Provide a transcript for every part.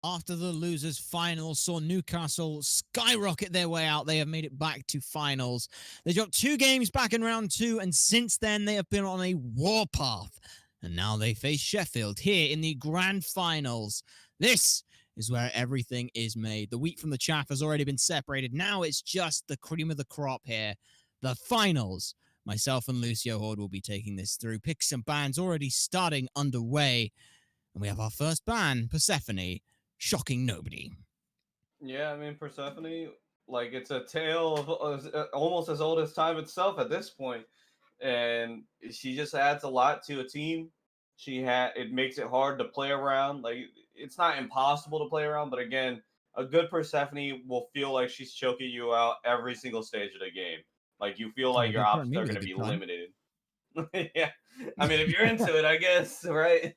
After the losers finals saw Newcastle skyrocket their way out, they have made it back to finals. They dropped 2 games back in round 2, and since then they have been on a warpath. And now they face Sheffield here in the grand finals. This is where everything is made. The wheat from the chaff has already been separated. Now it's just the cream of the crop here. The finals. Myself and Lucio Hord will be taking this through. Picks and bans already starting underway. And we have our first ban, Persephone, shocking nobody. Yeah, I mean Persephone, like it's a tale of almost as old as time itself at this point, and she just adds a lot to a team. It makes it hard to play around. Like it's not impossible to play around, but again, a good Persephone will feel like she's choking you out every single stage of the game. Like you feel Oh, like your you're putting options me are with going a to good be time. limited. Yeah, I mean if you're into it, I guess, right?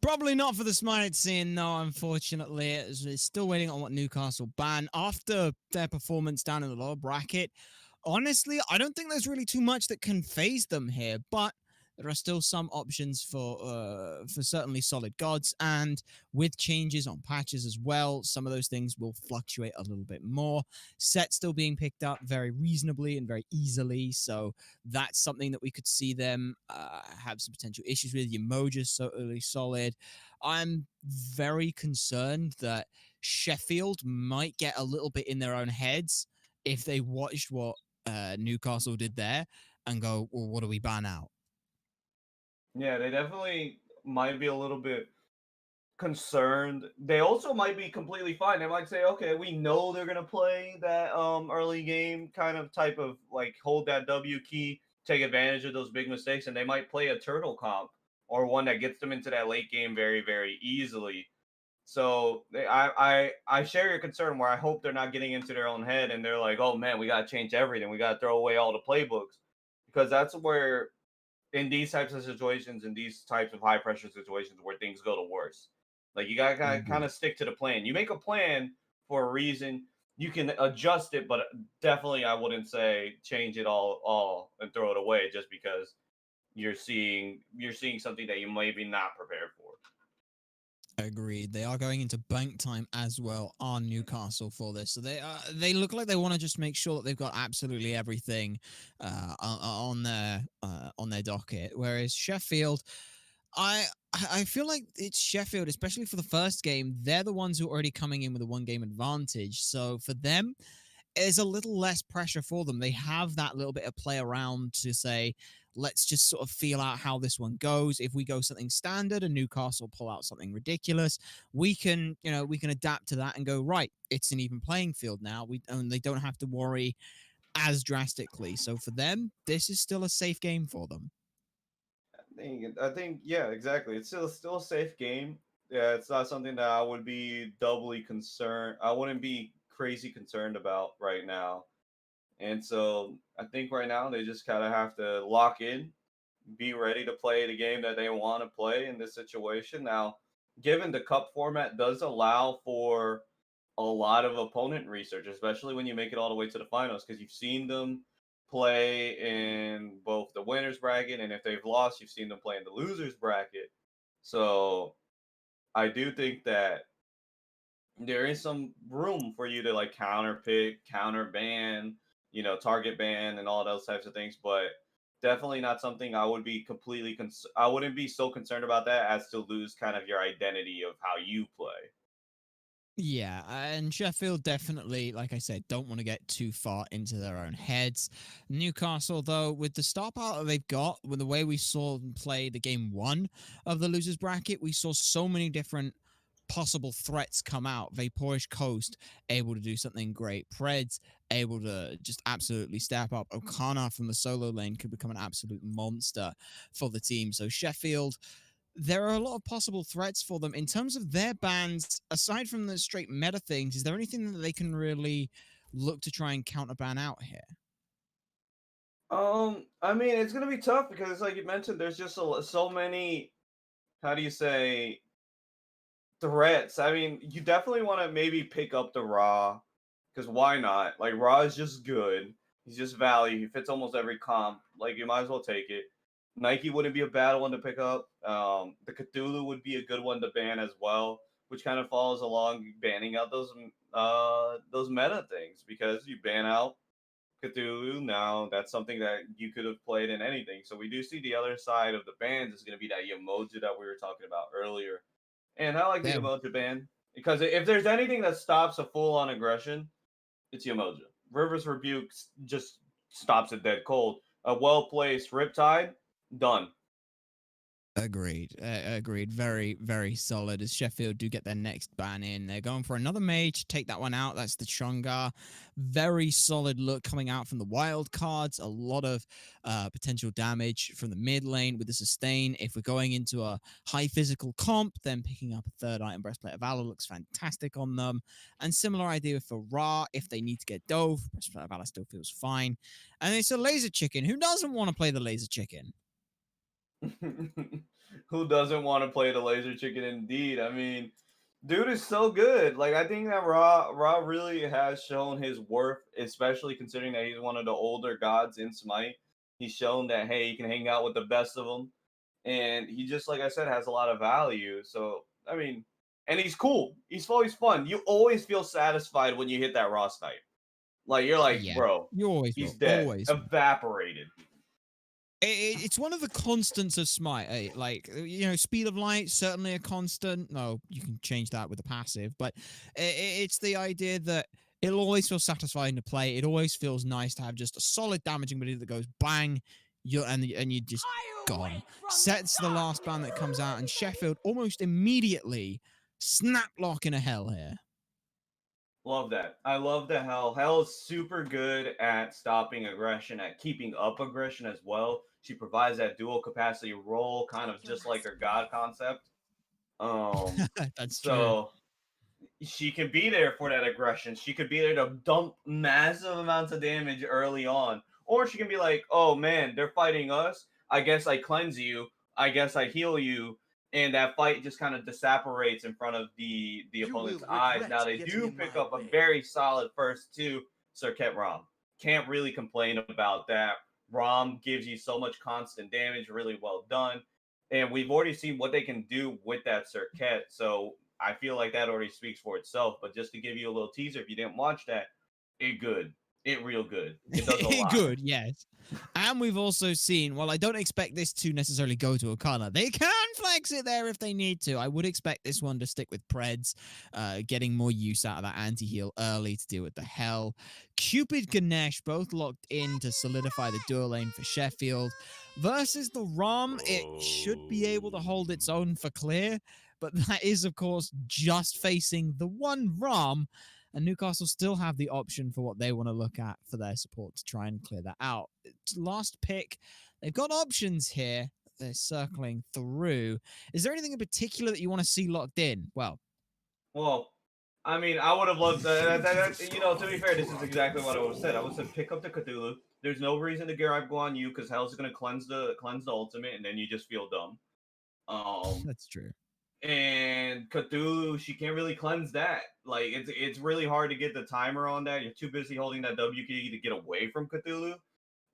Probably not for the Smite scene, though, unfortunately. It's still waiting on what Newcastle ban. After their performance down in the lower bracket, honestly, I don't think there's really too much that can phase them here, but there are still some options for certainly solid gods, and with changes on patches as well, some of those things will fluctuate a little bit more. Set still being picked up very reasonably and very easily, so that's something that we could see them have some potential issues with. Umoja's so early solid. I'm very concerned that Sheffield might get a little bit in their own heads if they watched what Newcastle did there and go, well, what do we ban out? Yeah, they definitely might be a little bit concerned. They also might be completely fine. They might say, okay, we know they're gonna play that early game kind of type of like hold that W key, take advantage of those big mistakes, and they might play a turtle comp or one that gets them into that late game very, very easily. So I share your concern where I hope they're not getting into their own head and they're like, oh man, we gotta change everything. We gotta throw away all the playbooks. Because that's where in these types of situations, in these types of high pressure situations where things go to worse. Like you gotta kind Ooh. of stick to the plan. You make a plan for a reason. You can adjust it, but definitely I wouldn't say change it all and throw it away just because you're seeing something that you maybe not prepared for. Agreed. They are going into bank time as well on Newcastle for this, so they look like they want to just make sure that they've got absolutely everything on their docket. Whereas Sheffield, I I feel like it's Sheffield, especially for the first game. They're the ones who are already coming in with a 1 game advantage, so for them, there's a little less pressure for them. They have that little bit of play around to say, let's just sort of feel out how this one goes. If we go something standard and Newcastle pull out something ridiculous, we can adapt to that and go, right, it's an even playing field now. They don't have to worry as drastically. So for them, this is still a safe game for them. I think yeah, exactly. It's still a safe game. Yeah, it's not something that I would be doubly concerned. I wouldn't be crazy concerned about right now. And so I think right now they just kind of have to lock in, be ready to play the game that they want to play in this situation. Now, given the cup format does allow for a lot of opponent research, especially when you make it all the way to the finals, because you've seen them play in both the winners bracket, and if they've lost, you've seen them play in the losers bracket. So I do think that there is some room for you to like counter pick, counter ban, target ban, and all those types of things. But definitely not something I would be I wouldn't be so concerned about that as to lose kind of your identity of how you play. Yeah, and Sheffield definitely, like I said, don't want to get too far into their own heads. Newcastle, though, with the star power that they've got, with the way we saw them play the game 1 of the losers bracket, we saw so many different possible threats come out. Vaporish Coast able to do something great. Preds able to just absolutely step up. O'Connor from the solo lane could become an absolute monster for the team. So Sheffield, there are a lot of possible threats for them in terms of their bans. Aside from the straight meta things, is there anything that they can really look to try and counter ban out here? I mean, it's gonna be tough because, like you mentioned, there's just so many. How do you say threats? I mean, you definitely want to maybe pick up the Raw because why not? Like Raw is just good. He's just value. He fits almost every comp. Like you might as well take it. Nike wouldn't be a bad one to pick up. The Cthulhu would be a good one to ban as well. which kind of follows along banning out those meta things because you ban out Cthulhu. Now that's something that you could have played in anything. So we do see the other side of the bans is going to be that emoji that we were talking about earlier. And I like the They're emoji ban because if there's anything that stops a full on aggression, it's Emoji. Rivers Rebuke just stops it dead cold. A well placed Riptide, done. Agreed. Agreed. Very, very solid. As Sheffield do get their next ban in, they're going for another mage. Take that one out. That's the Chungar. Very solid look coming out from the wild cards. A lot of potential damage from the mid lane with the sustain. If we're going into a high physical comp, then picking up a third item, Breastplate of Valor, looks fantastic on them. And similar idea for Ra. If they need to get Dove, Breastplate of Valor still feels fine. And it's a laser chicken. Who doesn't want to play the laser chicken? Who doesn't want to play the laser chicken? Indeed. I mean, dude is so good. Like I think that Ra really has shown his worth, especially considering that he's one of the older gods in Smite. He's shown that hey, he can hang out with the best of them, and he just like I said has a lot of value. So I mean, and he's cool. He's always fun. You always feel satisfied when you hit that Raw snipe. Like you're like, Yeah, bro, you always he's will. dead, Always will. evaporated. It's one of the constants of Smite. Like, speed of light, certainly a constant. No, you can change that with a passive, but it's the idea that it'll always feel satisfying to play. It always feels nice to have just a solid damaging ability that goes bang, and you just gone. Sets the last ban that comes out, and Sheffield almost immediately snap lock in a hell here. Love that. I love that Hell is super good at stopping aggression, at keeping up aggression as well. She provides that dual capacity role, kind of just like her god concept. Um, That's true. so she can be there for that aggression. She could be there to dump massive amounts of damage early on. Or she can be like, oh man, they're fighting us. I guess I cleanse you. I guess I heal you. And that fight just kind of disapparates in front of the You opponent's will eyes. Now regret they getting do in pick my up a way. very solid first two Circuit Rom. Can't really complain about that. Rom gives you so much constant damage, really well done. And we've already seen what they can do with that Circuit. So I feel like that already speaks for itself. But just to give you a little teaser, if you didn't watch that, it good. It real good. It does a lot. Good, yes. And we've also seen, well, I don't expect this to necessarily go to Okana. They can flex it there if they need to. I would expect this one to stick with Preds, getting more use out of that anti-heal early to deal with the hell. Cupid Ganesh both locked in to solidify the dual lane for Sheffield. Versus the Rom, it should be able to hold its own for clear, but that is, of course, just facing the one Rom, and Newcastle still have the option for what they want to look at for their support to try and clear that out. Last pick, they've got options here. They're circling through. Is there anything in particular that you want to see locked in? Well, Well, I mean, I would have loved to be fair, this is exactly what I would have said. I would have said pick up the Cthulhu. There's no reason to Garib go on you because Hell's gonna cleanse the ultimate, and then you just feel dumb. Um, that's true. and Cthulhu, she can't really cleanse that. Like it's really hard to get the timer on that. You're too busy holding that W key to get away from Cthulhu,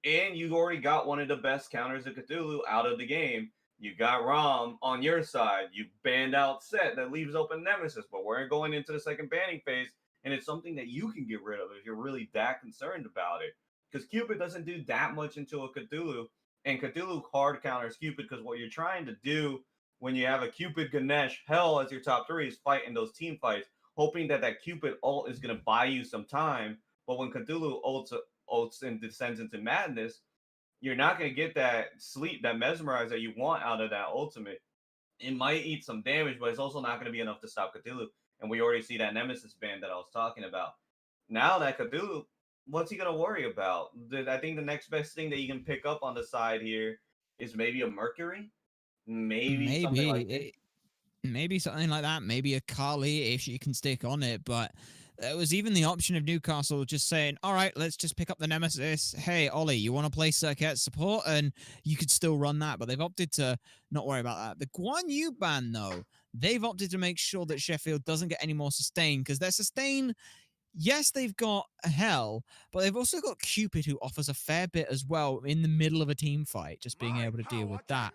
and you already got one of the best counters of Cthulhu out of the game. You got Rom on your side. You banned out Set that leaves open Nemesis, but we're going into the second banning phase, and it's something that you can get rid of if you're really that concerned about it. Because Cupid doesn't do that much into a Cthulhu, and Cthulhu hard counters Cupid because what you're trying to do when you have a Cupid Ganesh Hell as your top three is fighting those team fights, hoping that that Cupid ult is going to buy you some time. But when Cthulhu ults and descends into madness, you're not going to get that sleep, that mesmerize that you want out of that ultimate. It might eat some damage, but it's also not going to be enough to stop Cthulhu. And we already see that Nemesis band that I was talking about. Now that Cthulhu, what's he going to worry about? I think the next best thing that you can pick up on the side here is maybe a Mercury, maybe something like this. Maybe. Maybe something like that. Maybe a Carly if she can stick on it. But there was even the option of Newcastle just saying, all right, let's just pick up the Nemesis. Hey, Ollie, you want to play Circuit support? And you could still run that. But they've opted to not worry about that. The Guan Yu ban, though, they've opted to make sure that Sheffield doesn't get any more sustain because their sustain. Yes, they've got Hell, but they've also got Cupid, who offers a fair bit as well in the middle of a team fight, just being able to deal with that.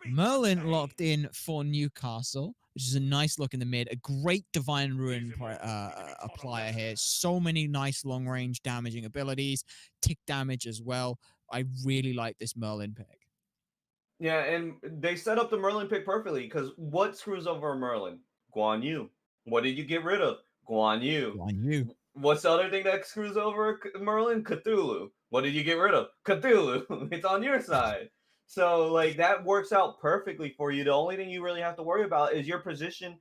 Merlin locked in for Newcastle. which is a nice look in the mid. A great Divine Ruin applier here. So many nice long-range damaging abilities, tick damage as well. I really like this Merlin pick. Yeah, and they set up the Merlin pick perfectly because what screws over a Merlin? Guan Yu. What did you get rid of? Guan Yu. On you. What's the other thing that screws over Merlin? Cthulhu. What did you get rid of? Cthulhu. It's on your side. So like that works out perfectly for you. The only thing you really have to worry about is your position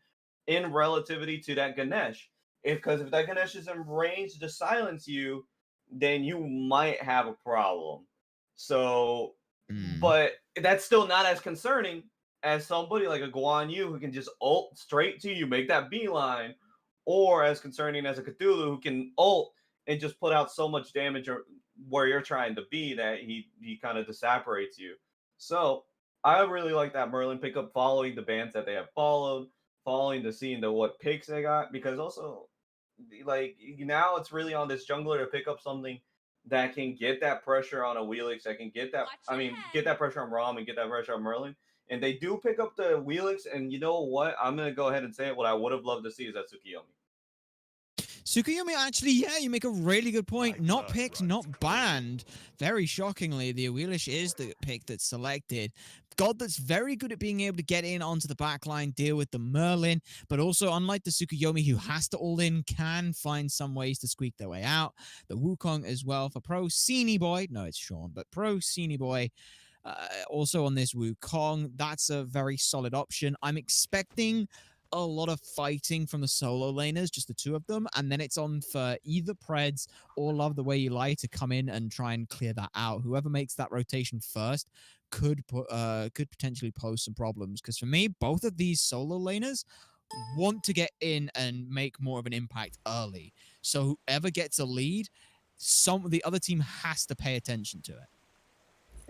in relativity to that Ganesh. If that Ganesh is in range to silence you, then you might have a problem. So, Mm. but that's still not as concerning as somebody like a Guan Yu who can just ult straight to you, make that beeline, or as concerning as a Cthulhu who can ult and just put out so much damage where you're trying to be that he kind of disapparates you. So I really like that Merlin pickup, following the bands that they have followed, following the scene to what picks they got, because also like now it's really on this jungler to pick up something that can get that pressure on a Wheelix, that can get that get that pressure on Rom and get that pressure on Merlin. And they do pick up the Wheelix, and you know what? I'm gonna go ahead and say it. What I would have loved to see is that Tsukiyomi. Tsukuyomi, actually, yeah, you make a really good point. Not picked, not banned. Very shockingly, the Awilish is the pick that's selected. God that's very good at being able to get in onto the backline, deal with the Merlin, but also, unlike the Tsukuyomi, who has to all in, can find some ways to squeak their way out. The Wukong as well for Pro Seany Boy. No, it's Sean, but Pro Seany Boy. Also on this Wukong, that's a very solid option. I'm expecting a lot of fighting from the solo laners, just the two of them, and then it's on for either Preds or Love the Way You Lie to come in and try and clear that out. Whoever makes that rotation first could potentially pose some problems, because for me, both of these solo laners want to get in and make more of an impact early. So whoever gets a lead, the other team has to pay attention to it.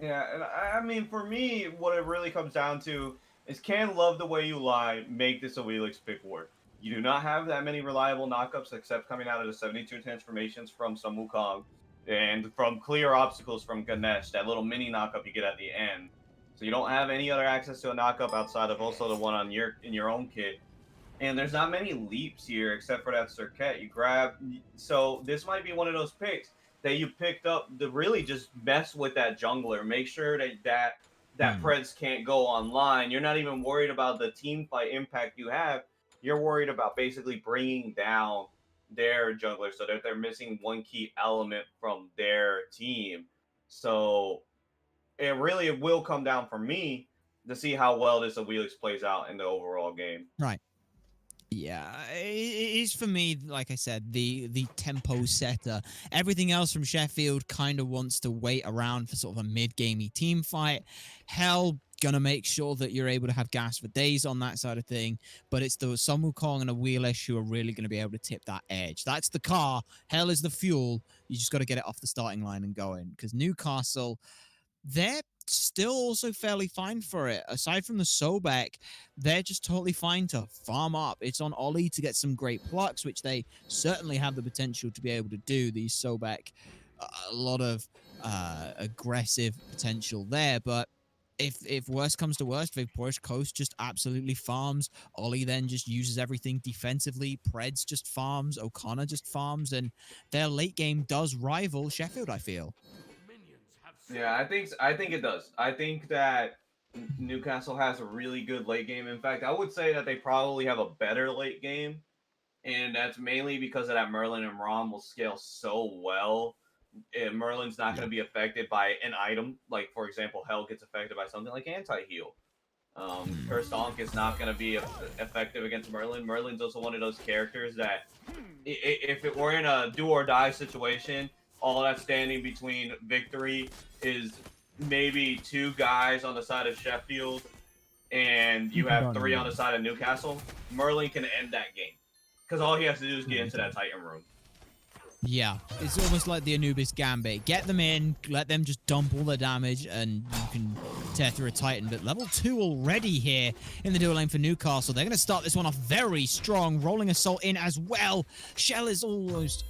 Yeah, and I mean, for me, what it really comes down to is, can Love the Way You Lie make this a Wheelix pick work? You do not have that many reliable knockups except coming out of the 72 transformations from some Wukong and from clear obstacles from Ganesh, that little mini knockup you get at the end. So you don't have any other access to a knockup outside of also the one on in your own kit. And there's not many leaps here except for that Circuit. So this might be one of those picks that you picked up to really just mess with that jungler. Make sure that Preds can't go online. You're not even worried about the team fight impact you have. You're worried about basically bringing down their jungler so that they're missing one key element from their team. So it will come down for me to see how well this Awilix plays out in the overall game. Right. Yeah, it is for me, like I said, the tempo setter. Everything else from Sheffield kind of wants to wait around for sort of a mid-gamey team fight. Hell, gonna make sure that you're able to have gas for days on that side of thing, but it's the Sun Wukong and a Wheelish who are really going to be able to tip that edge. That's the car. Hell is the fuel. You just got to get it off the starting line and go in, because Newcastle, they're still also fairly fine for it. Aside from the Sobek, they're just totally fine to farm up. It's on Ollie to get some great plucks, which they certainly have the potential to be able to do. These Sobek, a lot of aggressive potential there, but if worse comes to worst, Victorious Coast just absolutely farms. Ollie then just uses everything defensively. Preds just farms. O'Connor just farms, and their late game does rival Sheffield, I feel. Yeah, I think it does. I think that Newcastle has a really good late game. In fact, I would say that they probably have a better late game, and that's mainly because of that Merlin and Rom will scale so well. Merlin's not going to be affected by an item, like for example, Hell gets affected by something like anti-heal. Cursed Donk is not going to be effective against Merlin. Merlin's also one of those characters that, if it were in a do or die situation, all that's standing between victory is maybe two guys on the side of Sheffield, and you have three on the side of Newcastle. Merlin can end that game because all he has to do is get into that Titan room. Yeah, it's almost like the Anubis Gambit. Get them in, let them just dump all the damage, and you can tear through a Titan. But level 2 already here in the dual lane for Newcastle. They're going to start this one off very strong. Rolling Assault in as well. Shell is almost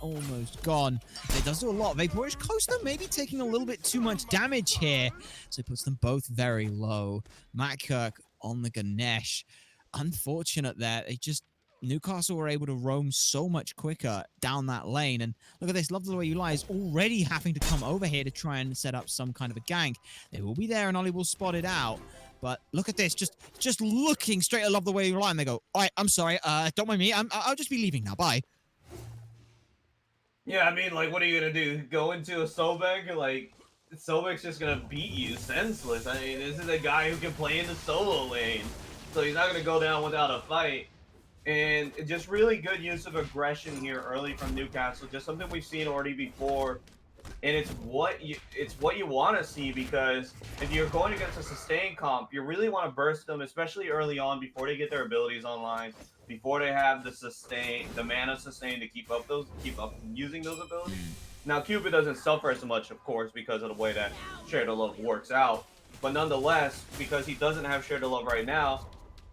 gone. It does do a lot. Vapourish Coaster maybe taking a little bit too much damage here. So it puts them both very low. Matt Kirk on the Ganesh. unfortunate there. It just Newcastle were able to roam so much quicker down that lane. And look at this, Love the Way You Lie is already having to come over here to try and set up some kind of a gank. They will be there and Ollie will spot it out. But look at this, just looking straight at Love the Way You Lie, and they go, all right, I'm sorry, don't mind me, I'll just be leaving now, bye. Yeah, I mean, like, what are you gonna do? Go into a Sobek? Like, Sobek's just gonna beat you senseless. I mean, this is a guy who can play in the solo lane, so he's not gonna go down without a fight. And just really good use of aggression here early from Newcastle. Just something we've seen already before, and it's what you want to see, because if you're going against a sustain comp, you really want to burst them, especially early on before they get their abilities online, before they have the mana sustain to keep up using those abilities. Now Cupid doesn't suffer as much, of course, because of the way that Share the Love works out, but nonetheless, because he doesn't have Share the Love right now,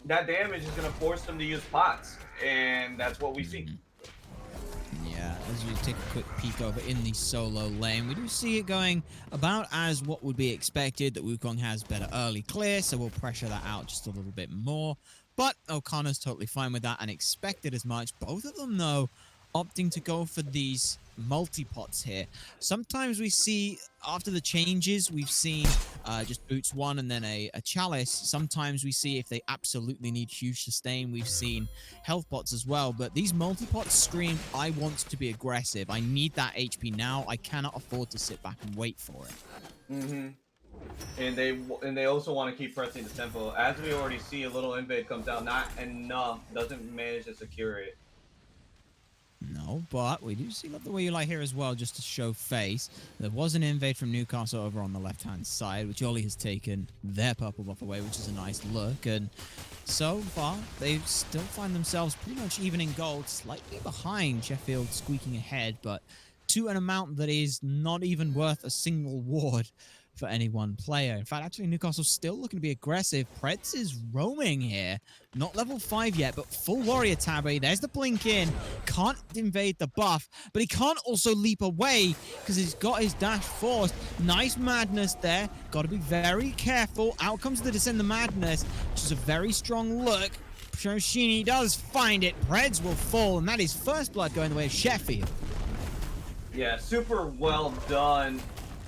that damage is going to force them to use pots, and that's what we see. Yeah, as you take a quick peek over in the solo lane, we do see it going about as what would be expected, that Wukong has better early clear, so we'll pressure that out just a little bit more. But O'Connor's totally fine with that and expected as much. Both of them, though, opting to go for these multi-pots here. Sometimes we see, after the changes, we've seen just boots one and then a chalice. Sometimes we see if they absolutely need huge sustain, we've seen health pots as well. But these multi-pots scream, I want to be aggressive. I need that HP now. I cannot afford to sit back and wait for it. Mm-hmm. And they also want to keep pressing the tempo. As we already see, a little invade comes down, not enough, doesn't manage to secure it. No, but we do see Love the Way You Lie here as well, just to show face. There was an invade from Newcastle over on the left-hand side, which Ollie has taken their purple buff away, which is a nice look. And so far, they still find themselves pretty much even in gold, slightly behind Sheffield, squeaking ahead, but to an amount that is not even worth a single ward for any one player. In fact, actually, Newcastle's still looking to be aggressive. Preds is roaming here. Not level 5 yet, but full warrior tabby. There's the blink in. Can't invade the buff, but he can't also leap away because he's got his dash forced. Nice madness there. Got to be very careful. Out comes the Descend the Madness, which is a very strong look. Shoshini does find it. Preds will fall, and that is first blood going the way of Sheffield. Yeah, super well done.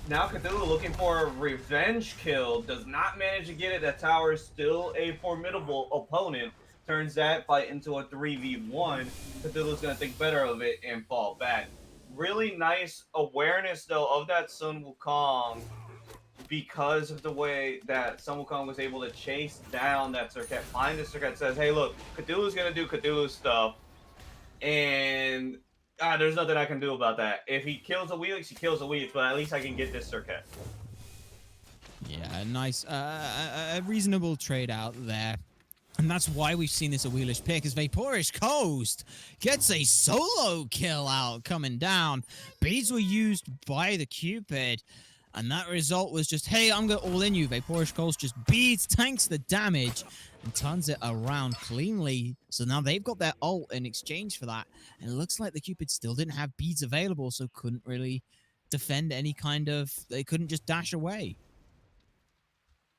Now Cthulhu looking for a revenge kill, does not manage to get it. That tower is still a formidable opponent. Turns that fight into a 3v1. Cthulhu's going to think better of it and fall back. Really nice awareness, though, of that Sun Wukong, because of the way that Sun Wukong was able to chase down that Serket, find the Serket, says, hey, look, Cthulhu's going to do Cthulhu stuff, and there's nothing I can do about that. If he kills a Wheelix, he kills a Wheelix, but at least I can get this Serket. Yeah, nice, a reasonable trade out there. And that's why we've seen this a wheelish pick, as Vaporish Coast gets a solo kill out coming down. Beads were used by the Cupid, and that result was just, hey, I'm going all in you. Vaporish Coast just beads, tanks the damage, and turns it around cleanly. So now they've got their ult in exchange for that. And it looks like the Cupid still didn't have beads available, so couldn't really defend any kind of... They couldn't just dash away.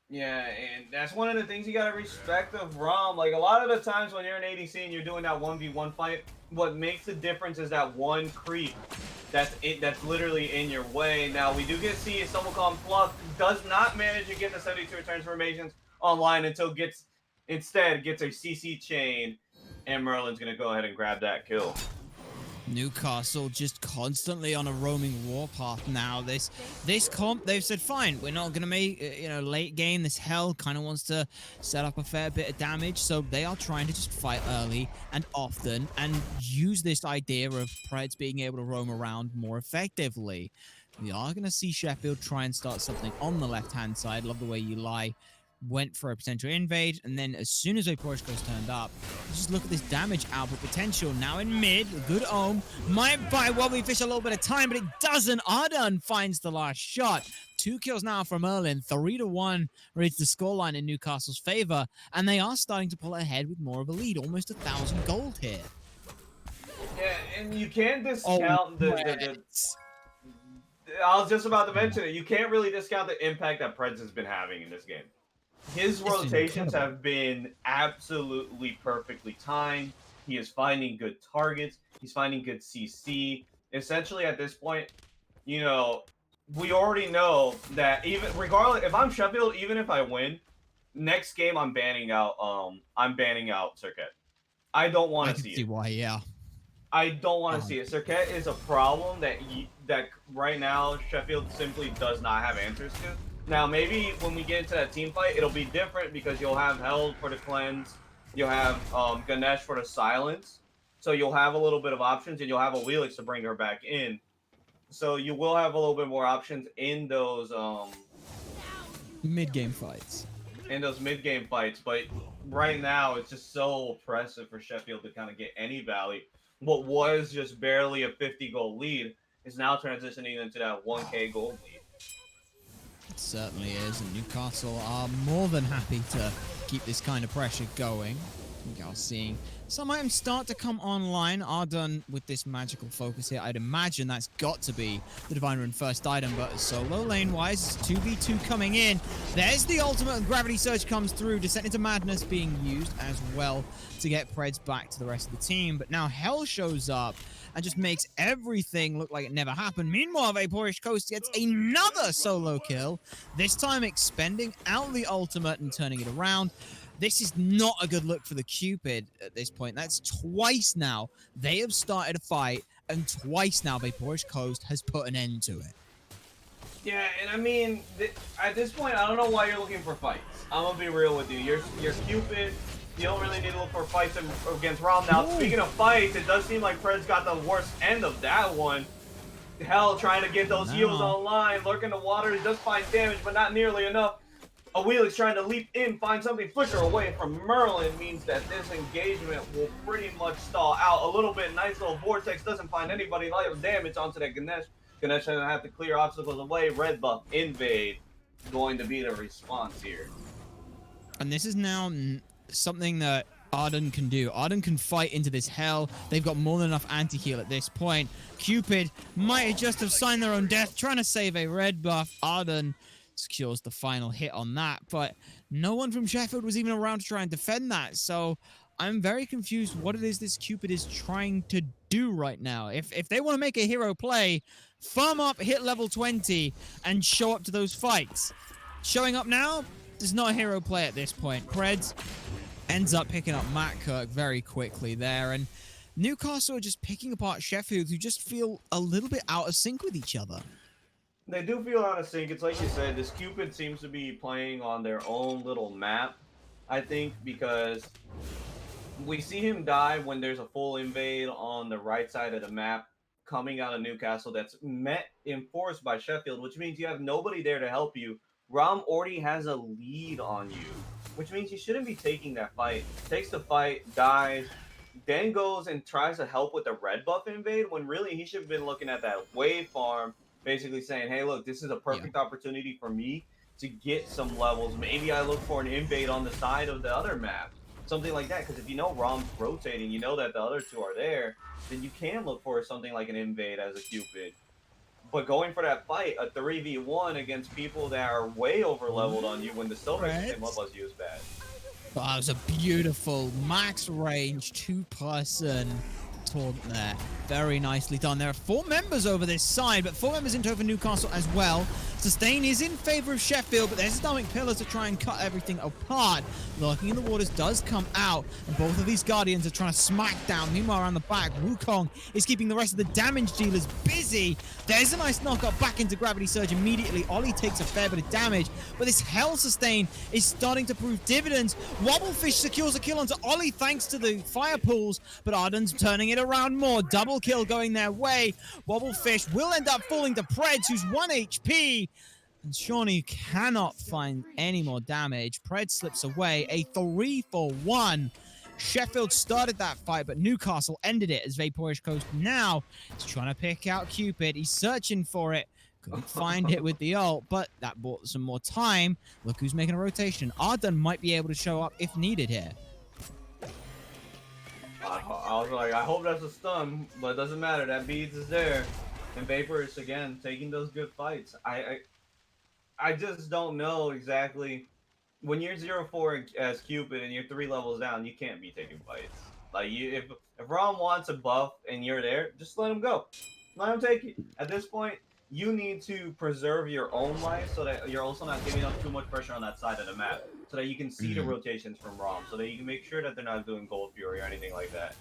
Yeah, and that's one of the things you gotta respect of Rom. Like, a lot of the times when you're in ADC and you're doing that 1v1 fight, what makes the difference is that one creep that's literally in your way. Now, we do get to see Stumblecom Fluff does not manage to get the 72 returns formations online until instead gets a CC chain, and Merlin's gonna go ahead and grab that kill. Newcastle just constantly on a roaming warpath now. This comp, they've said, fine, we're not going to make, late game. This hell kind of wants to set up a fair bit of damage, so they are trying to just fight early and often and use this idea of Preds being able to roam around more effectively. We are going to see Sheffield try and start something on the left-hand side. Love the way you lie. Went for a potential invade, and then as soon as Vaporish Ghost turned up, just look at this damage output potential. Now in mid, a good ohm. Might buy Wobbly Fish a little bit of time, but it doesn't. Ardun finds the last shot. 2 kills now from Merlin. 3-1 reads the scoreline in Newcastle's favor, and they are starting to pull ahead with more of a lead. Almost 1,000 gold here. Yeah, and you can't discount I was just about to mention it. You can't really discount the impact that Preds has been having in this game. his It's been rotations incredible. have been absolutely perfectly timed. He is finding good targets. He's finding good CC. Essentially, at this point, you know, we already know that even regardless, if I'm Sheffield, even if I win, next game I'm banning out Circuit. I don't want I to can see see it. why, yeah. I don't want to Um, see it. Circuit is a problem that right now Sheffield simply does not have answers to. Now maybe when we get into that team fight, it'll be different because you'll have Held for the cleanse, you'll have Ganesh for the silence, so you'll have a little bit of options, and you'll have a Wheelix to bring her back in. So you will have a little bit more options Mid-game fights. in those mid game fights. But right now, it's just so oppressive for Sheffield to kind of get any value. What was just barely a 50 goal lead is now transitioning into that 1K goal lead. It certainly is, and Newcastle are more than happy to keep this kind of pressure going. We are seeing some items start to come online, are done with this magical focus here. I'd imagine that's got to be the Divine Rune first item, but solo lane-wise, 2v2 coming in. There's the ultimate, and Gravity Surge comes through. Descent into Madness being used as well to get Preds back to the rest of the team, but now Hell shows up and just makes everything look like it never happened. Meanwhile, Vaporish Coast gets another solo kill, this time expending out the ultimate and turning it around. This is not a good look for the Cupid at this point. That's twice now they have started a fight, and twice now Vaporish Coast has put an end to it. Yeah, and I mean, at this point, I don't know why you're looking for fights. I'm gonna be real with you. You're Cupid. You don't really need to look for fights against Rom. Now, speaking of fights, it does seem like Fred's got the worst end of that one. Hell, trying to get those heals online, lurking the water. He does find damage, but not nearly enough. A Wheelix trying to leap in, find something, flicker away from Merlin means that this engagement will pretty much stall out a little bit. Nice little vortex, doesn't find anybody, light of damage onto that Ganesh. Ganesh doesn't have to clear obstacles away. Red buff, invade, going to be the response here. And this is now something that Arden can do. Arden can fight into this hell. They've got more than enough anti-heal at this point. Cupid might just have signed their own death, trying to save a red buff. Arden secures the final hit on that, but no one from Sheffield was even around to try and defend that. So I'm very confused what it is this Cupid is trying to do right now. If they want to make a hero play, farm up, hit level 20, and show up to those fights. Showing up now is not a hero play at this point. Preds ends up picking up Matt Kirk very quickly there, and Newcastle are just picking apart Sheffield, who just feel a little bit out of sync with each other. They do feel out of sync. It's like you said, this Cupid seems to be playing on their own little map, I think, because we see him die when there's a full invade on the right side of the map coming out of Newcastle that's enforced by Sheffield, which means you have nobody there to help you. Rom already has a lead on you, which means you shouldn't be taking that fight. Takes the fight, dies, then goes and tries to help with the red buff invade when really he should have been looking at that wave farm, basically saying, hey, look, this is a perfect opportunity for me to get some levels. Maybe I look for an invade on the side of the other map. Something like that, because if you know Rom's rotating, you know that the other two are there, then you can look for something like an invade as a Cupid. But going for that fight, a 3v1 against people that are way over leveled on you when the Silver came up as you is bad. Oh, that was a beautiful max range two-person taunt there. Very nicely done. There are 4 members over this side, but 4 members into over Newcastle as well. Sustain is in favor of Sheffield, but there's Stomach Pillar to try and cut everything apart. Lurking in the waters does come out, and both of these Guardians are trying to smack down. Meanwhile, around the back, Wukong is keeping the rest of the damage dealers busy. There's a nice knockup back into Gravity Surge immediately. Ollie takes a fair bit of damage, but this Hell Sustain is starting to prove dividends. Wobblefish secures a kill onto Ollie thanks to the fire pools, but Arden's turning it around more. Double kill going their way. Wobblefish will end up falling to Preds, who's 1 HP. And Shawnee cannot find any more damage. Pred slips away. A 3-for-1. Sheffield started that fight, but Newcastle ended it as Vaporish Coast now is trying to pick out Cupid. He's searching for it. Couldn't find it with the ult, but that bought some more time. Look who's making a rotation. Arden might be able to show up if needed here. I was like, I hope that's a stun, but it doesn't matter. That beads is there. And Vaporish, again, taking those good fights. I just don't know exactly when you're 0-4 as Cupid and you're 3 levels down, you can't be taking fights. Like if Rom wants a buff and you're there, just let him go. Let him take it. At this point, you need to preserve your own life so that you're also not giving up too much pressure on that side of the map, so that you can see the rotations from Rom, so that you can make sure that they're not doing Gold Fury or anything like that.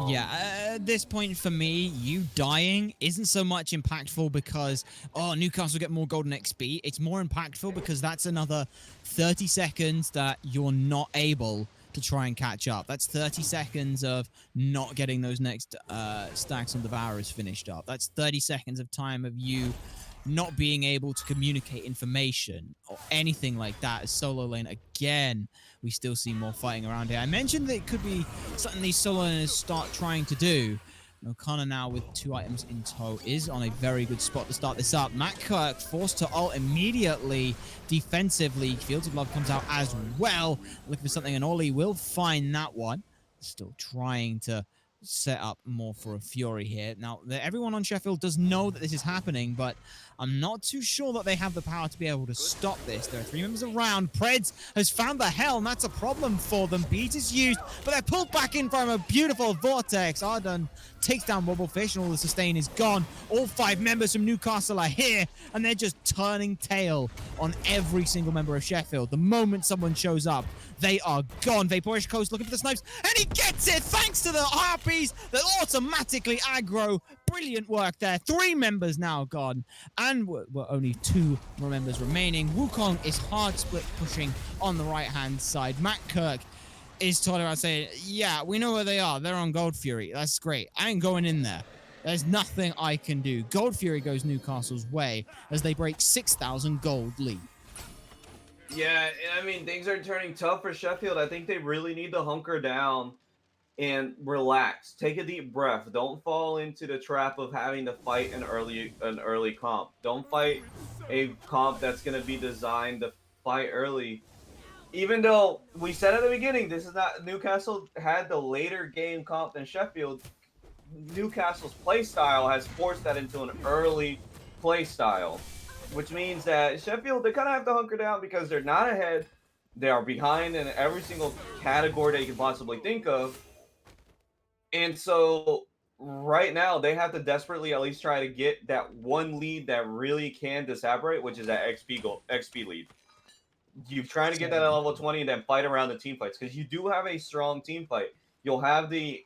Yeah, at this point for me, you dying isn't so much impactful because, oh, Newcastle get more golden XP. It's more impactful because that's another 30 seconds that you're not able to try and catch up. That's 30 seconds of not getting those next stacks on Devourers finished up. That's 30 seconds of time of you not being able to communicate information or anything like that. As solo lane, again, we still see more fighting around here. I mentioned that it could be something these solo laners start trying to do. O'Connor now with 2 items in tow is on a very good spot to start this up. Matt Kirk forced to ult immediately defensively. Fields of Love comes out as well, looking for something, and Ollie will find that one. Still trying to set up more for a Fury here. Now, everyone on Sheffield does know that this is happening, but I'm not too sure that they have the power to be able to stop this. There are 3 members around. Preds has found the Helm. That's a problem for them. Beat is used, but they're pulled back in from a beautiful Vortex. Arden takes down Wobblefish, and all the sustain is gone. All 5 members from Newcastle are here, and they're just turning tail on every single member of Sheffield. The moment someone shows up, they are gone. Vaporish Coast looking for the snipes, and he gets it thanks to the harpies that automatically aggro. Brilliant work there. 3 members now gone, and we're only 2 more members remaining. Wukong is hard split pushing on the right-hand side. Matt Kirk is talking about saying, yeah, we know where they are. They're on Gold Fury. That's great. I ain't going in there. There's nothing I can do. Gold Fury goes Newcastle's way as they break 6,000 gold lead. Yeah, I mean, things are turning tough for Sheffield. I think they really need to hunker down and relax. Take a deep breath. Don't fall into the trap of having to fight an early comp. Don't fight a comp that's going to be designed to fight early. Even though we said at the beginning, this is not Newcastle had the later game comp than Sheffield. Newcastle's play style has forced that into an early play style, which means that Sheffield, they kind of have to hunker down because they're not ahead. They are behind in every single category that you can possibly think of. And so right now, they have to desperately at least try to get that one lead that really can disaberate, which is that XP lead. You're trying to get that at level 20 and then fight around the team fights, because you do have a strong team fight. You'll have the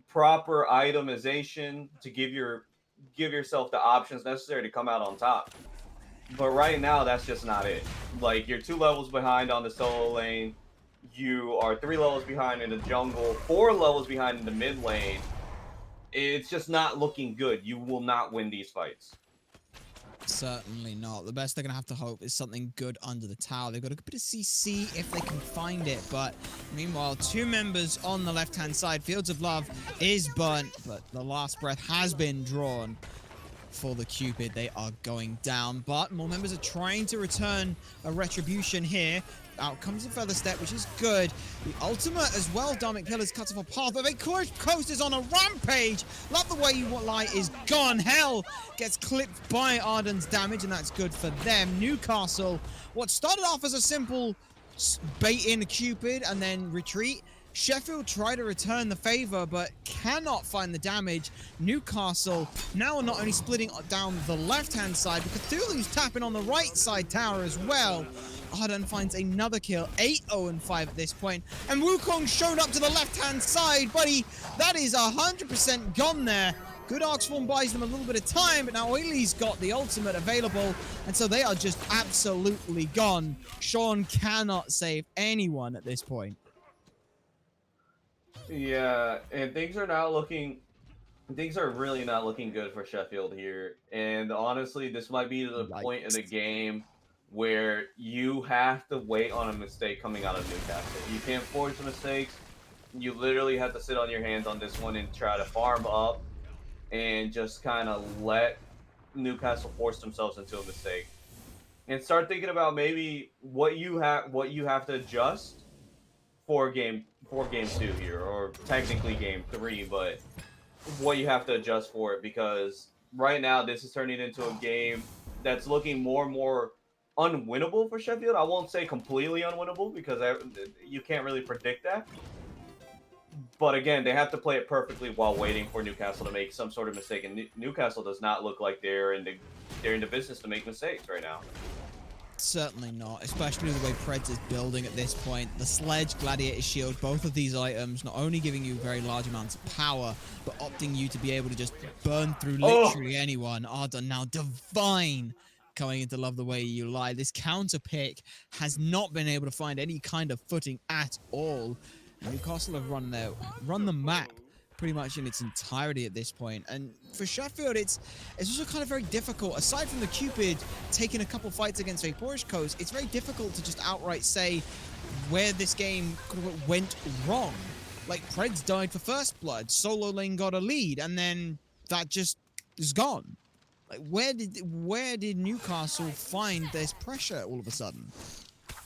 proper itemization to give yourself the options necessary to come out on top. But right now, that's just not it. Like, you're 2 levels behind on the solo lane. You are 3 levels behind in the jungle, 4 levels behind in the mid lane. It's just not looking good. You will not win these fights. Certainly not. The best they're going to have to hope is something good under the tower. They've got a bit of CC if they can find it. But meanwhile, 2 members on the left-hand side. Fields of Love is burnt, but the last breath has been drawn for the Cupid. They are going down, but more members are trying to return a retribution here. Out comes a Feather Step, which is good. The ultimate as well, Dominic Pillars cuts off a path, but Vaporish Coast is on a rampage. Love the way you lie is gone. Hell gets clipped by Arden's damage, and that's good for them. Newcastle, what started off as a simple bait in Cupid and then retreat, Sheffield try to return the favor, but cannot find the damage. Newcastle now not only splitting down the left-hand side, but Cthulhu's tapping on the right side tower as well. Arden finds another kill, 8-0-5 at this point, and Wukong showed up to the left-hand side, buddy. That is 100% gone there. Good Arc Swarm buys them a little bit of time, but now Oiley's got the ultimate available, and so they are just absolutely gone. Sean cannot save anyone at this point. Yeah, and things are really not looking good for Sheffield here. And honestly, this might be the point in the game where you have to wait on a mistake coming out of Newcastle. You can't force mistakes. You literally have to sit on your hands on this one and try to farm up and just kind of let Newcastle force themselves into a mistake. And start thinking about maybe what you have to adjust for game 2 here, or technically game 3, but what you have to adjust for it, because right now this is turning into a game that's looking more and more unwinnable for Sheffield. I won't say completely unwinnable because you can't really predict that. But again, they have to play it perfectly while waiting for Newcastle to make some sort of mistake. And Newcastle does not look like they're in the business to make mistakes right now. Certainly not, especially the way Preds is building at this point. The Sledge, Gladiator Shield, both of these items not only giving you very large amounts of power, but opting you to be able to just burn through literally anyone. Arda now divine coming into Love the Way You Lie. This counter pick has not been able to find any kind of footing at all. Newcastle have run the map pretty much in its entirety at this point. And for Sheffield, it's also kind of very difficult. Aside from the Cupid taking a couple fights against Vaporish Coast, it's very difficult to just outright say where this game went wrong. Like, Preds died for first blood, solo lane got a lead, and then that just is gone. Like, where did Newcastle find this pressure all of a sudden?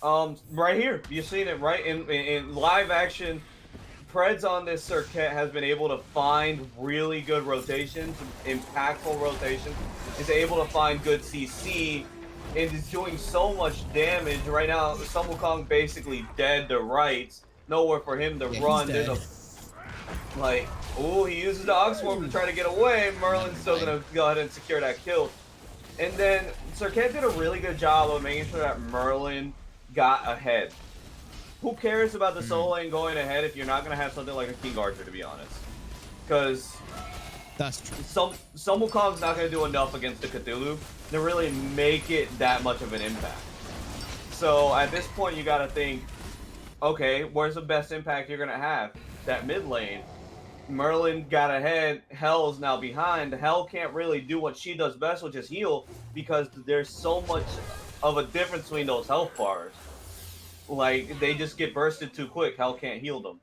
Right here. You've seen it right in live action. Preds on this circuit has been able to find really good rotations, impactful rotations. Is able to find good CC, and is doing so much damage right now. Sun Wukong basically dead to rights. Nowhere for him to run. There's he uses the Oxform to try to get away. Merlin's still gonna go ahead and secure that kill. And then Circuit did a really good job of making sure that Merlin got ahead. Who cares about the solo lane going ahead if you're not going to have something like a King Archer, to be honest? Because that's true. Sun Wukong's not going to do enough against the Cthulhu to really make it that much of an impact. So at this point, you got to think, okay, where's the best impact you're going to have? That mid lane. Merlin got ahead. Hell's now behind. Hell can't really do what she does best, which is heal, because there's so much of a difference between those health bars. Like, they just get bursted too quick. Hell can't heal them.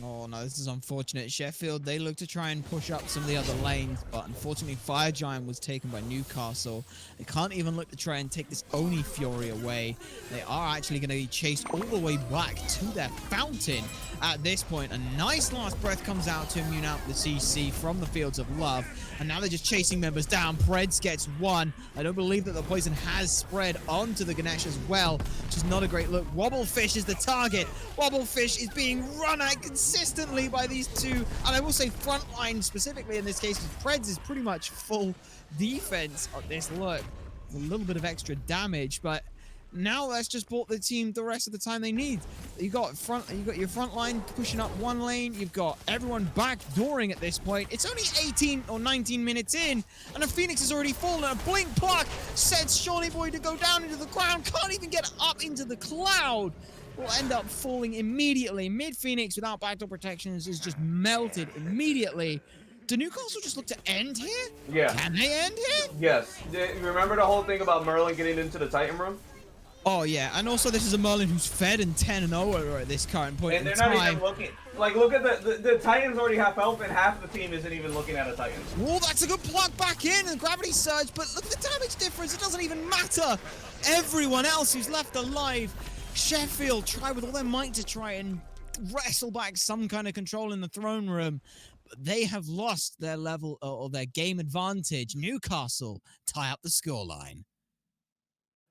Oh, no, this is unfortunate. Sheffield, they look to try and push up some of the other lanes, but unfortunately, Fire Giant was taken by Newcastle. They can't even look to try and take this Oni Fury away. They are actually going to be chased all the way back to their fountain at this point. A nice last breath comes out to immune out the CC from the Fields of Love, and now they're just chasing members down. Preds gets one. I don't believe that the poison has spread onto the Ganesh as well, which is not a great look. Wobblefish is the target. Wobblefish is being run at consistently by these two, and I will say frontline specifically in this case, Preds is pretty much full defense on this look. A little bit of extra damage, but now that's just bought the team the rest of the time they need. You got your front line pushing up one lane. You've got everyone backdooring at this point. It's only 18 or 19 minutes in, and a Phoenix has already fallen. A blink pluck sets Shawnee Boy to go down into the ground. Can't even get up into the cloud. Will end up falling immediately. Mid Phoenix without backdoor protections is just melted immediately. Do Newcastle just look to end here? Yeah. Can they end here? Yes. Remember the whole thing about Merlin getting into the Titan room? Oh, yeah. And also, this is a Merlin who's fed and 10-0 at this current point in time. And they're not even looking. Like, look at the Titans already have health, and half the team isn't even looking at a Titan. Oh, that's a good plug back in, and Gravity Surge, but look at the damage difference. It doesn't even matter. Everyone else who's left alive. Sheffield try with all their might to try and wrestle back some kind of control in the throne room. But they have lost their level or their game advantage. Newcastle tie up the scoreline.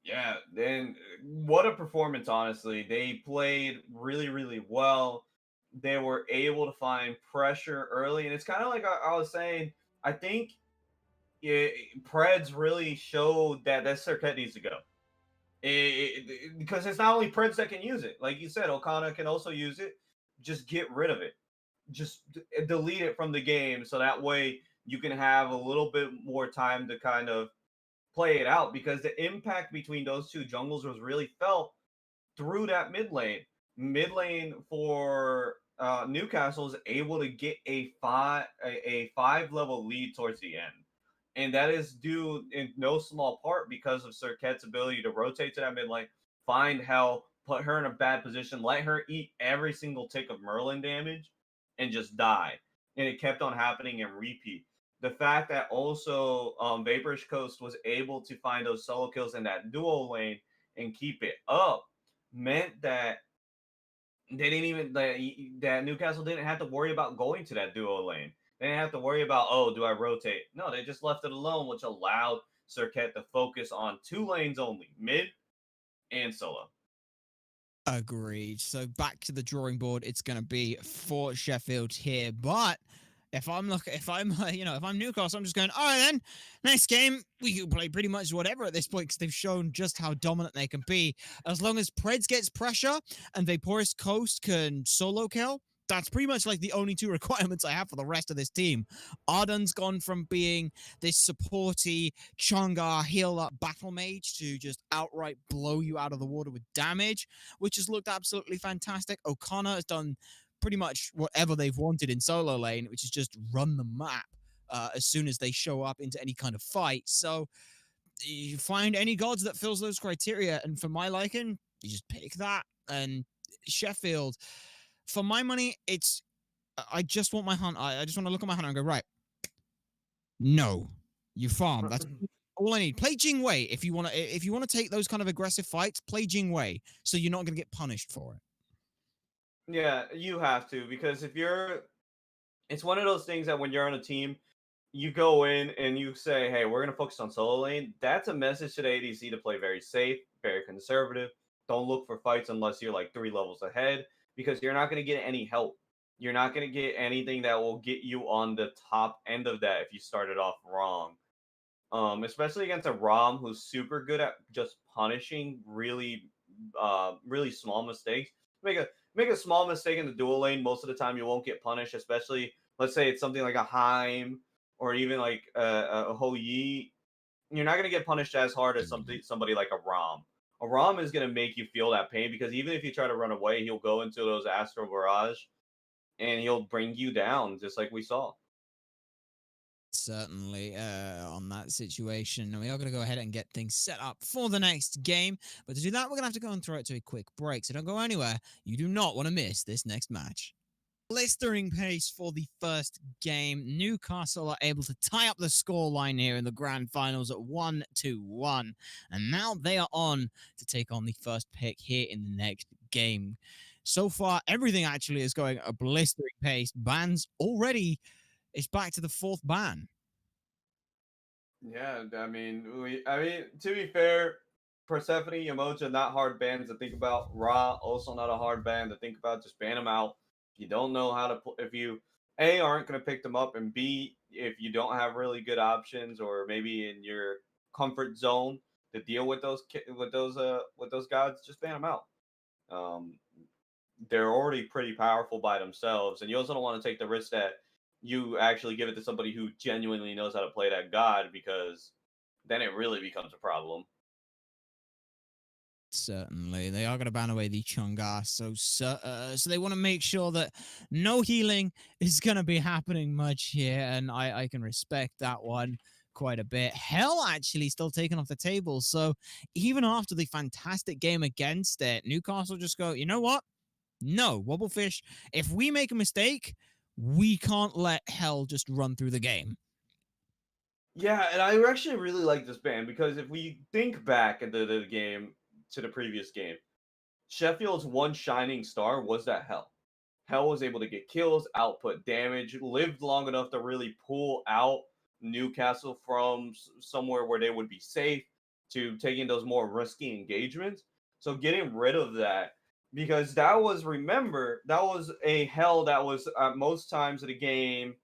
Yeah, then what a performance, honestly. They played really, really well. They were able to find pressure early. And it's kind of like I was saying, I think Preds really showed that circuit needs to go. Because it's not only Preds that can use it. Like you said, Okana can also use it. Just get rid of it. Just delete it from the game, so that way you can have a little bit more time to kind of play it out, because the impact between those two jungles was really felt through that mid lane. Mid lane for Newcastle is able to get a five level lead towards the end. And that is due in no small part because of Circuit's ability to rotate to that mid lane, find Hell, put her in a bad position, let her eat every single tick of Merlin damage, and just die. And it kept on happening and repeat. The fact that also Vaporish Coast was able to find those solo kills in that duo lane and keep it up meant that they didn't even that Newcastle didn't have to worry about going to that duo lane. They didn't have to worry about, oh, do I rotate? No, they just left it alone, which allowed Circuit to focus on 2 lanes only, mid and solo. Agreed. So back to the drawing board. It's going to be for Sheffield here. But if I'm if I'm Newcastle, I'm just going, all right, then next game, we can play pretty much whatever at this point because they've shown just how dominant they can be. As long as Preds gets pressure and Vaporous Coast can solo kill, that's pretty much like the only 2 requirements I have for the rest of this team. Arden's gone from being this supporty, Chunga, heal up battle mage to just outright blow you out of the water with damage, which has looked absolutely fantastic. O'Connor has done pretty much whatever they've wanted in solo lane, which is just run the map as soon as they show up into any kind of fight. So you find any gods that fills those criteria, and for my liking, you just pick that. And Sheffield, for my money, it's I just want my hunt. I just want to look at my hunter and go, right, no, you farm. That's all I need. Play Jing Wei if you want to. If you want to take those kind of aggressive fights, play Jing Wei, so you're not going to get punished for it. Yeah, you have to, because if you're, it's one of those things that when you're on a team, you go in and you say, hey, we're going to focus on solo lane. That's a message to the ADC to play very safe, very conservative. Don't look for fights unless you're like 3 levels ahead, because you're not going to get any help. You're not going to get anything that will get you on the top end of that if you started off wrong. Especially against a Rom who's super good at just punishing really small mistakes. Make a small mistake in the dual lane, most of the time you won't get punished, especially let's say it's something like a Heim or even like a Ho Yi. You're not going to get punished as hard as somebody like a Rom. A Rom is going to make you feel that pain, because even if you try to run away, he'll go into those Astral Barrage and he'll bring you down, just like we saw. Certainly on that situation. And we are going to go ahead and get things set up for the next game. But to do that, we're going to have to go and throw it to a quick break. So don't go anywhere. You do not want to miss this next match. Blistering pace for the first game. Newcastle are able to tie up the scoreline here in the grand finals at 1-1. And now they are on to take on the first pick here in the next game. So far, everything actually is going at a blistering pace. Bans already. It's back to the 4th ban. Yeah, I mean, to be fair, Persephone, Yamoja, not hard bans to think about. Ra, also not a hard ban to think about. Just ban them out. If you don't know how to, if you A, aren't going to pick them up, and B, if you don't have really good options, or maybe in your comfort zone to deal with those gods, just ban them out. Um, they're already pretty powerful by themselves, and you also don't want to take the risk that you actually give it to somebody who genuinely knows how to play that god, because then it really becomes a problem. Certainly, they are going to ban away the Chunga, so they want to make sure that no healing is going to be happening much here, and I can respect that one quite a bit. Hell actually still taken off the table, so even after the fantastic game against it, Newcastle just go, you know what? No, Wobblefish, if we make a mistake, we can't let Hell just run through the game. Yeah, and I actually really like this ban, because if we think back at the game to the previous game, Sheffield's one shining star was that Hell. Hell was able to get kills, output damage, lived long enough to really pull out Newcastle from somewhere where they would be safe to taking those more risky engagements. So getting rid of that, because that was, remember, that was a Hell that was at most times of the game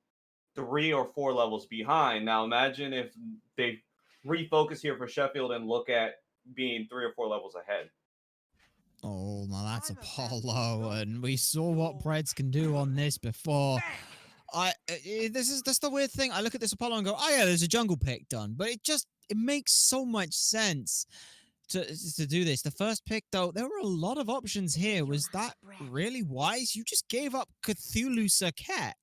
3 or 4 levels behind. Now imagine if they refocus here for Sheffield and look at being 3 or 4 levels ahead. Oh, now that's Apollo, and we saw what Preds can do on this before. That's the weird thing. I look at this Apollo and go, oh yeah, there's a jungle pick done, but it makes so much sense to do this. The first pick, though, there were a lot of options here. Was that really wise? You just gave up Cthulhu Circuit.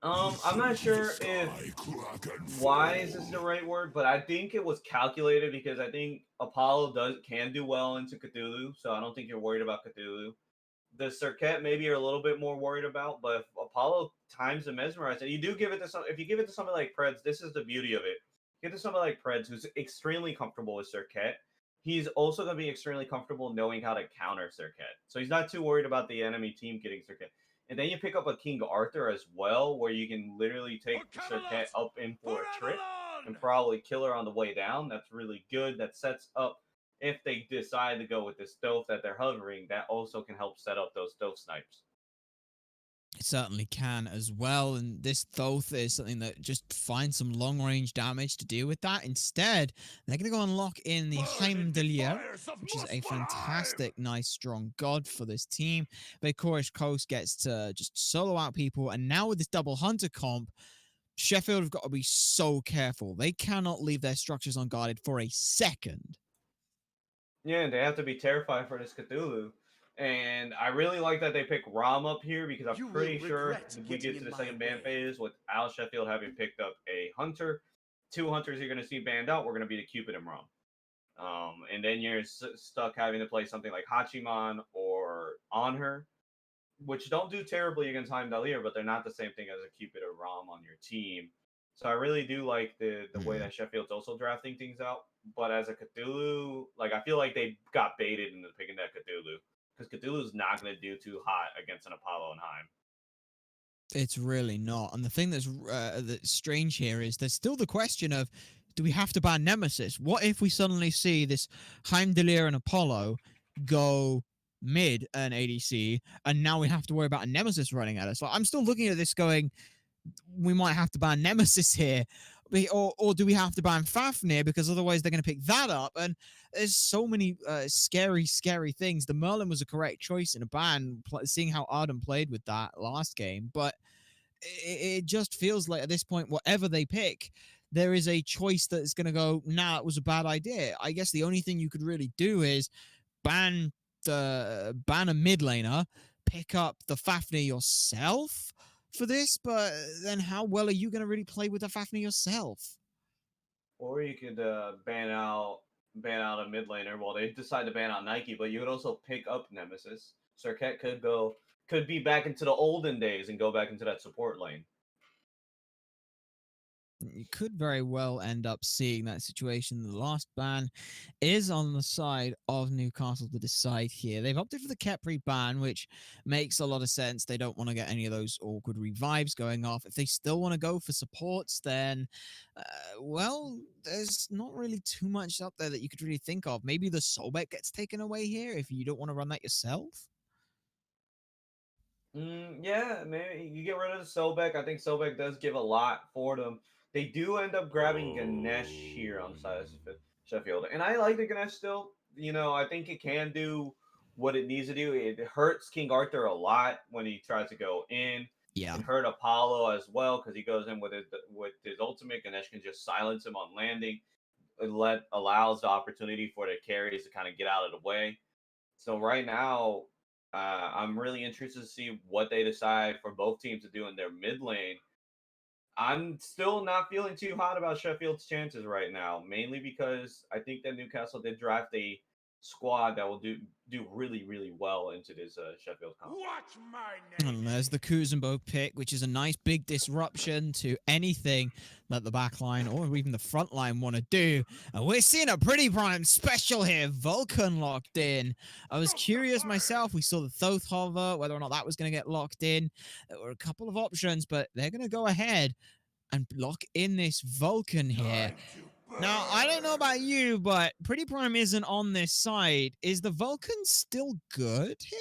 I'm not sure if wise is the right word, but I think it was calculated, because I think Apollo can do well into Cthulhu, so I don't think you're worried about Cthulhu. The Circuit maybe you're a little bit more worried about, but if Apollo times the mesmerize, and you do give it to if you give it to somebody like Preds, this is the beauty of it. Give it to somebody like Preds who's extremely comfortable with Circuit. He's also going to be extremely comfortable knowing how to counter Circuit, so he's not too worried about the enemy team getting Circuit. And then you pick up a King Arthur as well, where you can literally take Circuit up in for a trip. and probably kill her on the way down. That's really good. That sets up, if they decide to go with this stealth that they're hovering, that also can help set up those stealth snipes. It certainly can as well, and this Thoth is something that just finds some long-range damage to deal with that. Instead, they're going to go and lock in the Heimdallr, which is a fantastic, nice, strong god for this team. Vakorish Coast gets to just solo out people, and now with this double hunter comp, Sheffield have got to be so careful. They cannot leave their structures unguarded for a second. Yeah, they have to be terrified for this Cthulhu. And I really like that they pick Rom up here because I'm pretty sure we get to the second ban phase without Sheffield having picked up a hunter. Two hunters you're going to see banned out. We're going to be the Cupid and Rom. And then you're stuck having to play something like Hachiman or Onher, which don't do terribly against Heimdallr, but they're not the same thing as a Cupid or Rom on your team. So I really do like the way that Sheffield's also drafting things out. But as a Cthulhu, like I feel like they got baited into picking that Cthulhu because Cthulhu's not going to do too hot against an Apollo and Heim. It's really not. And the thing that's strange here is there's still the question of, do we have to ban Nemesis? What if we suddenly see this Heimdallr and Apollo go mid an ADC, and now we have to worry about a Nemesis running at us? Like, I'm still looking at this going, we might have to ban Nemesis here. Or do we have to ban Fafnir because otherwise they're going to pick that up? And there's so many scary things. The Merlin was a correct choice in a ban, seeing how Arden played with that last game. But it just feels like at this point, whatever they pick, there is a choice that's going to go, nah, it was a bad idea. I guess the only thing you could really do is ban a mid laner, pick up the Fafnir yourself for this, but then how well are you going to really play with the Fafnir yourself? Or you could ban out a mid laner. Well, they decide to ban out Nike, but you could also pick up Nemesis. Serket could be back into the olden days and go back into that support lane. You could very well end up seeing that situation. The last ban is on the side of Newcastle to decide here. They've opted for the Kepri ban, which makes a lot of sense. They don't want to get any of those awkward revives going off. If they still want to go for supports, then, well, there's not really too much up there that you could really think of. Maybe the Sobek gets taken away here if you don't want to run that yourself. Yeah, maybe you get rid of the Sobek. I think Sobek does give a lot for them. They do end up grabbing Ganesh here on the side of Sheffield. And I like the Ganesh still. You know, I think it can do what it needs to do. It hurts King Arthur a lot when he tries to go in. Yeah. It hurt Apollo as well because he goes in with his ultimate. Ganesh can just silence him on landing. It allows the opportunity for the carries to kind of get out of the way. So right now, I'm really interested to see what they decide for both teams to do in their mid lane. I'm still not feeling too hot about Sheffield's chances right now, mainly because I think that Newcastle did draft a squad that will do really well into this Sheffield comp. Watch my name. And there's the Kuzenbo pick, which is a nice big disruption to anything that the back line or even the front line want to do. And we're seeing a pretty prime special here. Vulcan locked in. I was curious myself. We saw the Thoth hover, whether or not that was going to get locked in. There were a couple of options, but they're going to go ahead and lock in this Vulcan here. Now, I don't know about you, but Pretty Prime isn't on this side. Is the Vulcan still good here?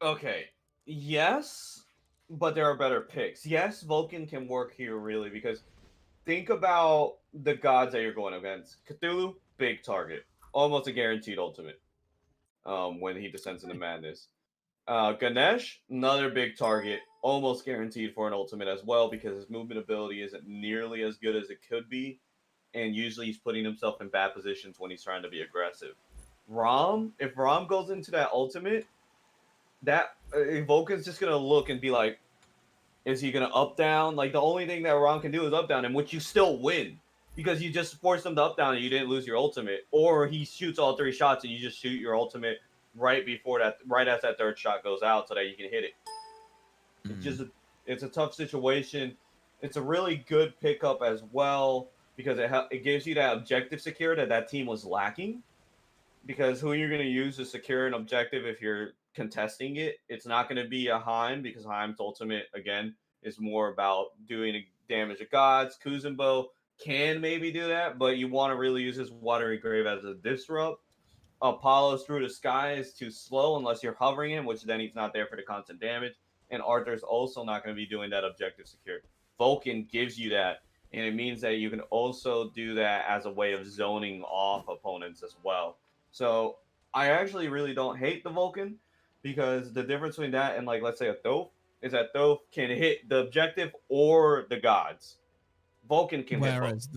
Okay. Yes, but there are better picks. Yes, Vulcan can work here really because think about the gods that you're going against. Cthulhu, big target. Almost a guaranteed ultimate. When he descends into madness. Ganesh, another big target, almost guaranteed for an ultimate as well because his movement ability isn't nearly as good as it could be, and usually he's putting himself in bad positions when he's trying to be aggressive. If Rom goes into that ultimate, that Vulcan's just gonna look and be like, is he gonna up down? Like the only thing that Rom can do is up down, in which you still win because you just forced him to up down and you didn't lose your ultimate, or he shoots all three shots and you just shoot your ultimate right before that, right as that third shot goes out, so that you can hit it. It's a tough situation. It's a really good pickup as well because it gives you that objective secure that team was lacking. Because who you're going to use to secure an objective if you're contesting it, it's not going to be a Heim because Heim's ultimate again is more about doing damage to gods. Kuzumbo can maybe do that, but you want to really use his Watery Grave as a disrupt. Apollo's Through the Sky is too slow unless you're hovering him, which then he's not there for the constant damage. And Arthur's also not going to be doing that objective secure. Vulcan gives you that, and it means that you can also do that as a way of zoning off opponents as well. So I actually really don't hate the Vulcan, because the difference between that and, like, let's say a Thoth is that Thoth can hit the objective or the gods. Vulcan can hit both.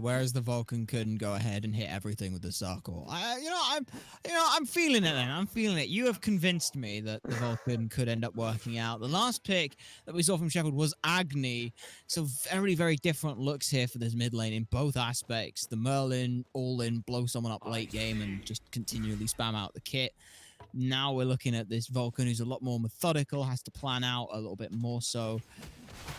Whereas the Vulcan couldn't go ahead and hit everything with the circle. I'm feeling it, then. I'm feeling it. You have convinced me that the Vulcan could end up working out. The last pick that we saw from Sheffield was Agni. So very, very different looks here for this mid lane in both aspects. The Merlin all-in, blow someone up late game and just continually spam out the kit. Now we're looking at this Vulcan who's a lot more methodical, has to plan out a little bit more so.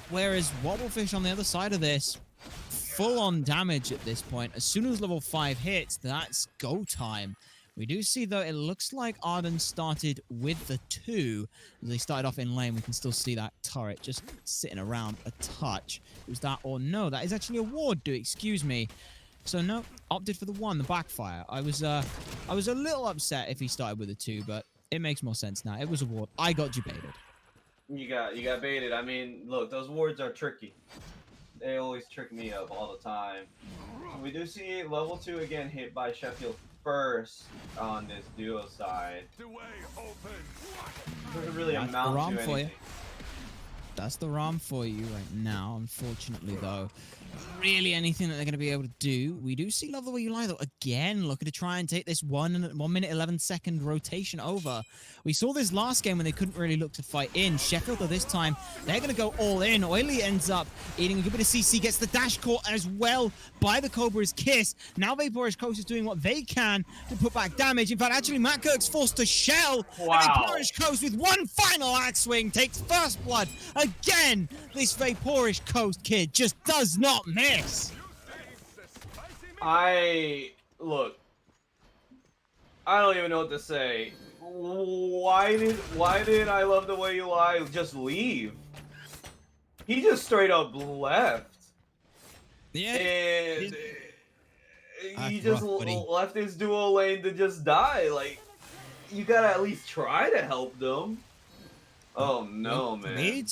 Whereas Wobblefish on the other side of this, full-on damage at this point. As soon as level 5 hits, that's go time. We do see, though, it looks like Arden started with the 2. As they started off in lane, we can still see that turret just sitting around a touch. Was that or no? That is actually a ward, excuse me. So no, opted for the 1, the backfire. I was a little upset if he started with a 2, but it makes more sense now. It was a ward. I got debated. You got baited. I mean, look, those wards are tricky. They always trick me up all the time. We do see level 2 again hit by Sheffield first on this duo side. Doesn't really amount to anything. That's the ROM for you right now. Unfortunately, though, really anything that they're going to be able to do. We do see Love the Way You Lie, though, again, looking to try and take this 1 minute 11 second rotation over. We saw this last game when they couldn't really look to fight in. Sheffield, though, this time, they're going to go all in. Oily ends up eating a good bit of CC, gets the dash caught as well by the Cobra's Kiss. Now Vaporish Coast is doing what they can to put back damage. In fact, actually, Matt Kirk's forced to shell. Wow. And Vaporish Coast with one final axe swing takes first blood. Again, this Vaporish Coast kid just does not miss. Look, I don't even know what to say. Why did I Love the Way You Lie just leave? He just straight up left. Yeah. And he just left his duo lane to just die. Like, you gotta at least try to help them. Oh no, man.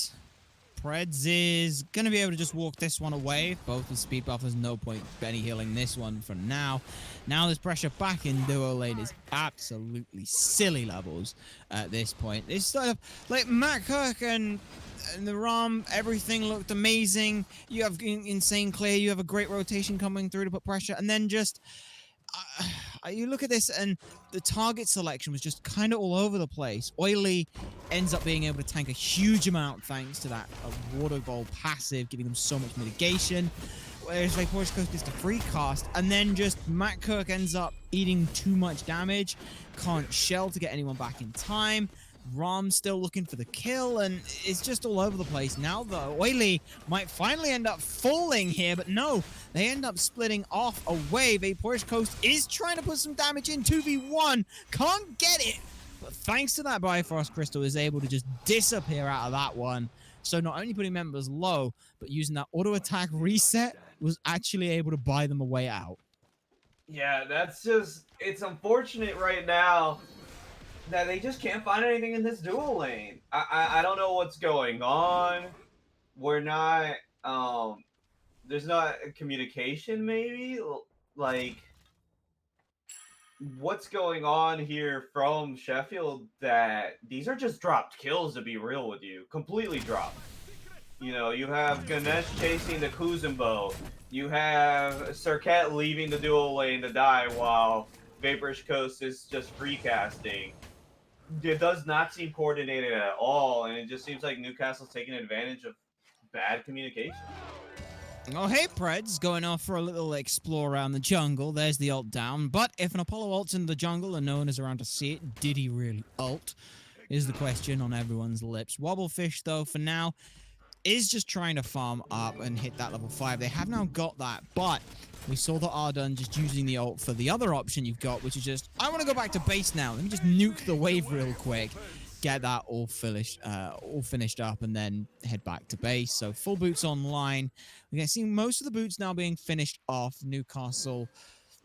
Preds is going to be able to just walk this one away. Both with speed buff, there's no point Benny healing this one for now. Now there's pressure back in duo lane is absolutely silly levels at this point. It's sort of like Matt Kirk and the ROM, everything looked amazing. You have insane clear, you have a great rotation coming through to put pressure, and then just you look at this and the target selection was just kind of all over the place. Oily ends up being able to tank a huge amount thanks to that water goal passive, giving them so much mitigation. Whereas Vaporish Coast gets the free cast, and then just Matt Kirk ends up eating too much damage, can't shell to get anyone back in time. Rom's still looking for the kill, and it's just all over the place. Now, though, Oily might finally end up falling here, but no, they end up splitting off away. Vaporish Coast is trying to put some damage in 2v1, can't get it, but thanks to that Bifrost Crystal, is able to just disappear out of that one. So not only putting members low, but using that auto attack reset was actually able to buy them a way out. Yeah, that's just, it's unfortunate right now that they just can't find anything in this dual lane. I don't know what's going on. We're not, there's not communication maybe? Like, what's going on here from Sheffield that these are just dropped kills, to be real with you. Completely dropped. You know, you have Ganesh chasing the Kuzumbo. You have Serket leaving the dual lane to die while Vaporish Coast is just free casting. It does not seem coordinated at all, and it just seems like Newcastle's taking advantage of bad communication. Oh, hey, Preds, going off for a little explore around the jungle. There's the ult down, but if an Apollo ults in the jungle and no one is around to see it, did he really ult? Is the question on everyone's lips. Wobblefish, though, for now, is just trying to farm up and hit that level 5. They have now got that, but we saw the Arden just using the ult for the other option you've got, which is just, I want to go back to base now. Let me just nuke the wave real quick. get that all finished up, and then head back to base. So full boots online. We can see most of the boots now being finished off. Newcastle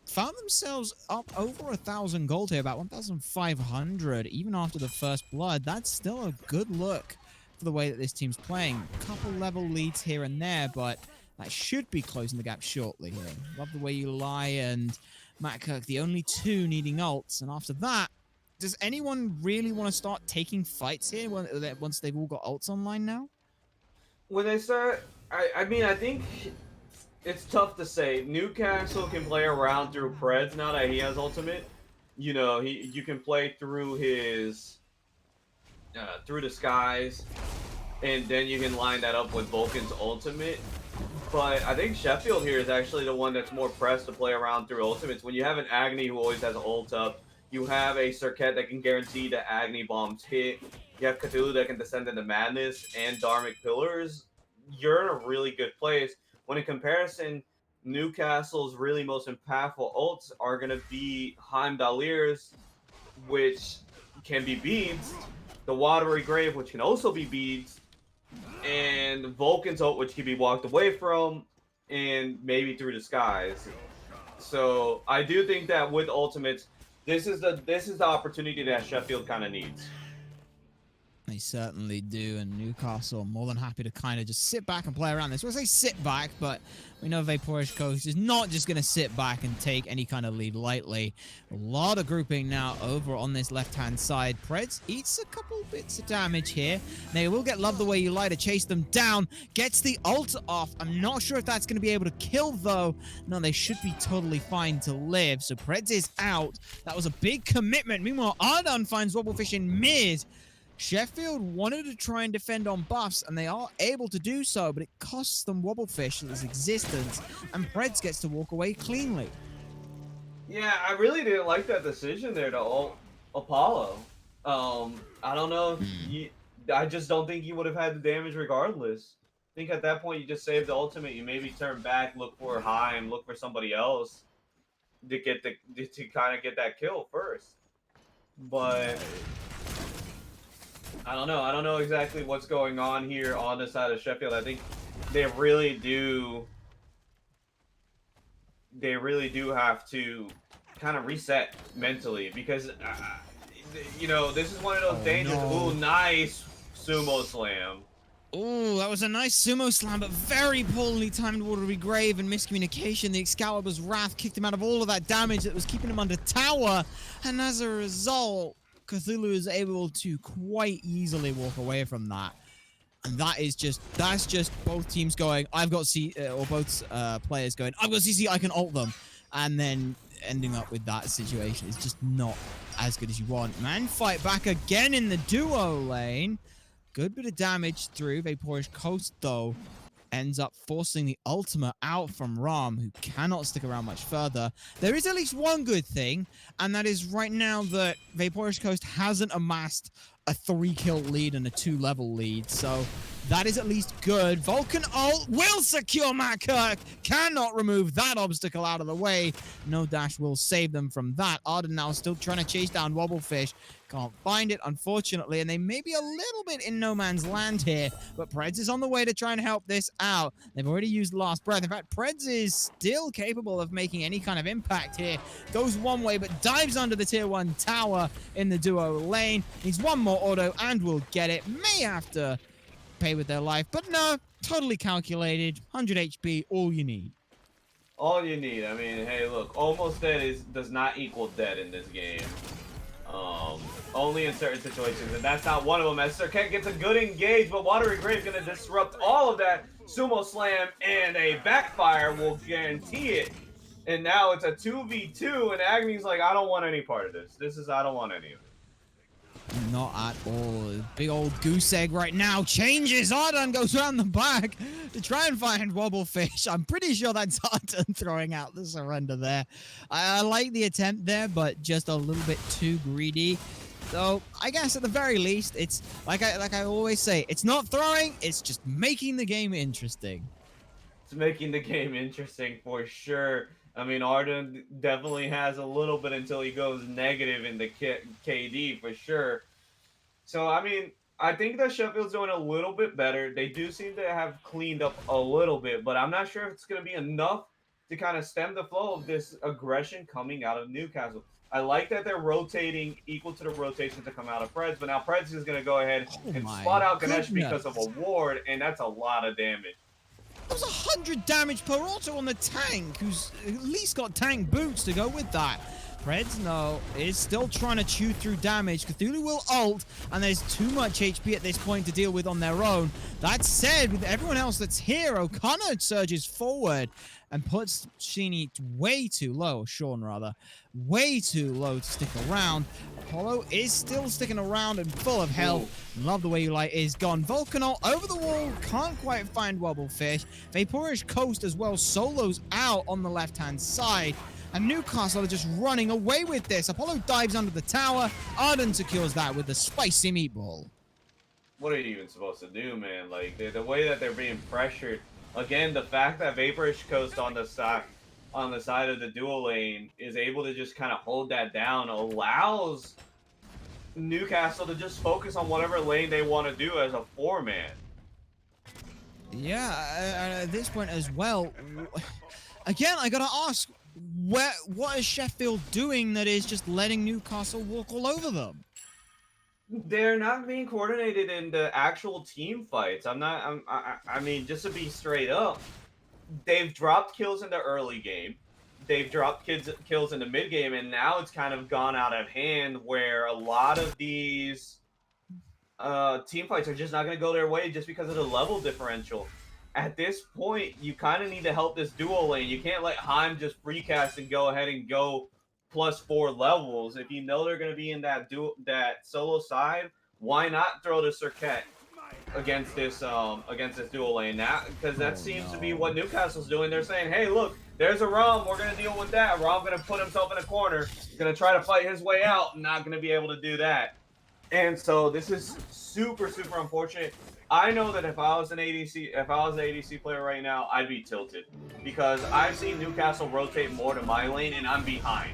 found themselves up over 1,000 gold here, about 1,500, even after the first blood. That's still a good look for the way that this team's playing. Couple level leads here and there, but that should be closing the gap shortly here. Love the way you lie and Matt Kirk, the only two needing ults. And after that, does anyone really want to start taking fights here once they've all got ults online now? When they start, I mean, I think it's tough to say. Newcastle can play around through Preds now that he has ultimate. You know, you can play through his through the skies, and then you can line that up with Vulcan's ultimate. But I think Sheffield here is actually the one that's more pressed to play around through ultimates. When you have an Agni who always has an ult up, you have a Circuit that can guarantee that Agni bombs hit, you have Cthulhu that can descend into madness, and Dharmic Pillars, you're in a really good place. When in comparison, Newcastle's really most impactful ults are going to be Heimdallir's, which can be beads, the Watery Grave, which can also be beads, and Vulcan's ult, which can be walked away from, and maybe through the skies. So I do think that with ultimates, this is the opportunity that Sheffield kind of needs. They certainly do, and Newcastle are more than happy to kind of just sit back and play around this. We'll say sit back, but we know Vaporish Coast is not just going to sit back and take any kind of lead lightly. A lot of grouping now over on this left-hand side. Preds eats a couple bits of damage here. They will get Love the Way You Lie to chase them down. Gets the ult off. I'm not sure if that's going to be able to kill, though. No, they should be totally fine to live. So Preds is out. That was a big commitment. Meanwhile, Ardan finds Wobblefish in mid. Sheffield wanted to try and defend on buffs, and they are able to do so, but it costs them Wobblefish his existence, and Preds gets to walk away cleanly. Yeah, I really didn't like that decision there to ult Apollo. I don't know. I just don't think he would have had the damage regardless. I think at that point you just save the ultimate. You maybe turn back, look for Heim, look for somebody else to kind of get that kill first. But I don't know. I don't know exactly what's going on here on the side of Sheffield. I think they really do have to kind of reset mentally because, you know, this is one of those dangers. No. Ooh, nice sumo slam. Ooh, that was a nice sumo slam, but very poorly timed Watery Grave and miscommunication. The Excalibur's Wrath kicked him out of all of that damage that was keeping him under tower, and as a result, Cthulhu is able to quite easily walk away from that. And that's just both teams going, I've got or both players going, I've got CC, I can ult them. And then ending up with that situation is just not as good as you want. Man, fight back again in the duo lane. Good bit of damage through. Vaporish Coast, though, ends up forcing the ultimate out from Ram, who cannot stick around much further. There is at least one good thing, and that is right now that Vaporish Coast hasn't amassed a 3-kill lead and a 2-level lead, so that is at least good. Vulcan ult will secure Matt Kirk, cannot remove that obstacle out of the way. No dash will save them from that. Arden now still trying to chase down Wobblefish. Can't find it, unfortunately, and they may be a little bit in no man's land here, but Preds is on the way to try and help this out. They've already used Last Breath. In fact, Preds is still capable of making any kind of impact here. Goes one way, but dives under the tier 1 tower in the duo lane. Needs one more auto and will get it. May have to pay with their life, but no, totally calculated. 100 HP, all you need. All you need. I mean, hey, look, almost dead does not equal dead in this game. Only in certain situations, and that's not one of them. As Circuit gets a good engage, but Watery Grave going to disrupt all of that. Sumo Slam and a backfire will guarantee it. And now it's a 2v2, and Agni's like, I don't want any part of this. I don't want any of it. Not at all. Big old goose egg right now changes. Ardan goes around the back to try and find Wobblefish. I'm pretty sure that's Ardan throwing out the surrender there. I like the attempt there, but just a little bit too greedy. So I guess at the very least, it's like I always say, it's not throwing, it's just making the game interesting. It's making the game interesting for sure. I mean, Arden definitely has a little bit until he goes negative in the KD for sure. So I mean, I think that Sheffield's doing a little bit better. They do seem to have cleaned up a little bit, but I'm not sure if it's going to be enough to kind of stem the flow of this aggression coming out of Newcastle. I like that they're rotating equal to the rotation to come out of Preds, but now Preds is going to go ahead Oh and my spot out Ganesh because of a goodness. ward, and that's a lot of damage. That was 100 damage per auto on the tank, who's at least got tank boots to go with that. Preds, no, is still trying to chew through damage. Cthulhu will ult, and there's too much HP at this point to deal with on their own. That said, with everyone else that's here, O'Connor surges forward and puts Sheeny way too low, Sean rather, way too low to stick around. Apollo is still sticking around and full of health. Love the way you like is gone. Volcanol over the wall, can't quite find Wobblefish. Vaporish Coast as well, solos out on the left-hand side. And Newcastle are just running away with this. Apollo dives under the tower. Arden secures that with the spicy meatball. What are you even supposed to do, man? Like, the way that they're being pressured. Again, the fact that Vaporish Coast on the side of the dual lane is able to just kind of hold that down allows Newcastle to just focus on whatever lane they want to do as a 4-man. Yeah, at this point as well, again, I gotta ask, what is Sheffield doing that is just letting Newcastle walk all over them? They're not being coordinated in the actual team fights. I mean, just to be straight up, they've dropped kills in the early game. They've dropped kills in the mid game, and now it's kind of gone out of hand where a lot of these team fights are just not going to go their way just because of the level differential. At this point, you kind of need to help this duo lane. You can't let Heim just freecast and go ahead and go +4 levels. If you know they're going to be in that solo side, why not throw the Circuit against this dual lane now? Because that seems to be what Newcastle's doing. They're saying, hey, look, there's a Rom. We're going to deal with that. Rom going to put himself in a corner. He's going to try to fight his way out. Not going to be able to do that. And so this is super, super unfortunate. I know that if I was an ADC player right now, I'd be tilted because I've seen Newcastle rotate more to my lane and I'm behind.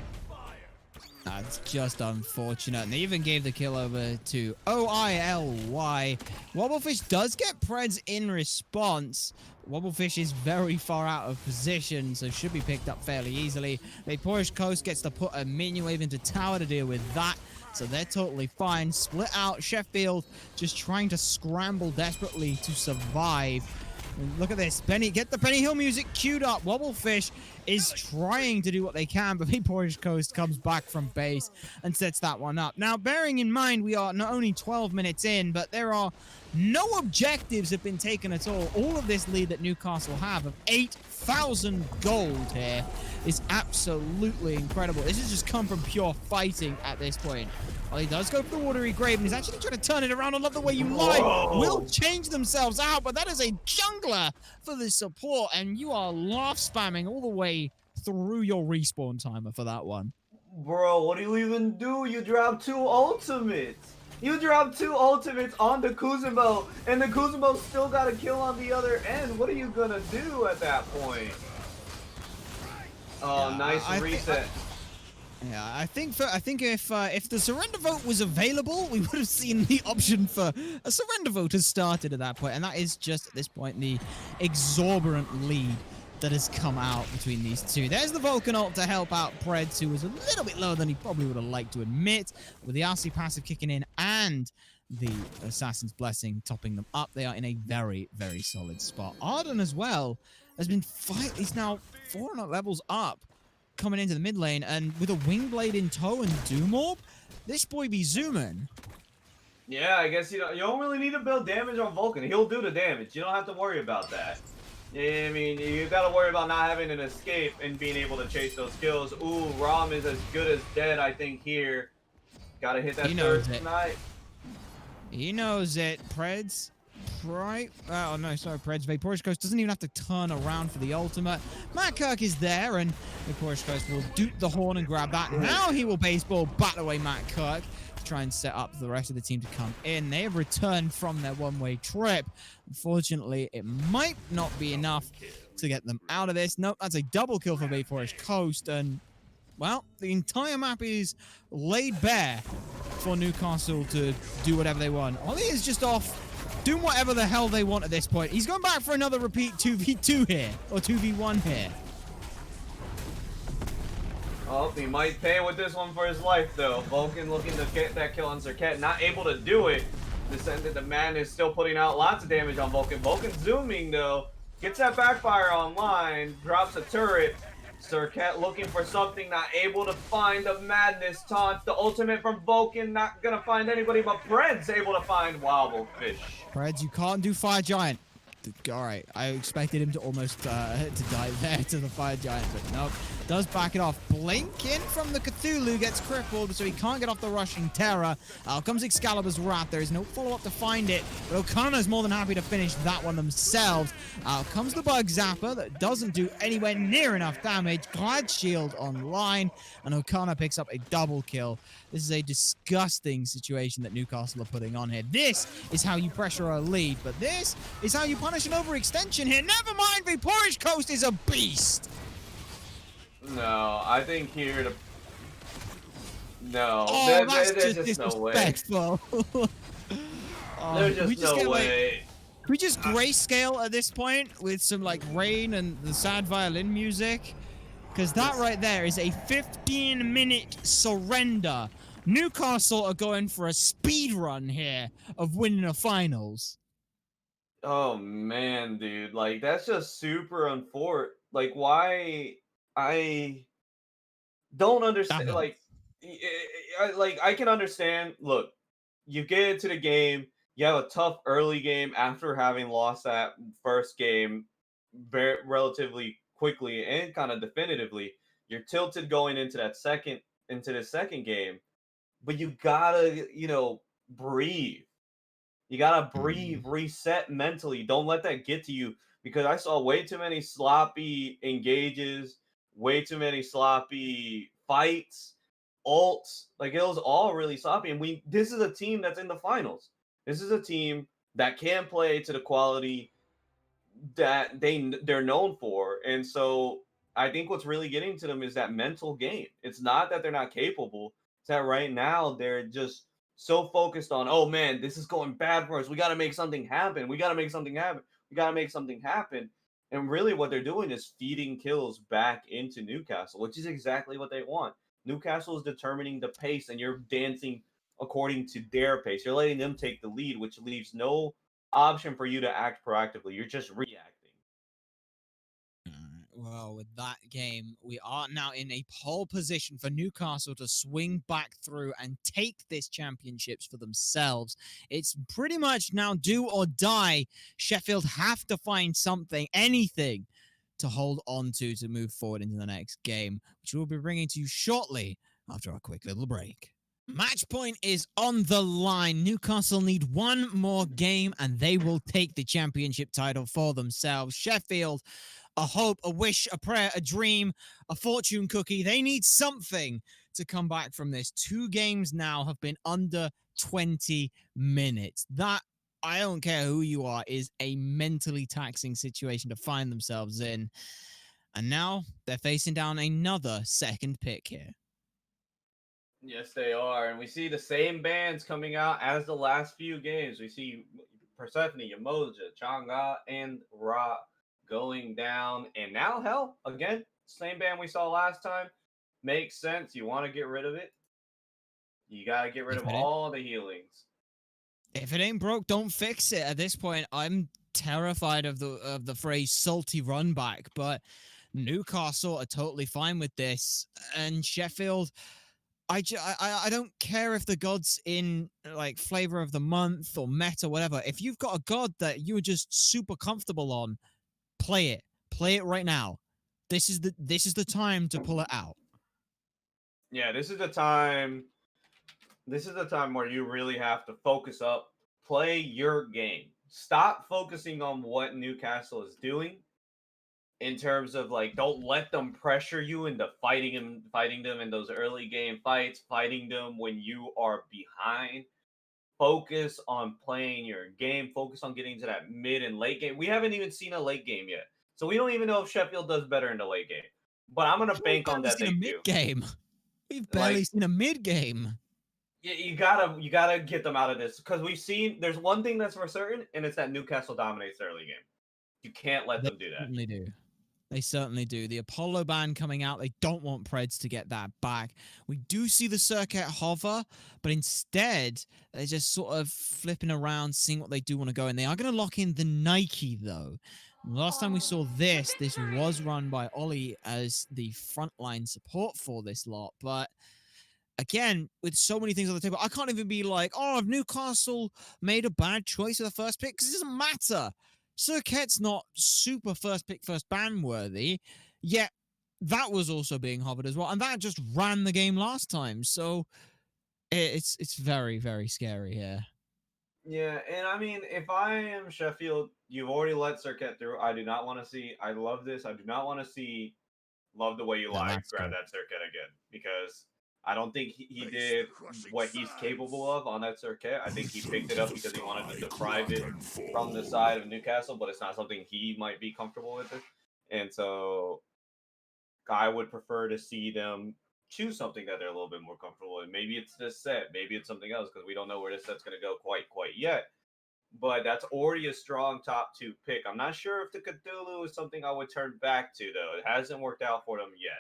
That's just unfortunate. And they even gave the kill over to OILY. Wobblefish does get Preds in response. Wobblefish is very far out of position, so should be picked up fairly easily. Vaporish Coast gets to put a minion wave into tower to deal with that. So they're totally fine. Split out. Sheffield just trying to scramble desperately to survive. And look at this. Penny, get the Penny Hill music queued up. Wobblefish is trying to do what they can, but Vaporish Coast comes back from base and sets that one up. Now, bearing in mind, we are not only 12 minutes in, but there are no objectives have been taken at all. All of this lead that Newcastle have of 8,000 gold here is absolutely incredible. This has just come from pure fighting at this point. Well, he does go for the Watery Grave, and he's actually trying to turn it around. I love the way you lie. Will change themselves out, but that is a jungler for the support, and you are laugh spamming all the way through your respawn timer for that one. Bro, what do you even do? You drop 2 ultimates. You drop 2 ultimates on the Kuzumo, and the Kuzumo still got a kill on the other end. What are you gonna do at that point? Oh, yeah, nice reset. I think if the surrender vote was available, we would have seen the option for a surrender vote has started at that point, and that is just at this point the exorbitant lead that has come out between these two. There's the Vulcan ult to help out Preds, who was a little bit lower than he probably would have liked to admit, with the RC passive kicking in and the Assassin's Blessing topping them up. They are in a very, very solid spot. Arden as well has been he's now 400 levels up, coming into the mid lane, and with a Wingblade in tow and Doom Orb, this boy be zooming. Yeah, I guess you don't really need to build damage on Vulcan. He'll do the damage. You don't have to worry about that. Yeah, I mean, you gotta worry about not having an escape and being able to chase those kills. Ooh, Rom is as good as dead, I think, here. Gotta hit that third tonight. He knows it. Preds. Right. Oh, no, sorry, Preds. Vaporish Coast doesn't even have to turn around for the ultimate. Matt Kirk is there, and Vaporish Coast will doot the horn and grab that. Now he will baseball bat away Matt Kirk to try and set up the rest of the team to come in. They have returned from their one-way trip. Unfortunately, it might not be enough to get them out of this. Nope, that's a double kill for Vaporish Coast, and, well, the entire map is laid bare for Newcastle to do whatever they want. Ollie is just off doing whatever the hell they want at this point. He's going back for another repeat 2v2 here, or 2v1 here. Oh, he might pay with this one for his life, though. Vulcan looking to get that kill on Serket, not able to do it. Descendant, the man is still putting out lots of damage on Vulcan. Vulcan zooming, though. Gets that backfire online, drops a turret. Serket looking for something, not able to find the madness taunt. The ultimate from Vulcan, not gonna find anybody, but Pred's able to find Wobble Fish. Preds, you can't do Fire Giant. All right, I expected him to almost to die there to the Fire Giant, but nope. Does back it off. Blink in from the Cthulhu, gets crippled, so he can't get off the rushing Terror. Out comes Excalibur's Wrath. There is no follow-up to find it, but O'Connor's more than happy to finish that one themselves. Out comes the Bug Zapper that doesn't do anywhere near enough damage. Glad Shield online, and O'Connor picks up a double kill. This is a disgusting situation that Newcastle are putting on here. This is how you pressure a lead, but this is how you punish an overextension here. Never mind, the Porridge Coast is a beast. No, I think here to... No, Oh, that's there's just no way. disrespectful. There's just no way. Can we just grayscale at this point with some like rain and the sad violin music? Because that right there is a 15-minute surrender. Newcastle are going for a speed run here of winning a finals. Oh man, dude, like that's just super unfortunate. Like, why? I don't understand. Like, I can understand. Look, you get into the game, you have a tough early game after having lost that first game very relatively quickly and kind of definitively. You're tilted going into the second game, but you gotta, breathe. You gotta breathe, reset mentally. Don't let that get to you, because I saw way too many sloppy engages, way too many sloppy fights, ults. Like, it was all really sloppy. And this is a team that's in the finals. This is a team that can play to the quality that they're known for. And so I think what's really getting to them is that mental game. It's not that they're not capable. It's that right now they're just so focused on, oh man, this is going bad for us. We got to make something happen. We got to make something happen. We got to make something happen. And really what they're doing is feeding kills back into Newcastle, which is exactly what they want. Newcastle is determining the pace, and you're dancing according to their pace. You're letting them take the lead, which leaves no option for you to act proactively. You're just reacting. Well, with that game, we are now in a pole position for Newcastle to swing back through and take this championships for themselves. It's pretty much now do or die. Sheffield have to find something, anything, to hold on to move forward into the next game, which we'll be bringing to you shortly after a quick little break. Match point is on the line. Newcastle need one more game and they will take the championship title for themselves. Sheffield, a hope, a wish, a prayer, a dream, a fortune cookie. They need something to come back from this. 2 games now have been under 20 minutes. That, I don't care who you are, is a mentally taxing situation to find themselves in. And now they're facing down another second pick here. Yes, they are. And we see the same bands coming out as the last few games. We see Persephone, Yamoja, Chang'e, and Ra going down. And now, hell, again, same band we saw last time. Makes sense. You want to get rid of it. You got to get rid of all the healings. If it ain't broke, don't fix it. At this point, I'm terrified of the phrase salty run back, but Newcastle are totally fine with this. And Sheffield, I don't care if the god's in like flavor of the month or meta, whatever. If you've got a god that you're just super comfortable on, play it. Play it right now. This is the time to pull it out. Yeah, this is the time. This is the time where you really have to focus up, play your game. Stop focusing on what Newcastle is doing. In terms of, like, don't let them pressure you into fighting them in those early game fights, fighting them when you are behind. Focus on playing your game. Focus on getting to that mid and late game. We haven't even seen a late game yet, so we don't even know if Sheffield does better in the late game. But I'm gonna bank on that they do. Game. We've barely seen a mid game. you gotta get them out of this because we've seen. There's one thing that's for certain, and it's that Newcastle dominates the early game. You can't let They them do that. certainly do. They certainly do. The Apollo ban coming out, they don't want Preds to get that back. We do see the circuit hover, but instead, they're just sort of flipping around, seeing what they do want to go. And they are going to lock in the Nike, though. Last time we saw this was run by Ollie as the frontline support for this lot. But again, with so many things on the table, I can't even be like, oh, if Newcastle made a bad choice with the first pick, because it doesn't matter. Circuit's not super first pick, first ban worthy, yet that was also being hovered as well. And that just ran the game last time. So it's very, very scary here. Yeah, and I mean, if I am Sheffield, you've already let Circuit through. I do not want to see. I love this. I do not want to see Love the Way You Now Lie that's grab good. that Circuit again because I don't think he did what he's capable of on that Circuit. I think he picked it up because he wanted to deprive it from the side of Newcastle, but it's not something he might be comfortable with. It. And so I would prefer to see them choose something that they're a little bit more comfortable in. Maybe it's this set, maybe it's something else because we don't know where this set's going to go quite yet. But that's already a strong top two pick. I'm not sure if the Cthulhu is something I would turn back to though. It hasn't worked out for them yet.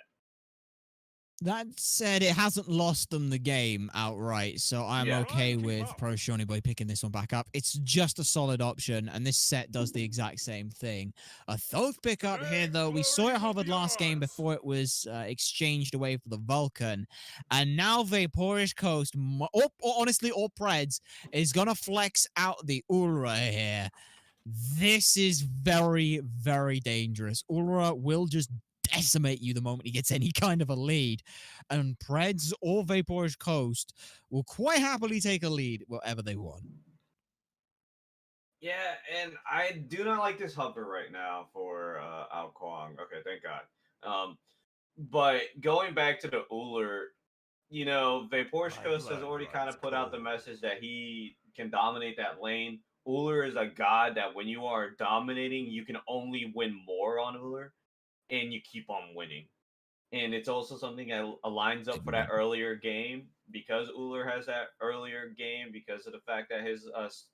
That said, it hasn't lost them the game outright, so I'm Yeah. okay with Pro Shawnee Boy picking this one back up. It's just a solid option, and this set does the exact same thing. A Thoth pickup here, though. We saw it hovered last game before it was exchanged away for the Vulcan, and now Vaporish Coast, or honestly, or Preds, is going to flex out the Ulra here. This is very, very dangerous. Ulra will just decimate you the moment he gets any kind of a lead. And Preds or Vaporish Coast will quite happily take a lead whatever they want. Yeah, and I do not like this hover right now for Ao Kwong. Okay, thank God. But going back to the Uller, Vaporshkos has already kind of put out the message that he can dominate that lane. Uller is a god that when you are dominating, you can only win more on Uller, and you keep on winning. And it's also something that aligns up for that earlier game because Uller has that earlier game because of the fact that his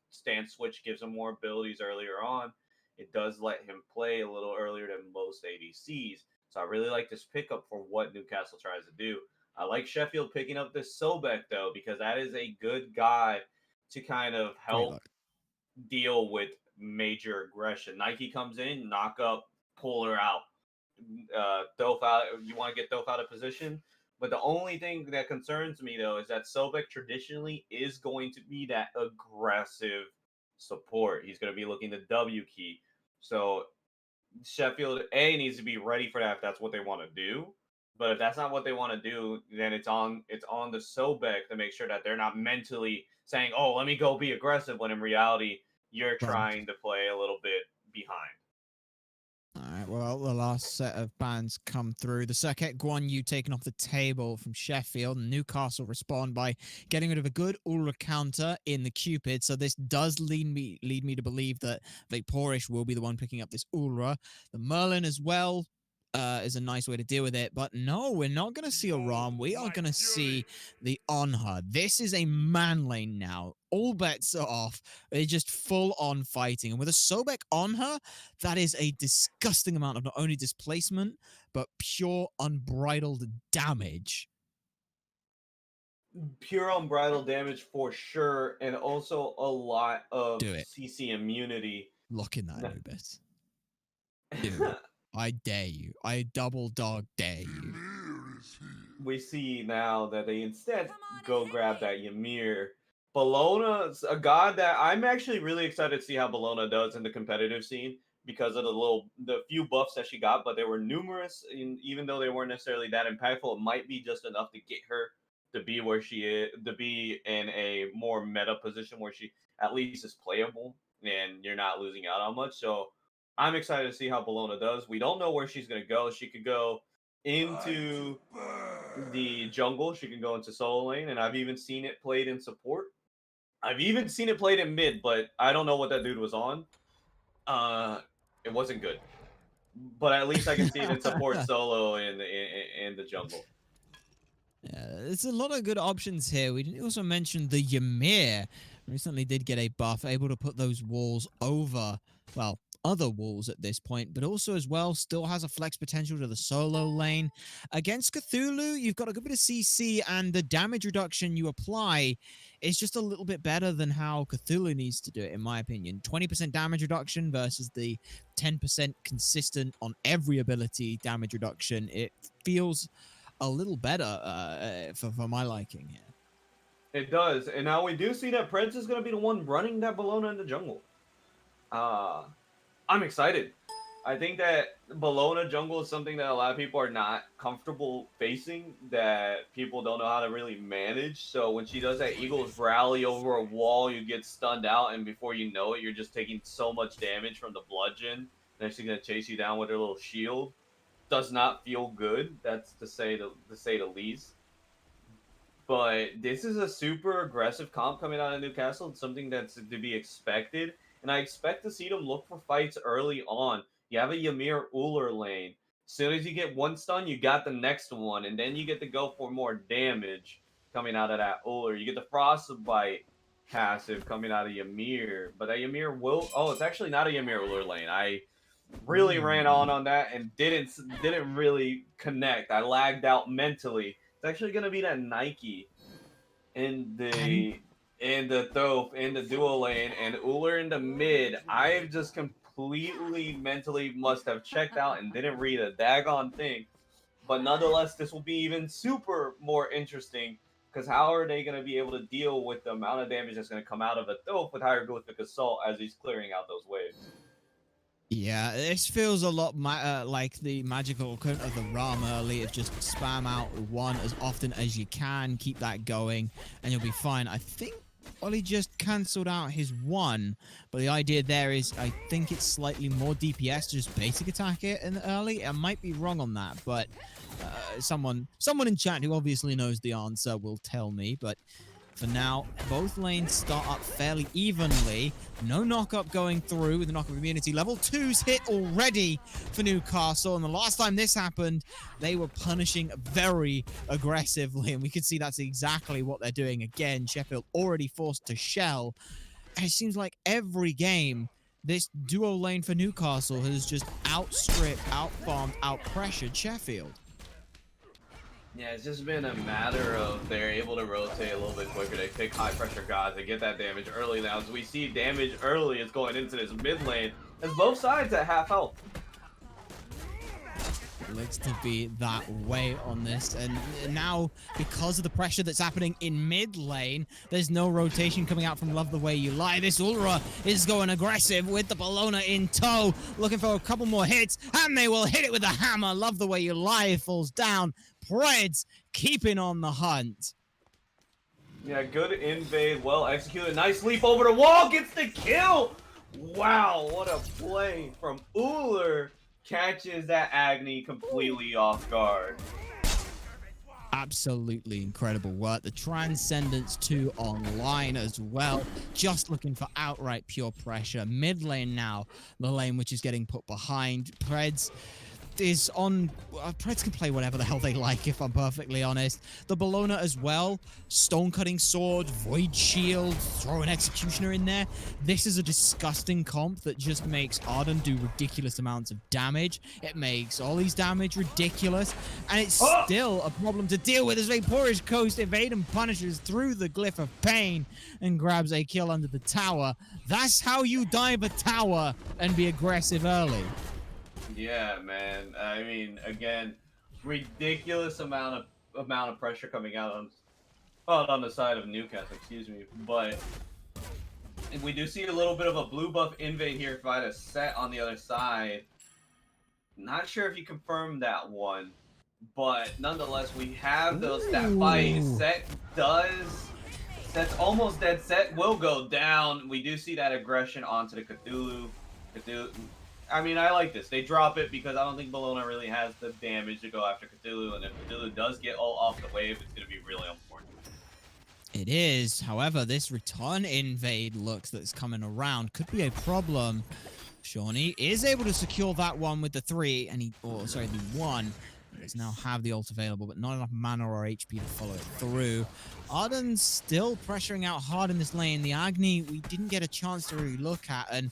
stance switch gives him more abilities earlier on. It does let him play a little earlier than most ADCs. So I really like this pickup for what Newcastle tries to do. I like Sheffield picking up this Sobek though because that is a good guy to kind of Great help luck. deal with major aggression. Nike comes in, knock up, pull her out, Doph out. You want to get Doph out of position. But the only thing that concerns me though is that Sobek traditionally is going to be that aggressive support. He's going to be looking the W key. So Sheffield A needs to be ready for that if that's what they want to do. But if that's not what they want to do, then it's on the Sobek to make sure that they're not mentally saying, "Oh, let me go be aggressive," when in reality you're Right. trying to play a little bit behind. All right, well, the last set of bans come through. The Circuit Guan Yu taken off the table from Sheffield. Newcastle respond by getting rid of a good Ulra counter in the Cupid. So this does lead me to believe that Vaporish will be the one picking up this Ulra. The Merlin as well is a nice way to deal with it. But no, we're not going to see a Ram. We are going to see the Onha. This is a man lane now. All bets are off. They're just full on fighting. And with a Sobek on her, that is a disgusting amount of not only displacement, but pure unbridled damage. Pure unbridled damage for sure, and also a lot of Do it. CC immunity. Lock in that Anubis. Do it. I dare you. I double dog dare you. We see now that they instead go grab that Ymir. Bologna's a god that I'm actually really excited to see how Bologna does in the competitive scene because of the few buffs that she got, but they were numerous, and even though they weren't necessarily that impactful, it might be just enough to get her to be where she is, to be in a more meta position where she at least is playable and you're not losing out on much. So I'm excited to see how Bologna does. We don't know where she's gonna go. She could go into the jungle. She can go into solo lane, and I've even seen it played in support. I've even seen it played in mid, but I don't know what that dude was on. It wasn't good, but at least I can see it in support solo in the jungle. There's a lot of good options here. We didn't also mention the Ymir. Recently did get a buff, able to put those walls over, well, other walls at this point, but also as well still has a flex potential to the solo lane. Against Cthulhu, you've got a good bit of CC, and the damage reduction you apply is just a little bit better than how Cthulhu needs to do it, in my opinion. 20% damage reduction versus the 10% consistent on every ability damage reduction. It feels a little better for my liking here. It does, and now we do see that Prince is going to be the one running that Bologna in the jungle. Uh, I'm excited. I think that Bologna jungle is something that a lot of people are not comfortable facing, that people don't know how to really manage. So when she does that Eagles rally over a wall, you get stunned out, and before you know it, you're just taking so much damage from the bludgeon. Then she's going to chase you down with her little shield. Does not feel good. That's to say the least. But this is a super aggressive comp coming out of Newcastle. It's something that's to be expected. And I expect to see them look for fights early on. You have a Ymir Uller lane. As soon as you get one stun, you got the next one. And then you get to go for more damage coming out of that Uller. You get the Frostbite passive coming out of Ymir. But that Ymir will... Oh, it's actually not a Ymir Uller lane. I really ran on that and didn't really connect. I lagged out mentally. It's actually gonna be that Nike in the Thoth in the duo lane and Uller in the mid. I've just completely mentally must have checked out and didn't read a daggone thing. But nonetheless, this will be even super more interesting because how are they gonna be able to deal with the amount of damage that's gonna come out of a Thoth with hieroglyphic assault as he's clearing out those waves? Yeah, this feels a lot like the magical equivalent of the Ram early. It's just spam out one as often as you can, keep that going, and you'll be fine. I think Ollie just cancelled out his one, but the idea there is I think it's slightly more DPS to just basic attack it in the early. I might be wrong on that, but someone in chat who obviously knows the answer will tell me, but for now, both lanes start up fairly evenly. No knock-up going through with the knock-up immunity. Level 2's hit already for Newcastle. And the last time this happened, they were punishing very aggressively. And we can see that's exactly what they're doing again. Sheffield already forced to shell. And it seems like every game, this duo lane for Newcastle has just outstripped, outfarmed, outpressured Sheffield. Yeah, it's just been a matter of they're able to rotate a little bit quicker. They pick high pressure guys. They get that damage early now. As we see damage early is going into this mid lane. As both sides at half health. Looks to be that way on this, and now because of the pressure that's happening in mid lane, there's no rotation coming out from Love the Way You Lie. This Ulra is going aggressive with the Bologna in tow, looking for a couple more hits, and they will hit it with a hammer. Love the Way You Lie falls down. Preds keeping on the hunt. Yeah, good invade, well executed. Nice leap over the wall, gets the kill. Wow, what a play from Uller. Catches that Agni completely off guard. Absolutely incredible work. The Transcendence 2 online as well. Just looking for outright pure pressure. Mid lane now, the lane which is getting put behind. Preds is on... Preds can play whatever the hell they like, if I'm perfectly honest. The Bologna as well. Stone-cutting sword, Void Shield, throw an Executioner in there. This is a disgusting comp that just makes Arden do ridiculous amounts of damage. It makes Ollie's damage ridiculous. And it's still a problem to deal with as Vapourish Coast evade and punishes through the Glyph of Pain and grabs a kill under the tower. That's how you dive a tower and be aggressive early. Yeah, man. I mean, again, ridiculous amount of pressure coming out on the side of Newcastle, excuse me. But we do see a little bit of a blue buff invade here by the set on the other side. Not sure if you confirmed that one, but nonetheless, we have that fight. Set's almost dead. Set will go down. We do see that aggression onto the Cthulhu. I mean, I like this. They drop it because I don't think Bologna really has the damage to go after Cthulhu, and if Cthulhu does get all off the wave, it's going to be really unfortunate. It is. However, this return invade looks that's coming around could be a problem. Shawnee is able to secure that one with the 3, and the 1. Does now have the ult available, but not enough mana or HP to follow it through. Arden's still pressuring out hard in this lane. The Agni, we didn't get a chance to really look at, and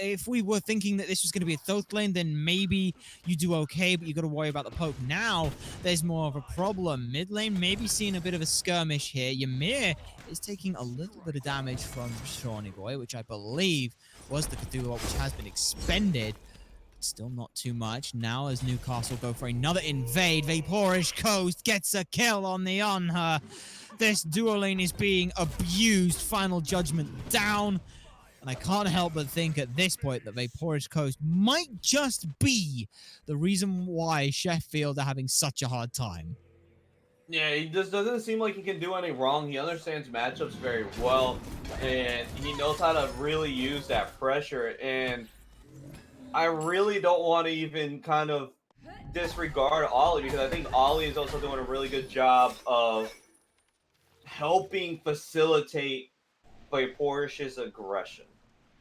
if we were thinking that this was going to be a Thoth lane, then maybe you do okay, but you got to worry about the poke. Now, there's more of a problem. Mid lane maybe seeing a bit of a skirmish here. Ymir is taking a little bit of damage from Shawnee Boy, which I believe was the Cthulhu ult, which has been expended. Still not too much. Now as Newcastle go for another invade, Vaporish Coast gets a kill on the Anha. This duo lane is being abused. Final Judgment down. And I can't help but think at this point that Vaporish Coast might just be the reason why Sheffield are having such a hard time. Yeah, he just doesn't seem like he can do any wrong. He understands matchups very well, and he knows how to really use that pressure. And I really don't want to even kind of disregard Ollie, because I think Ollie is also doing a really good job of helping facilitate Vaporish's aggression.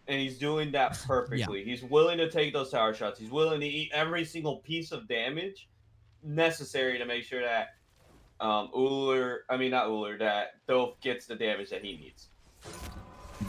And he's doing that perfectly. Yeah. He's willing to take those tower shots. He's willing to eat every single piece of damage necessary to make sure that that Thoth gets the damage that he needs.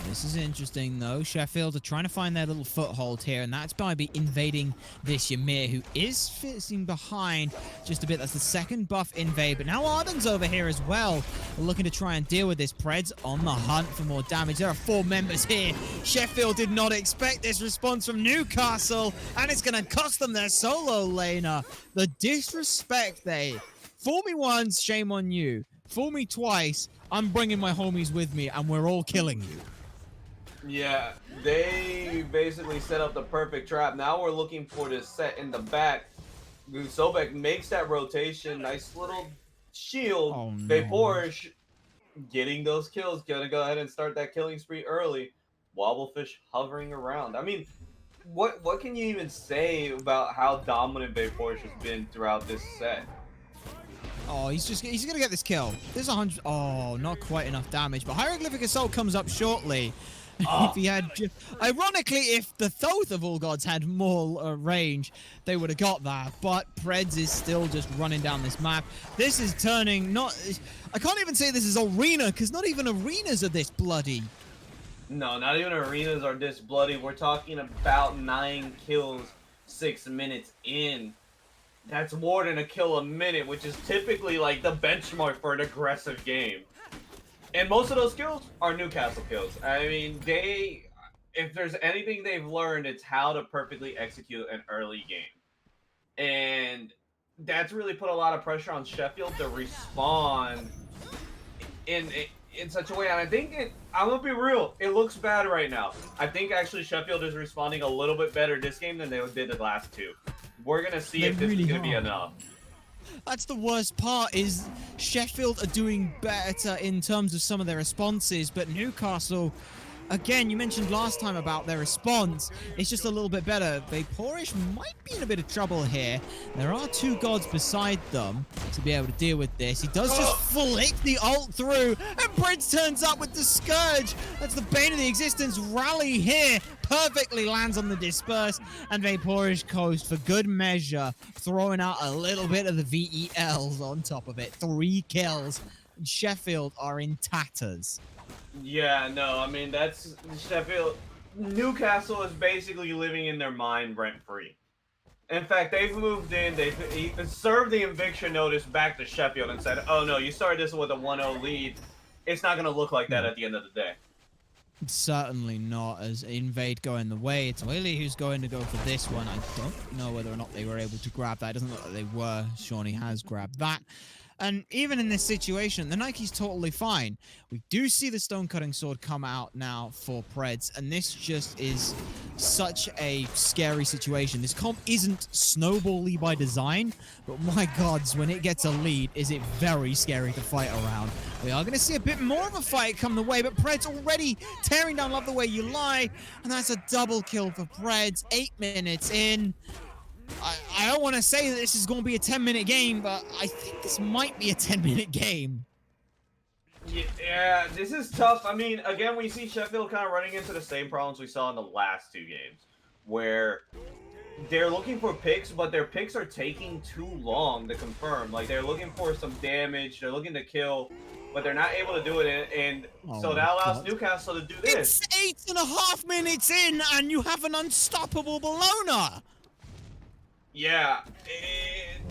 This is interesting, though. Sheffield are trying to find their little foothold here, and that's by invading this Ymir, who is sitting behind just a bit. That's the second buff invade, but now Arden's over here as well, looking to try and deal with this. Preds on the hunt for more damage. There are 4 members here. Sheffield did not expect this response from Newcastle, and it's going to cost them their solo laner. The disrespect they... Fool me once, shame on you. Fool me twice, I'm bringing my homies with me, and we're all killing you. Yeah, they basically set up the perfect trap. Now we're looking for this set in the back. Sobek makes that rotation. Nice little shield. Oh, no. Vaporish getting those kills. Gonna go ahead and start that killing spree early. Wobblefish hovering around. I mean, what can you even say about how dominant Vaporish has been throughout this set? Oh, he's gonna get this kill. There's 100. Oh, not quite enough damage. But Hieroglyphic Assault comes up shortly. Oh. If he had, ironically, if the Thoth of all gods had more range, they would have got that. But Preds is still just running down this map. This is turning not. I can't even say this is arena, because not even arenas are this bloody. No, not even arenas are this bloody. We're talking about 9 kills, 6 minutes in. That's more than a kill a minute, which is typically like the benchmark for an aggressive game. And most of those kills are Newcastle kills. I mean, if there's anything they've learned, it's how to perfectly execute an early game. And that's really put a lot of pressure on Sheffield to respond in such a way. And I think I'm going to be real, it looks bad right now. I think actually Sheffield is responding a little bit better this game than they did the last 2. We're going to see if this is going to be enough. That's the worst part, is Sheffield are doing better in terms of some of their responses, but Newcastle, again, you mentioned last time about their response, it's just a little bit better. Vaporish might be in a bit of trouble here. There are 2 gods beside them to be able to deal with this. He does just flick the ult through, and Brits turns up with the Scourge. That's the bane of the existence. Rally here perfectly lands on the disperse, and Vaporish Coast, for good measure, throwing out a little bit of the VELs on top of it. 3 kills. And Sheffield are in tatters. Yeah, no, I mean, that's Sheffield. Newcastle is basically living in their mind rent-free. In fact, they've moved in, they've served the eviction notice back to Sheffield and said, oh no, you started this with a 1-0 lead. It's not going to look like that at the end of the day. Certainly not, as invade going the way. It's Willie who's going to go for this one. I don't know whether or not they were able to grab that. It doesn't look like they were. Shawnee has grabbed that. And even in this situation, the Nike's totally fine. We do see the Stone-Cutting Sword come out now for Preds, and this just is such a scary situation. This comp isn't snowball-y by design, but my gods, when it gets a lead, is it very scary to fight around. We are going to see a bit more of a fight come the way, but Preds already tearing down Love the Way You Lie, and that's a double kill for Preds, 8 minutes in. I don't want to say that this is going to be a 10-minute game, but I think this might be a 10-minute game. Yeah, this is tough. I mean, again, we see Sheffield kind of running into the same problems we saw in the last 2 games, where they're looking for picks, but their picks are taking too long to confirm. Like, they're looking for some damage, they're looking to kill, but they're not able to do it, and Oh so my that allows god. Newcastle to do It's this. 8.5 minutes in, and you have an unstoppable Bologna. Yeah,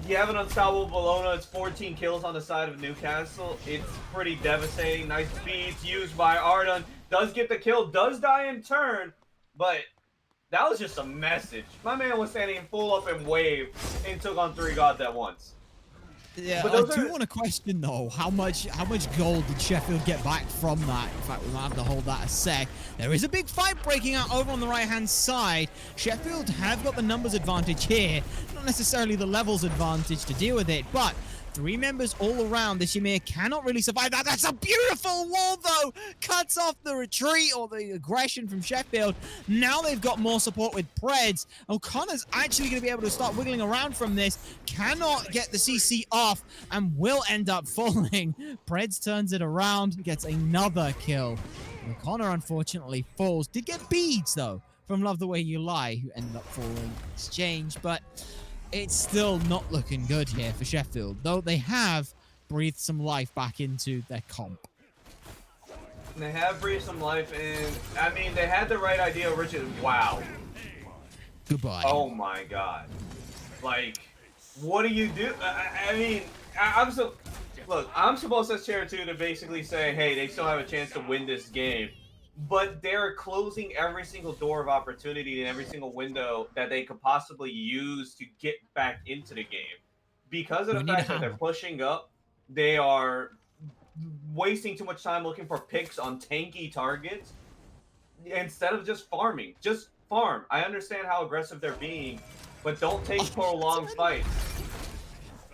you have an unstoppable Bologna. It's 14 kills on the side of Newcastle. It's pretty devastating. Nice beats used by Ardun. Does get the kill, does die in turn, but that was just a message. My man was standing full up in wave and took on 3 gods at once. Yeah, But I those do are- want to question though, how much gold did Sheffield get back from that? In fact, we might have to hold that a sec. There is a big fight breaking out over on the right-hand side. Sheffield have got the numbers advantage here, not necessarily the levels advantage to deal with it, but 3 members all around. The Shamir cannot really survive that. That's a beautiful wall, though. Cuts off the retreat or the aggression from Sheffield. Now they've got more support with Preds. O'Connor's actually going to be able to start wiggling around from this. Cannot get the CC off and will end up falling. Preds turns it around, gets another kill. O'Connor, unfortunately, falls. Did get beads, though, from Love the Way You Lie, who ended up falling exchange, but it's still not looking good here for Sheffield, though they have breathed some life back into their comp. They have breathed some life in. I mean, they had the right idea originally. Wow. Goodbye. Oh my god. Like, what do you do? I mean, I'm so... Look, I'm supposed as chair 2 to basically say, hey, they still have a chance to win this game. But they're closing every single door of opportunity and every single window that they could possibly use to get back into the game. Because of the fact that they're pushing up, they are wasting too much time looking for picks on tanky targets instead of just farming. Just farm. I understand how aggressive they're being, but don't take prolonged fights.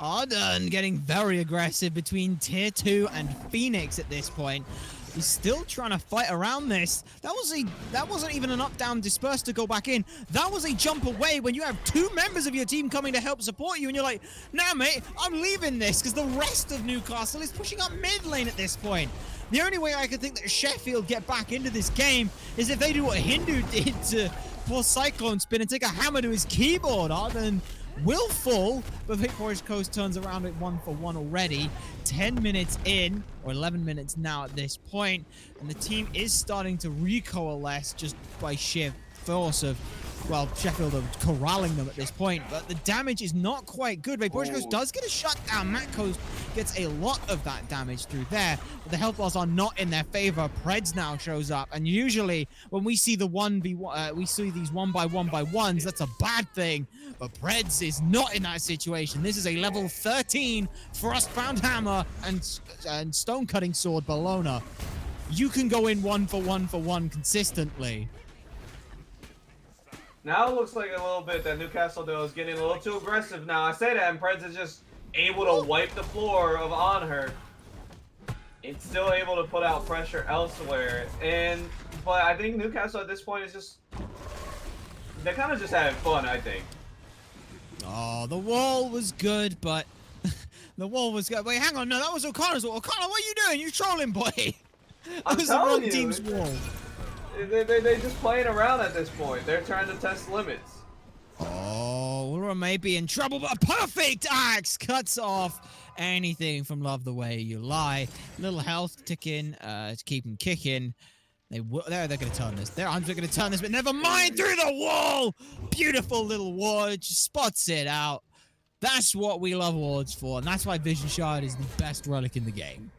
Ardun getting very aggressive between Tier 2 and Phoenix at this point. He's still trying to fight around this. That wasn't even an up-down disperse to go back in. That was a jump away when you have 2 members of your team coming to help support you, and you're like, nah, mate, I'm leaving this because the rest of Newcastle is pushing up mid lane at this point. The only way I could think that Sheffield get back into this game is if they do what Hindu did to poor Cyclone Spin and take a hammer to his keyboard. Ardun will fall, but Victorious Coast turns around at 1-for-1 already. 10 minutes in, or 11 minutes now at this point, and the team is starting to recoalesce just by sheer force of, well, Sheffield are corralling them at this point, but the damage is not quite good. Victorious Coast does get a shutdown. Matt Coast gets a lot of that damage through there, but the health bars are not in their favor. Preds now shows up, and usually when we see the 1v1, we see these 1x1x1s, that's a bad thing, but Preds is not in that situation. This is a level 13 Frostbound Hammer and Stone Cutting Sword Bologna. You can go in 1-for-1 consistently. Now it looks like a little bit that Newcastle though is getting a little too aggressive now. I say that, and Preds is just able to wipe the floor of on her. It's still able to put out pressure elsewhere, but I think Newcastle at this point is just, they're kind of just having fun, I think. Oh, the wall was good, but the wall was good. Wait, hang on, no, that was O'Connor's wall. O'Connor, what are you doing? You trolling, boy. That was the wrong team's wall. They're just playing around at this point. They're trying to test limits. Oh, Laura may be in trouble, but a perfect axe cuts off anything from Love the Way You Lie. Little health ticking to keep them kicking. They're going to turn this. Their arms are going to turn this, but never mind, through the wall. Beautiful little ward, just spots it out. That's what we love wards for, and that's why Vision Shard is the best relic in the game.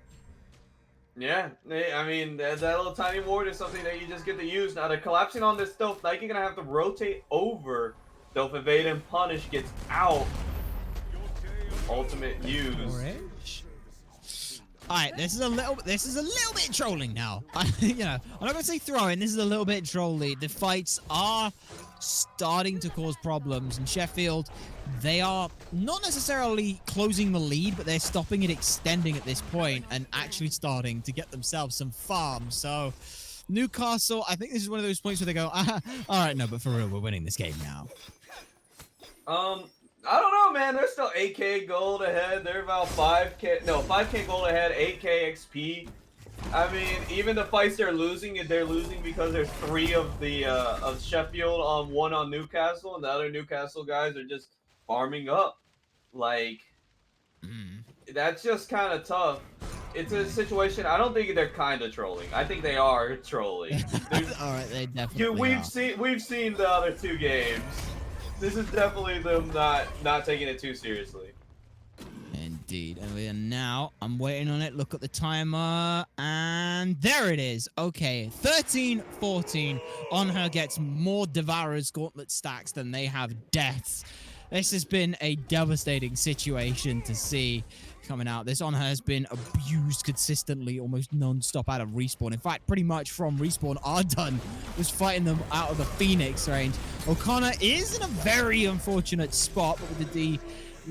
Yeah, I mean, that little tiny ward is something that you just get to use. Now, they're collapsing on this stealth. Nike going to have to rotate over. Stealth evade and punish gets out. Ultimate use. Orange. All right, this is a little bit trolling now. You know, I'm not going to say throwing. This is a little bit trolly. The fights are starting to cause problems, and Sheffield, they are not necessarily closing the lead, but they're stopping it extending at this point and actually starting to get themselves some farms. So Newcastle, I think this is one of those points where they go, all right, no, but for real, we're winning this game now. I don't know, man. They're still 8k gold ahead. They're about 5k gold ahead, 8k XP. I mean, even the fights they're losing because there's 3 of the of Sheffield on 1 on Newcastle, and the other Newcastle guys are just farming up. Like, Mm. that's just kind of tough. It's a situation. I don't think they're kind of trolling. I think they are trolling. All right, they definitely We've are. seen the other 2 games. This is definitely them not taking it too seriously. Indeed. And we are now, I'm waiting on it. Look at the timer. And there it is. Okay. 13-14. On her gets more Devourer's Gauntlet stacks than they have deaths. This has been a devastating situation to see coming out. This on her has been abused consistently, almost non-stop out of respawn. In fact, pretty much from respawn, Ardun was fighting them out of the Phoenix range. O'Connor is in a very unfortunate spot, but with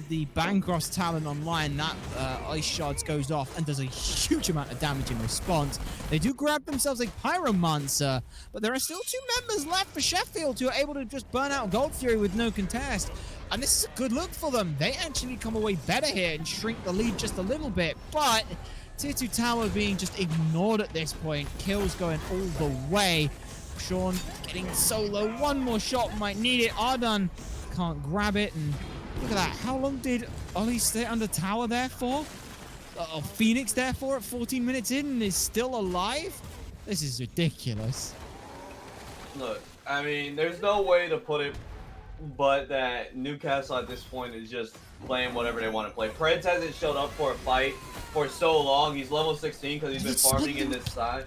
the Bancroft's talent online, that Ice Shards goes off and does a huge amount of damage in response. They do grab themselves a Pyromancer, but there are still 2 members left for Sheffield who are able to just burn out Gold Fury with no contest. And this is a good look for them. They actually come away better here and shrink the lead just a little bit, but Tier 2 Tower being just ignored at this point. Kills going all the way. Sean getting solo. One more shot, might need it. Ardun can't grab it, and look at that. How long did Ollie stay under tower there for? Phoenix there for at 14 minutes in and is still alive? This is ridiculous. Look, I mean, there's no way to put it but that Newcastle at this point is just playing whatever they want to play. Preds hasn't showed up for a fight for so long. He's level 16 because he's been farming in this side.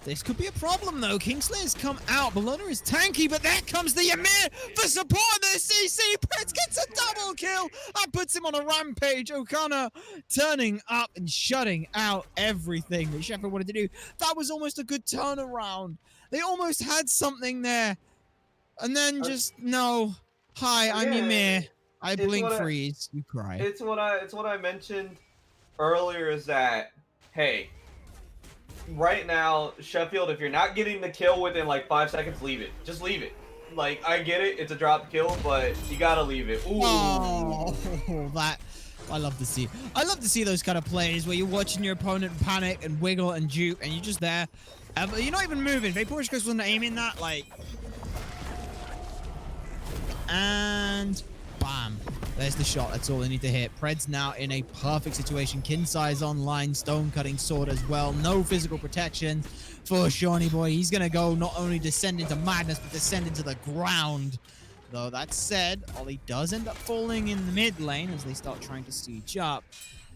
This could be a problem, though. Kingslayer's come out. Bologna is tanky, but there comes the Ymir for support of the CC. Preds gets a double kill. That puts him on a rampage. O'Connor turning up and shutting out everything that Sheffield wanted to do. That was almost a good turnaround. They almost had something there. And then just, no. Hi, I'm Ymir. I blink, freeze. You cry. It's what I mentioned earlier is that, hey, right now, Sheffield, if you're not getting the kill within like 5 seconds, leave it. Just leave it. Like, I get it, it's a drop kill, but you gotta leave it. Ooh. Oh, that I love to see. I love to see those kind of plays where you're watching your opponent panic and wiggle and juke, and you're just there. You're not even moving. Vaporwitch wasn't aiming that, like. And bam. There's the shot. That's all they need to hit. Pred's now in a perfect situation. Kinsai's online. Stone cutting sword as well. No physical protection for Shawnee Boy. He's going to go not only descend into madness, but descend into the ground. Though that said, Ollie does end up falling in the mid lane as they start trying to siege up.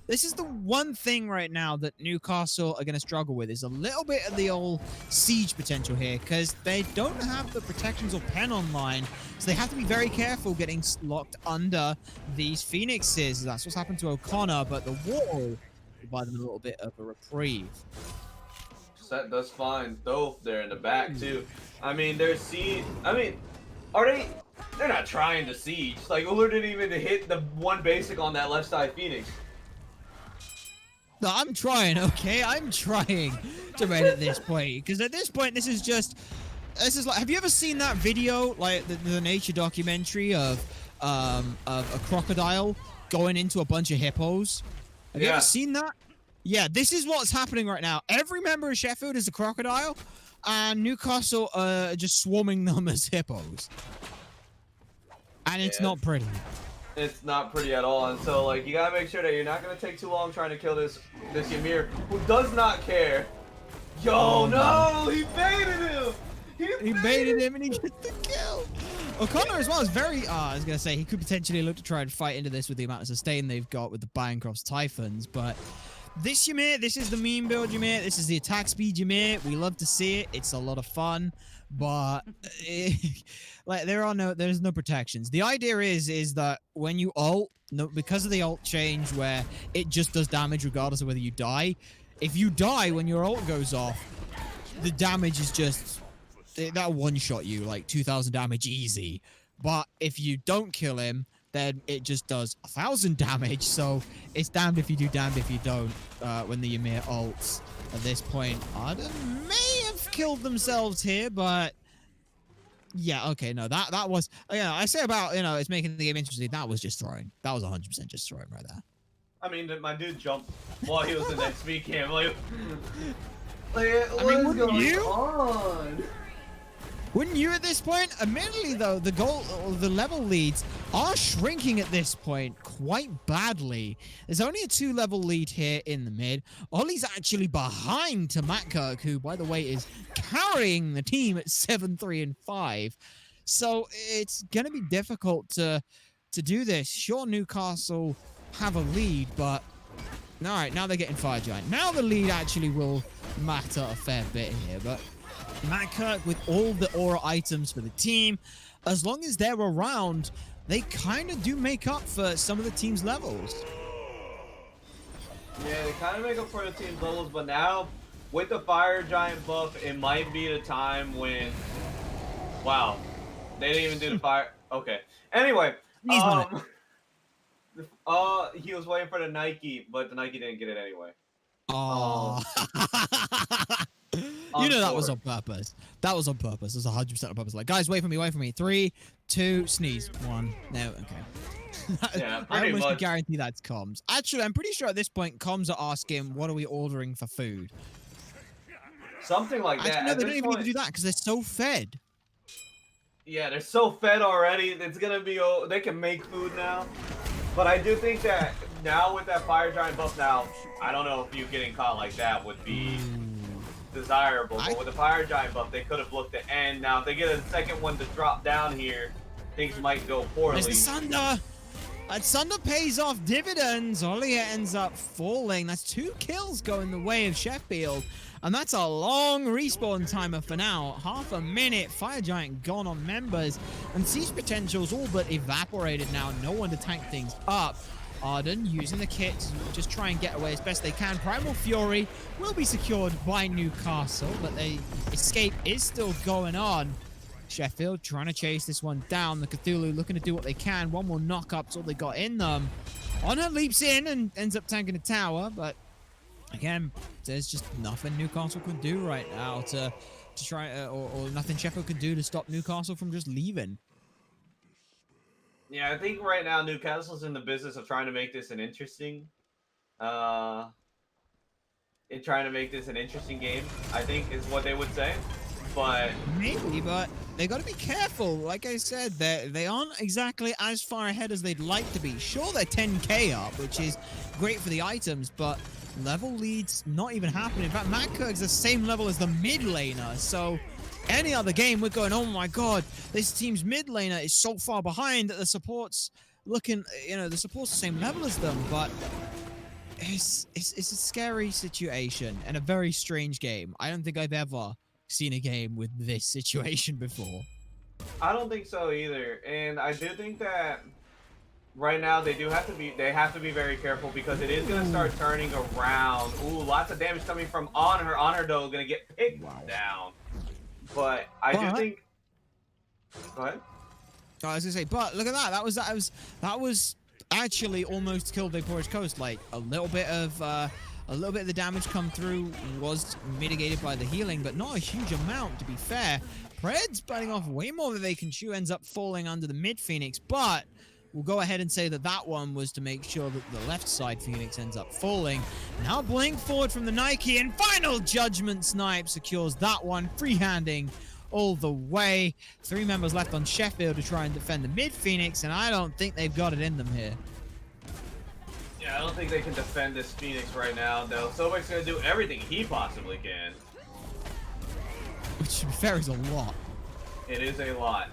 This is the one thing right now that Newcastle are going to struggle with, is a little bit of the old siege potential here, because they don't have the protections or pen online, so they have to be very careful getting locked under these Phoenixes. That's what's happened to O'Connor, but the wall will buy them a little bit of a reprieve. Set does fine. Though there in the back too. I mean, they're siege. I mean, are they? They're not trying to siege. Like, Uller didn't even hit the one basic on that left side Phoenix. No, I'm trying, okay? I'm trying to rate at this point. Because at this point, this is like, have you ever seen that video, like the nature documentary of a crocodile going into a bunch of hippos? Have you ever seen that? Yeah, this is what's happening right now. Every member of Sheffield is a crocodile, and Newcastle are just swarming them as hippos. And it's not pretty. It's not pretty at all, and so like you gotta make sure that you're not gonna take too long trying to kill this Ymir, who does not care. Yo, no, he baited him. He baited him, and he gets the kill. O'Connor as well is very. I was gonna say he could potentially look to try and fight into this with the amount of sustain they've got with the Bancroft's Typhons, but this Ymir, this is the meme build Ymir. This is the attack speed Ymir. We love to see it. It's a lot of fun. But like there's no protections. The idea is that when you ult, because of the ult change where it just does damage regardless of whether you die. If you die when your ult goes off, the damage is just that one shot you like 2,000 damage easy. But if you don't kill him, then it just does 1,000 damage. So it's damned if you do, damned if you don't. When the Ymir ults at this point, Arden may have killed themselves here, but yeah, okay, no, that was, I say about, it's making the game interesting. That was just throwing. That was 100% just throwing right there. I mean, my dude jumped while he was in that speed cam. Like what is going on? Wouldn't you at this point? Admittedly, though, the level leads are shrinking at this point quite badly. There's only a 2-level lead here in the mid. Ollie's actually behind to Matt Kirk, who, by the way, is carrying the team at 7-3 and 5. So it's going to be difficult to do this. Sure, Newcastle have a lead, but all right, now they're getting Fire Giant. Now the lead actually will matter a fair bit here, but Matt Kirk with all the aura items for the team, as long as they're around, they kind of do make up for some of the team's levels. Yeah, they kind of make up for the team's levels, but now with the Fire Giant buff, it might be the time when... Wow. They didn't even do the fire... Okay. Anyway, he was waiting for the Nike, but the Nike didn't get it anyway. Oh. You know that was on purpose. That was on purpose. It was 100% on purpose. Like, guys, wait for me, wait for me. 3, 2, sneeze. 1. No, okay. Yeah, I pretty almost much. guarantee that's comms. Actually, I'm pretty sure at this point, comms are asking, what are we ordering for food? Something like that. Actually, no, they don't even need to do that because they're so fed. Yeah, they're so fed already. It's going to be... They can make food now. But I do think that now with that Fire Giant buff now, I don't know if you getting caught like that would be desirable. But with the Fire Giant buff, they could have looked at end. Now, if they get a second one to drop down here, things might go poorly. There's the Sunder. That Sunder pays off dividends. Ollie ends up falling. That's 2 kills going the way of Sheffield. And that's a long respawn timer for now. Half a minute. Fire Giant gone on members. And Siege Potential's all but evaporated now. No one to tank things up. Arden using the kit to just try and get away as best they can. Primal Fury will be secured by Newcastle, but the escape is still going on. Sheffield trying to chase this one down. The Cthulhu looking to do what they can. One more knock-up's all they got in them. Honor leaps in and ends up tanking the tower, but again, there's just nothing Newcastle can do right now to try, or nothing Sheffield can do to stop Newcastle from just leaving. Yeah, I think right now Newcastle's in the business of trying to make this an interesting, game, I think is what they would say. But maybe, but they got to be careful. Like I said, they aren't exactly as far ahead as they'd like to be. Sure, they're 10k up, which is great for the items, but level leads not even happening. In fact, Matt Kirk's the same level as the mid laner, so any other game we're going, oh my god, this team's mid laner is so far behind that the support's looking, the support's the same level as them, but it's a scary situation and a very strange game. I don't think I've ever seen a game with this situation before. I don't think so either, and I do think that right now they have to be very careful because it is going to start turning around. Ooh, lots of damage coming from Honor. Honor though going to get picked down, but I do think. Go ahead. I was gonna say, but look at that. That was actually almost killed Vapor's Coast. Like a little bit of the damage come through was mitigated by the healing, but not a huge amount, to be fair. Pred's biting off way more than they can chew, ends up falling under the mid Phoenix, but we'll go ahead and say that that one was to make sure that the left side Phoenix ends up falling. Now blink forward from the Nike, and Final Judgment Snipe secures that one, freehanding all the way. 3 members left on Sheffield to try and defend the mid Phoenix, and I don't think they've got it in them here. Yeah, I don't think they can defend this Phoenix right now, though. Sobek's going to do everything he possibly can. Which, to be fair, is a lot. It is a lot.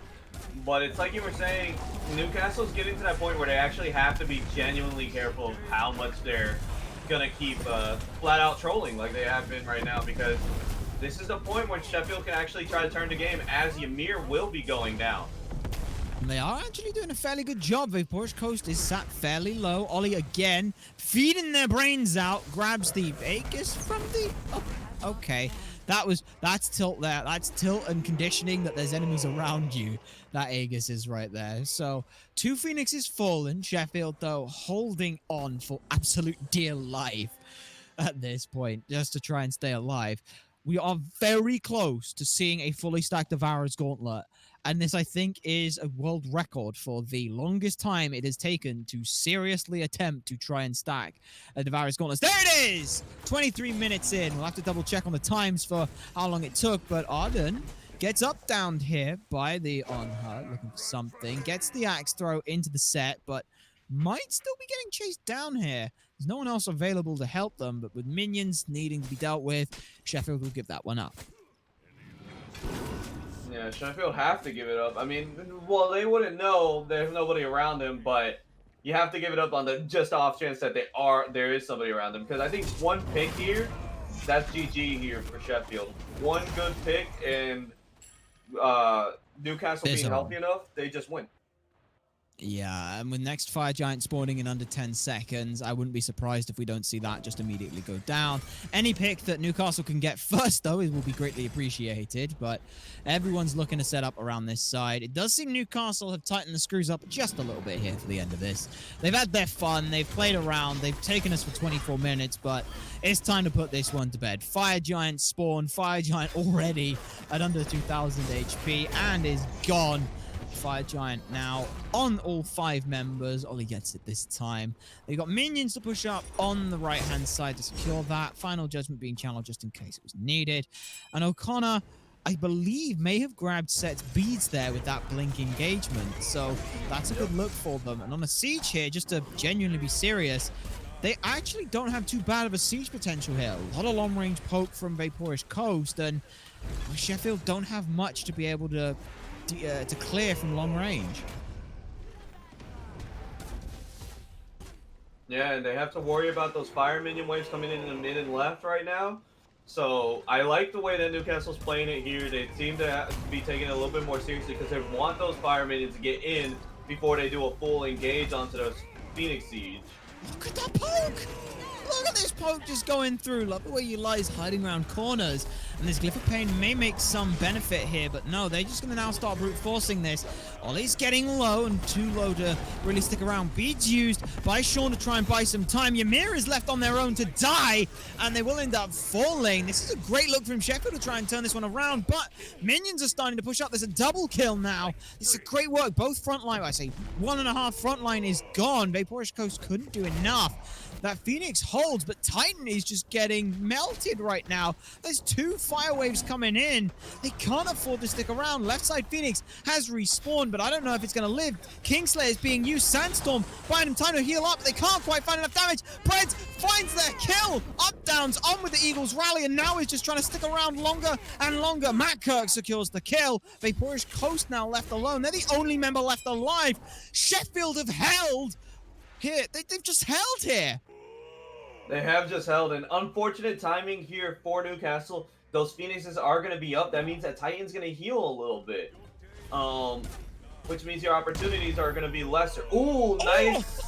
But it's like you were saying, Newcastle's getting to that point where they actually have to be genuinely careful of how much they're going to keep flat-out trolling like they have been right now, because this is the point when Sheffield can actually try to turn the game, as Ymir will be going down. And they are actually doing a fairly good job. Vapor's Coast is sat fairly low. Ollie again, feeding their brains out, grabs the Vegas from the... Oh, okay. That's tilt there. That's tilt and conditioning that there's enemies around you. That Aegis is right there. So 2 Phoenixes fallen. Sheffield, though, holding on for absolute dear life at this point, just to try and stay alive. we are very close to seeing a fully stacked Devourer's Gauntlet. And this, I think, is a world record for the longest time it has taken to seriously attempt to try and stack a Devourer's Gauntlet. There it is! 23 minutes in. We'll have to double check on the times for how long it took, but Arden gets up downed here by the On-Hut, looking for something. Gets the axe throw into the set, but might still be getting chased down here. There's no one else available to help them, but with minions needing to be dealt with, Sheffield will give that one up. Yeah, Sheffield have to give it up. I mean, well, they wouldn't know. There's nobody around them, but you have to give it up on the just off chance that there is somebody around them. Because I think one pick here, that's GG here for Sheffield. One good pick and Newcastle being healthy enough, they just win. Yeah, and with next Fire Giant spawning in under 10 seconds, I wouldn't be surprised if we don't see that just immediately go down. Any pick that Newcastle can get first, though, will be greatly appreciated, but everyone's looking to set up around this side. It does seem Newcastle have tightened the screws up just a little bit here for the end of this. They've had their fun, they've played around, they've taken us for 24 minutes, but it's time to put this one to bed. Fire Giant spawn, Fire Giant already at under 2,000 HP and is gone. Fire Giant now on all 5 members. Ollie gets it this time. They've got minions to push up on the right-hand side to secure that. Final Judgment being channeled just in case it was needed. And O'Connor, I believe, may have grabbed Set's beads there with that blink engagement. So that's a good look for them. And on a siege here, just to genuinely be serious, they actually don't have too bad of a siege potential here. A lot of long-range poke from Vaporish Coast, and Sheffield don't have much to be able to clear from long range. Yeah, and they have to worry about those fire minion waves coming in the mid and left right now. So I like the way that Newcastle's playing it here. They seem to be taking it a little bit more seriously because they want those fire minions to get in before they do a full engage onto those Phoenix Siege. Look at that poke! Look at this poke just going through. Love the way he lies hiding around corners. And this Glyph of Pain may make some benefit here, but no, they're just going to now start brute forcing this. Ollie's getting low and too low to really stick around. Beads used by Sean to try and buy some time. Ymir is left on their own to die, and they will end up falling. This is a great look from Sheffield to try and turn this one around, but minions are starting to push up. There's a double kill now. This is great work. Both front line, I say 1.5 front line is gone. Vaporish Coast couldn't do enough. That Phoenix holds, but Titan is just getting melted right now. There's 2 fire waves coming in. They can't afford to stick around. Left side Phoenix has respawned, but I don't know if it's going to live. Kingslayer is being used. Sandstorm buying them time to heal up, but they can't quite find enough damage. Brent finds their kill. Up downs on with the Eagles rally, and now is just trying to stick around longer and longer. Matt Kirk secures the kill. Vaporish Coast now left alone. They're the only member left alive. Sheffield have held here. They've just held here. They have just held. An unfortunate timing here for Newcastle. Those Phoenixes are going to be up. That means that Titan's going to heal a little bit. Which means your opportunities are going to be lesser. Ooh, nice.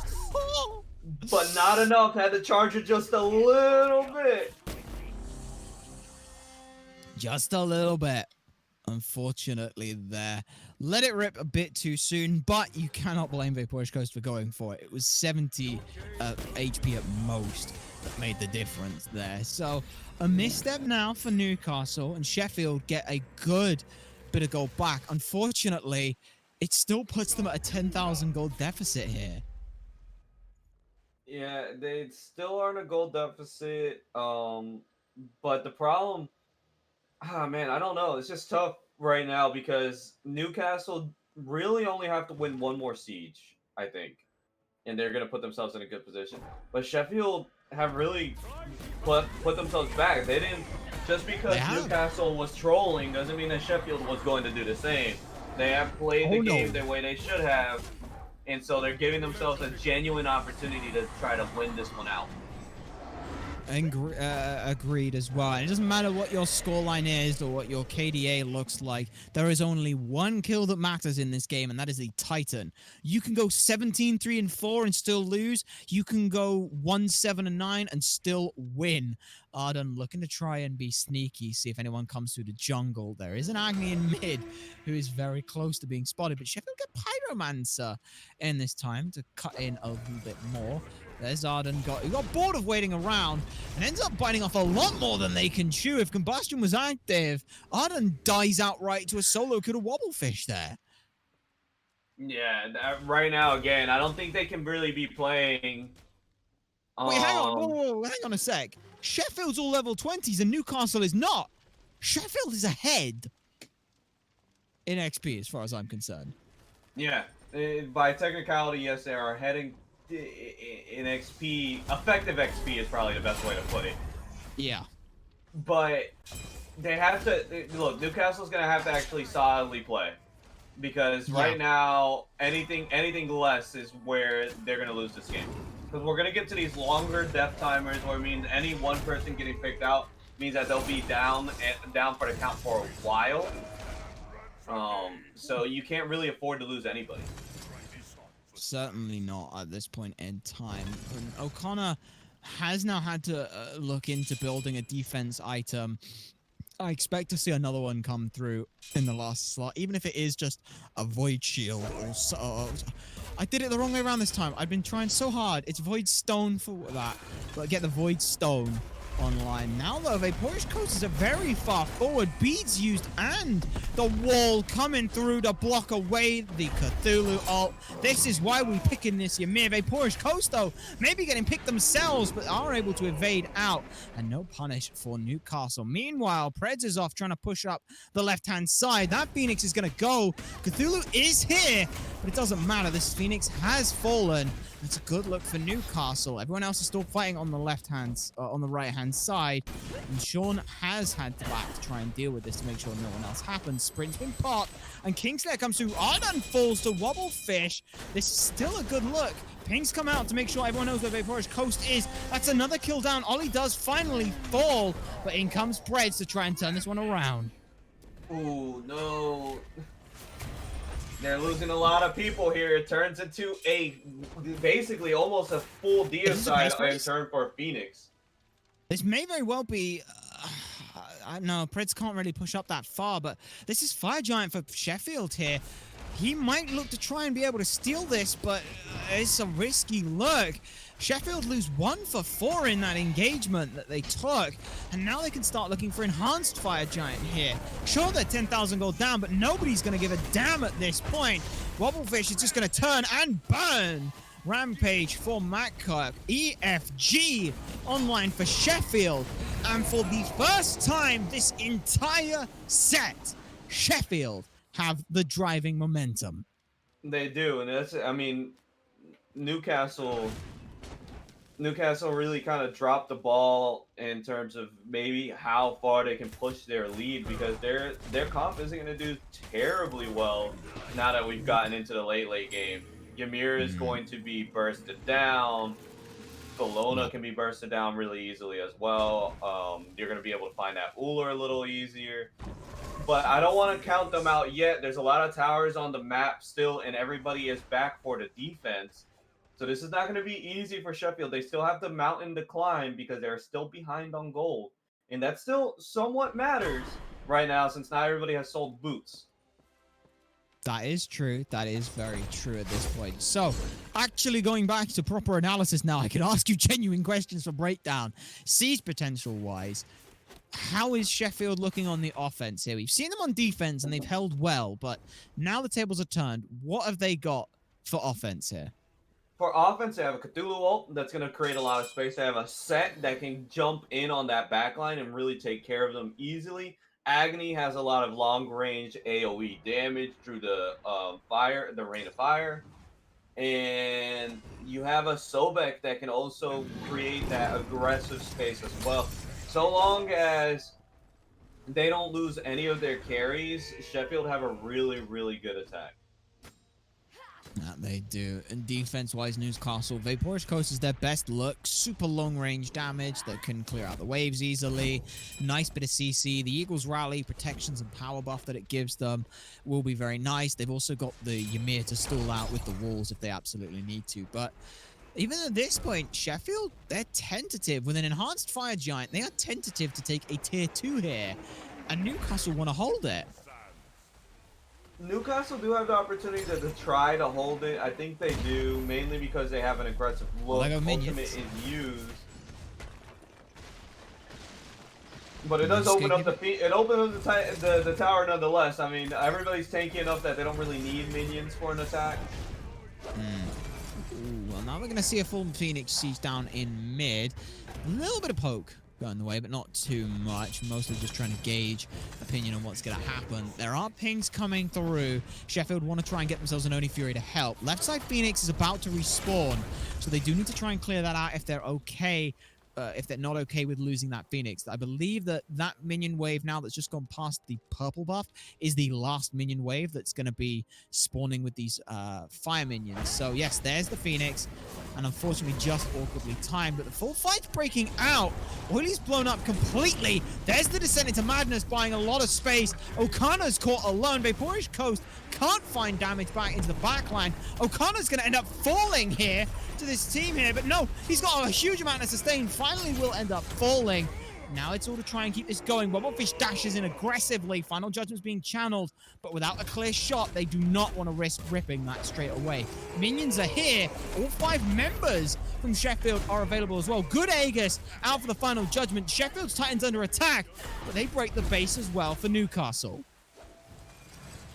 But not enough. Had to charge it just a little bit. Just a little bit. Unfortunately there. Let it rip a bit too soon, but you cannot blame Vaporish Coast for going for it. It was 70 HP at most that made the difference there. So a misstep now for Newcastle, and Sheffield get a good bit of gold back. Unfortunately, it still puts them at a 10,000 gold deficit here. Yeah, they still are in a gold deficit. But the problem, man, I don't know. It's just tough right now because Newcastle really only have to win 1 more siege, I think. And they're going to put themselves in a good position. But Sheffield have really put themselves back. They didn't, just because Newcastle was trolling doesn't mean that Sheffield was going to do the same. They have played the game the way they should have. And so they're giving themselves a genuine opportunity to try to win this one out. Agreed as well. And it doesn't matter what your scoreline is or what your KDA looks like. There is only 1 kill that matters in this game, and that is the Titan. You can go 17-3-4 and still lose. You can go 1-7-9 and still win. Arden looking to try and be sneaky, see if anyone comes through the jungle. There is an Agni in mid who is very close to being spotted, but Sheffield get Pyromancer in this time to cut in a little bit more. There's Arden he got bored of waiting around and ends up biting off a lot more than they can chew. If Combustion was active, Arden dies outright to a solo kill to Wobblefish there. Yeah, right now, again, I don't think they can really be playing. Wait, hang on. Whoa, hang on a sec. Sheffield's all level 20s and Newcastle is not. Sheffield is ahead in XP as far as I'm concerned. Yeah, by technicality, yes, they are heading in XP. Effective XP is probably the best way to put it. Yeah. But they have to look. Newcastle's gonna have to actually solidly play, because right now anything less is where they're gonna lose this game. Because we're gonna get to these longer death timers, where it means any one person getting picked out means that they'll be down for the count for a while. So you can't really afford to lose anybody. Certainly not at this point in time. And O'Connor has now had to look into building a defense item. I expect to see another one come through in the last slot, even if it is just a Void Shield. I did it the wrong way around this time. I've been trying so hard. It's Void Stone for that, but get the Void Stone online. Now, though, Vapourish Coast is a very far forward. Beads used and the wall coming through to block away the Cthulhu ult. This is why we picking this Ymir. Vapourish Coast, though, maybe getting picked themselves, but are able to evade out. And no punish for Newcastle. Meanwhile, Preds is off trying to push up the left-hand side. That Phoenix is going to go. Cthulhu is here, but it doesn't matter. This Phoenix has fallen. It's a good look for Newcastle. Everyone else is still fighting on the on the right-hand side. And Sean has had to back to try and deal with this to make sure no one else happens. Sprint's been popped, and Kingslayer comes through. Arden falls to Wobblefish. This is still a good look. Pings come out to make sure everyone knows where Vapourish Coast is. That's another kill down. Ollie does finally fall, but in comes Preds to try and turn this one around. Ooh, no. They're losing a lot of people here. It turns into basically almost a full deicide in turn for Phoenix. This may very well be... I don't know, Preds can't really push up that far, but this is Fire Giant for Sheffield here. He might look to try and be able to steal this, but it's a risky look. Sheffield lose 1 for 4 in that engagement that they took, and now they can start looking for enhanced Fire Giant here. Sure, they're 10,000 gold down, but nobody's going to give a damn at this point. Wobblefish is just going to turn and burn. Rampage for Matkirk. EFG online for Sheffield. And for the first time this entire set, Sheffield have the driving momentum. They do, and that's, I mean, Newcastle really kind of dropped the ball in terms of maybe how far they can push their lead, because their comp isn't going to do terribly well now that we've gotten into the late game. Ymir is going to be bursted down. Bologna can be bursted down really easily as well. You're going to be able to find that Uller a little easier. But I don't want to count them out yet. There's a lot of towers on the map still, and everybody is back for the defense. So this is not going to be easy for Sheffield. They still have the mountain to climb because they're still behind on gold. And that still somewhat matters right now, since not everybody has sold boots. That is true. That is very true at this point. So, actually going back to proper analysis now, I can ask you genuine questions for breakdown. Siege potential-wise, how is Sheffield looking on the offense here? We've seen them on defense, and they've held well, but now the tables are turned. What have they got for offense here? For offense, they have a Cthulhu ult that's going to create a lot of space. They have a set that can jump in on that backline and really take care of them easily. Agony has a lot of long-range AoE damage through the the rain of fire. And you have a Sobek that can also create that aggressive space as well. So long as they don't lose any of their carries, Sheffield have a really, really good attack. That they do. And defense-wise, Newcastle, Vapourish Coast is their best look. Super long-range damage that can clear out the waves easily. Nice bit of CC. The Eagles rally, protections and power buff that it gives them will be very nice. They've also got the Ymir to stall out with the walls if they absolutely need to. But even at this point, Sheffield, they're tentative. With an enhanced Fire Giant, they are tentative to take a tier 2 here. And Newcastle want to hold it. Newcastle do have the opportunity to try to hold it. I think they do, mainly because they have an aggressive look. Ultimate is used. But it does open up it opens up the tower nonetheless. I mean, everybody's tanky enough that they don't really need minions for an attack. Ooh, well, now we're going to see a full Phoenix siege down in mid. A little bit of poke going the way, but not too much. Mostly just trying to gauge opinion on what's going to happen. There are pings coming through. Sheffield want to try and get themselves an Oni Fury to help. Left side Phoenix is about to respawn, so they do need to try and clear that out if they're okay. If they're not okay with losing that Phoenix. I believe that that minion wave now that's just gone past the purple buff is the last minion wave that's going to be spawning with these fire minions. So yes, there's the Phoenix, and unfortunately just awkwardly timed, but the full fight's breaking out. Oily's blown up completely. There's the Descent into Madness buying a lot of space. Okana's caught alone. Vaporish Coast can't find damage back into the backline. Okana's going to end up falling here to this team here, but no, he's got a huge amount of sustain. Finally will end up falling. Now it's all to try and keep this going. Wobblefish dashes in aggressively. Final Judgment's being channeled, but without a clear shot, they do not want to risk ripping that straight away. Minions are here. All 5 members from Sheffield are available as well. Good Aegis out for the Final Judgment. Sheffield's Titans under attack, but they break the base as well for Newcastle.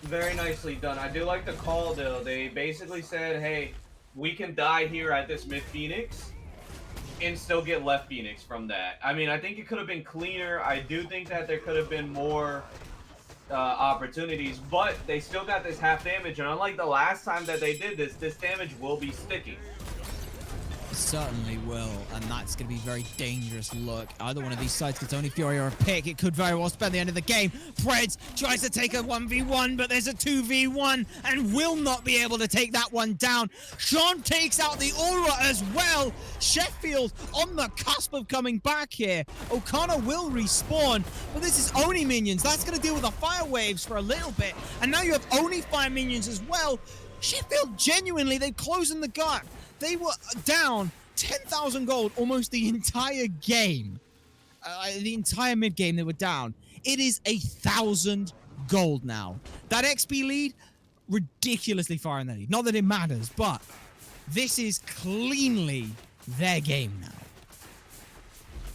Very nicely done. I do like the call, though. They basically said, hey, we can die here at this mid Phoenix and still get left Phoenix from that. I mean, I think it could have been cleaner. I do think that there could have been more opportunities, but they still got this half damage, and unlike the last time that they did this, this damage will be sticking. Certainly will, and that's going to be a very dangerous look. Either one of these sides gets Oni Fury or a pick. It could very well spend the end of the game. Preds tries to take a 1v1, but there's a 2v1 and will not be able to take that one down. Sean takes out the Aura as well. Sheffield on the cusp of coming back here. Okana will respawn, but this is Oni minions. That's going to deal with the fire waves for a little bit, and now you have Oni fire minions as well. Sheffield genuinely, they've closed the gap. They were down 10,000 gold almost the entire game. The entire mid-game they were down. It is 1,000 gold now. That XP lead, ridiculously far in the lead. Not that it matters, but this is cleanly their game now.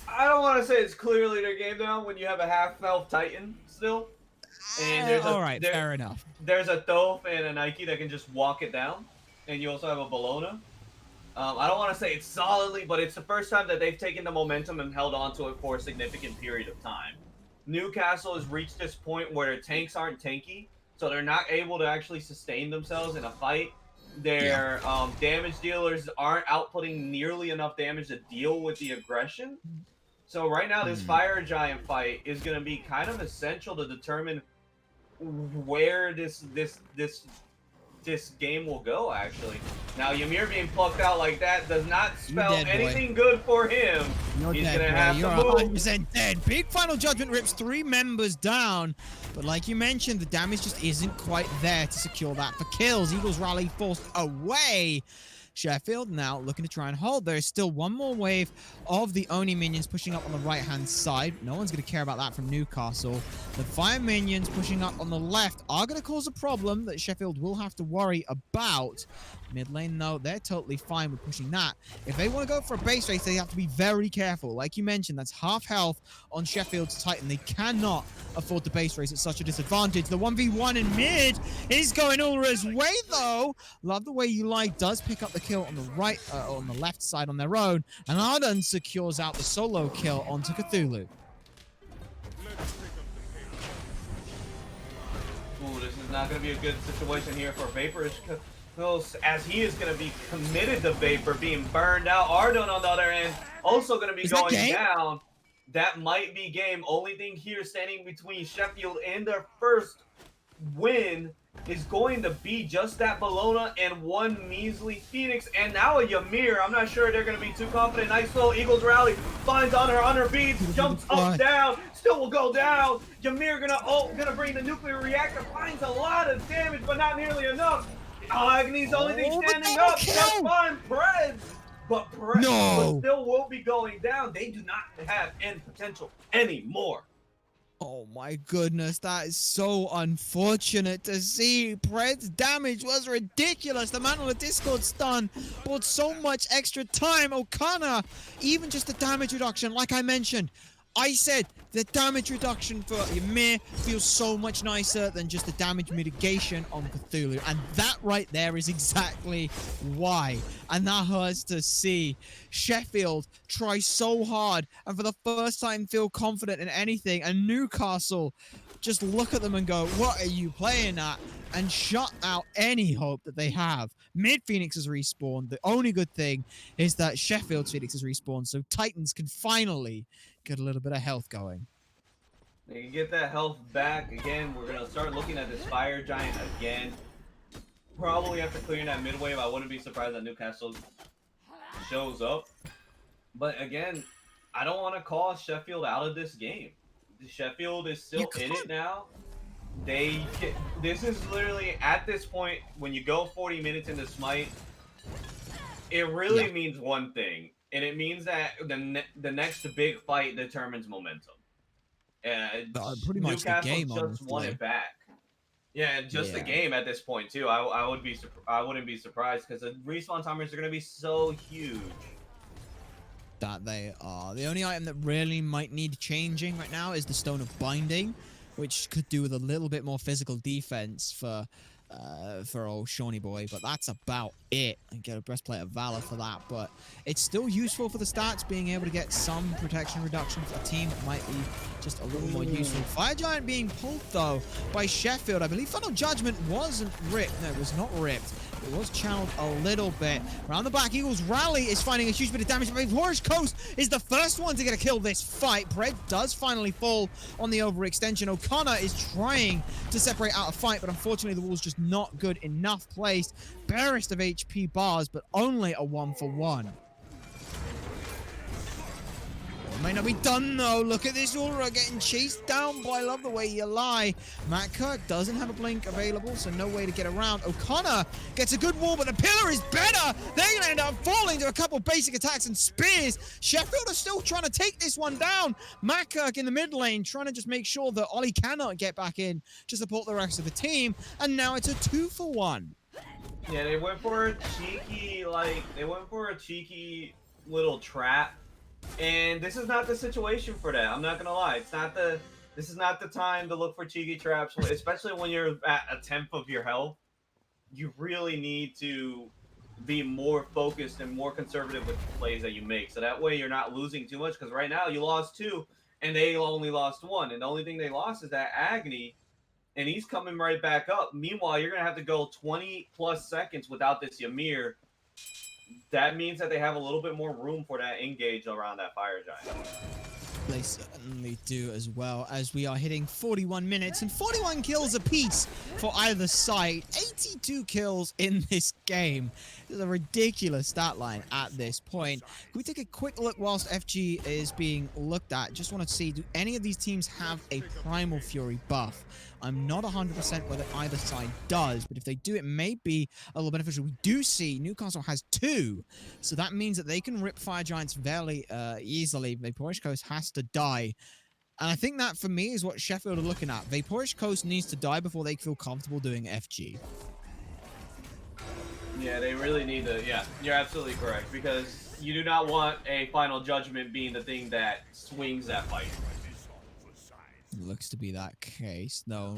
I don't want to say it's clearly their game now when you have a half-health Titan still. And there's fair enough. There's a Thoth and a Nike that can just walk it down. And you also have a Bologna. I don't want to say it's solidly, but it's the first time that they've taken the momentum and held on to it for a significant period of time. Newcastle has reached this point where their tanks aren't tanky, so they're not able to actually sustain themselves in a fight. Their damage dealers aren't outputting nearly enough damage to deal with the aggression. So right now, this Fire Giant fight is going to be kind of essential to determine where this game will go, actually. Now, Ymir being plucked out like that does not spell anything good for him. He's going to have to move. 100% dead. Big Final Judgment rips 3 members down. But like you mentioned, the damage just isn't quite there to secure that for kills. Eagles rally forced away. Sheffield now looking to try and hold. There is still one more wave of the Oni minions pushing up on the right-hand side. No one's going to care about that from Newcastle. The fire minions pushing up on the left are going to cause a problem that Sheffield will have to worry about. Mid lane, though, they're totally fine with pushing that. If they want to go for a base race, they have to be very careful. Like you mentioned, that's half health on Sheffield's Titan. They cannot afford the base race at such a disadvantage. The 1v1 in mid is going Ulra's way, though. Love the way Uli does pick up the kill on the right, on the left side on their own, and Arden secures out the solo kill onto Cthulhu. Ooh, this is not going to be a good situation here for Vaporish, as he is going to be committed to Vapor, being burned out. Arden, on the other end, also going to be going down. That might be game. Only thing here standing between Sheffield and their first win is going to be just that Bologna and one measly Phoenix, and now a Ymir. I'm not sure they're going to be too confident. Nice little Eagles rally. Finds on her beads, jumps up, down, still will go down. Ymir gonna bring the nuclear reactor, finds a lot of damage, but not nearly enough. Agni's only thing standing up. Just fine, Preds. But Preds still will be going down. They do not have end potential anymore. Oh my goodness, that is so unfortunate to see. Pred's damage was ridiculous. The man on the Discord stun bought so much extra time. O'Connor, even just the damage reduction, like I mentioned, I said the damage reduction for Ymir feels so much nicer than just the damage mitigation on Cthulhu. And that right there is exactly why. And that hurts to see. Sheffield try so hard and for the first time feel confident in anything. And Newcastle just look at them and go, what are you playing at? And shut out any hope that they have. Mid Phoenix has respawned. The only good thing is that Sheffield's Phoenix has respawned, so Titans can finally get a little bit of health going. They can get that health back. Again, we're going to start looking at this Fire Giant again. Probably after clearing that mid wave, I wouldn't be surprised that Newcastle shows up. But again, I don't want to call Sheffield out of this game. Sheffield is still in it now. This is literally, at this point, when you go 40 minutes into Smite, it really means one thing. And it means that the next big fight determines momentum. Pretty much Newcastle the game, just honestly. won it back. Yeah, just the game at this point too. I wouldn't be surprised because the respawn timers are going to be so huge. That they are. The only item that really might need changing right now is the Stone of Binding, which could do with a little bit more physical defense for old Shawnee boy, but that's about it. And get a Breastplate of Valor for that, but it's still useful for the stats, being able to get some protection reduction for a team that might be just a little more useful. Fire Giant being pulled, though, by Sheffield. I believe Final Judgment wasn't ripped. No, it was not ripped. It was channeled a little bit. Around the back, Eagles Rally is finding a huge bit of damage. But Horus Coast is the first one to get a kill this fight. Pred does finally fall on the overextension. O'Connor is trying to separate out a fight, but unfortunately the wall's just not good enough placed. Barest of HP bars, but only a 1-for-1. It may not be done, though. Look at this Aura getting chased down, but I love the way you lie. Matt Kirk doesn't have a blink available, so no way to get around. O'Connor gets a good wall, but the pillar is better. They're going to end up falling to a couple basic attacks and spears. Sheffield are still trying to take this one down. Matt Kirk in the mid lane, trying to just make sure that Ollie cannot get back in to support the rest of the team. And now it's a 2-for-1. Yeah, they went for a cheeky little trap. And this is not the situation for that. I'm not gonna lie. This is not the time to look for cheeky traps, especially when you're at a tenth of your health. You really need to be more focused and more conservative with the plays that you make. So that way you're not losing too much. Because right now you lost 2 and they only lost 1. And the only thing they lost is that Agony. And he's coming right back up. Meanwhile, you're gonna have to go 20 plus seconds without this Ymir. That means that they have a little bit more room for that engage around that Fire Giant. They certainly do, as well, as we are hitting 41 minutes and 41 kills apiece for either side. 82 kills in this game. This is a ridiculous stat line at this point. Can we take a quick look whilst FG is being looked at? Just want to see, do any of these teams have a Primal Fury buff? I'm not 100% whether either side does, but if they do, it may be a little beneficial. We do see Newcastle has 2, so that means that they can rip Fire Giants fairly easily. Vaporish Coast has to die. And I think that, for me, is what Sheffield are looking at. Vaporish Coast needs to die before they feel comfortable doing FG. Yeah, they really need to. Yeah, you're absolutely correct, because you do not want a Final Judgment being the thing that swings that fight. Looks to be that case, though.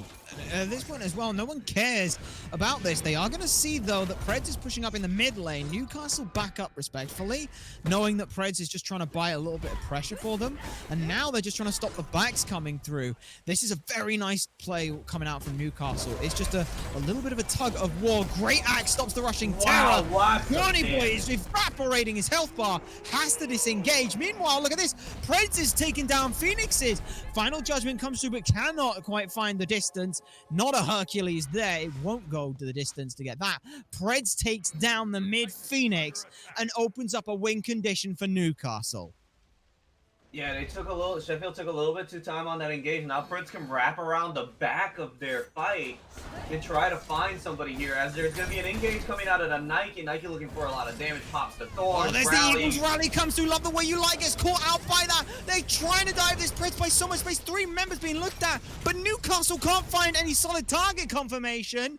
At this point as well, no one cares about this. They are going to see, though, that Preds is pushing up in the mid lane. Newcastle back up respectfully, knowing that Preds is just trying to buy a little bit of pressure for them. And now they're just trying to stop the backs coming through. This is a very nice play coming out from Newcastle. It's just a little bit of a tug of war. Great axe stops the rushing terror. Ronnie Boy is evaporating his health bar, has to disengage. Meanwhile, look at this. Preds is taking down Phoenixes. Final Judgment comes through, but cannot quite find the distance. Not a Hercules there. It won't go to the distance to get that. Preds takes down the mid Phoenix and opens up a win condition for Newcastle. Yeah, Sheffield took a little bit too time on that engage. Now Fritz can wrap around the back of their fight and try to find somebody here, as there's going to be an engage coming out of the Nike. Nike looking for a lot of damage, pops the Thorn. Oh, there's the Eagles rally comes through. Love the way you like. Gets caught out by that. They're trying to dive this Fritz by so much space. 3 members being looked at, but Newcastle can't find any solid target confirmation.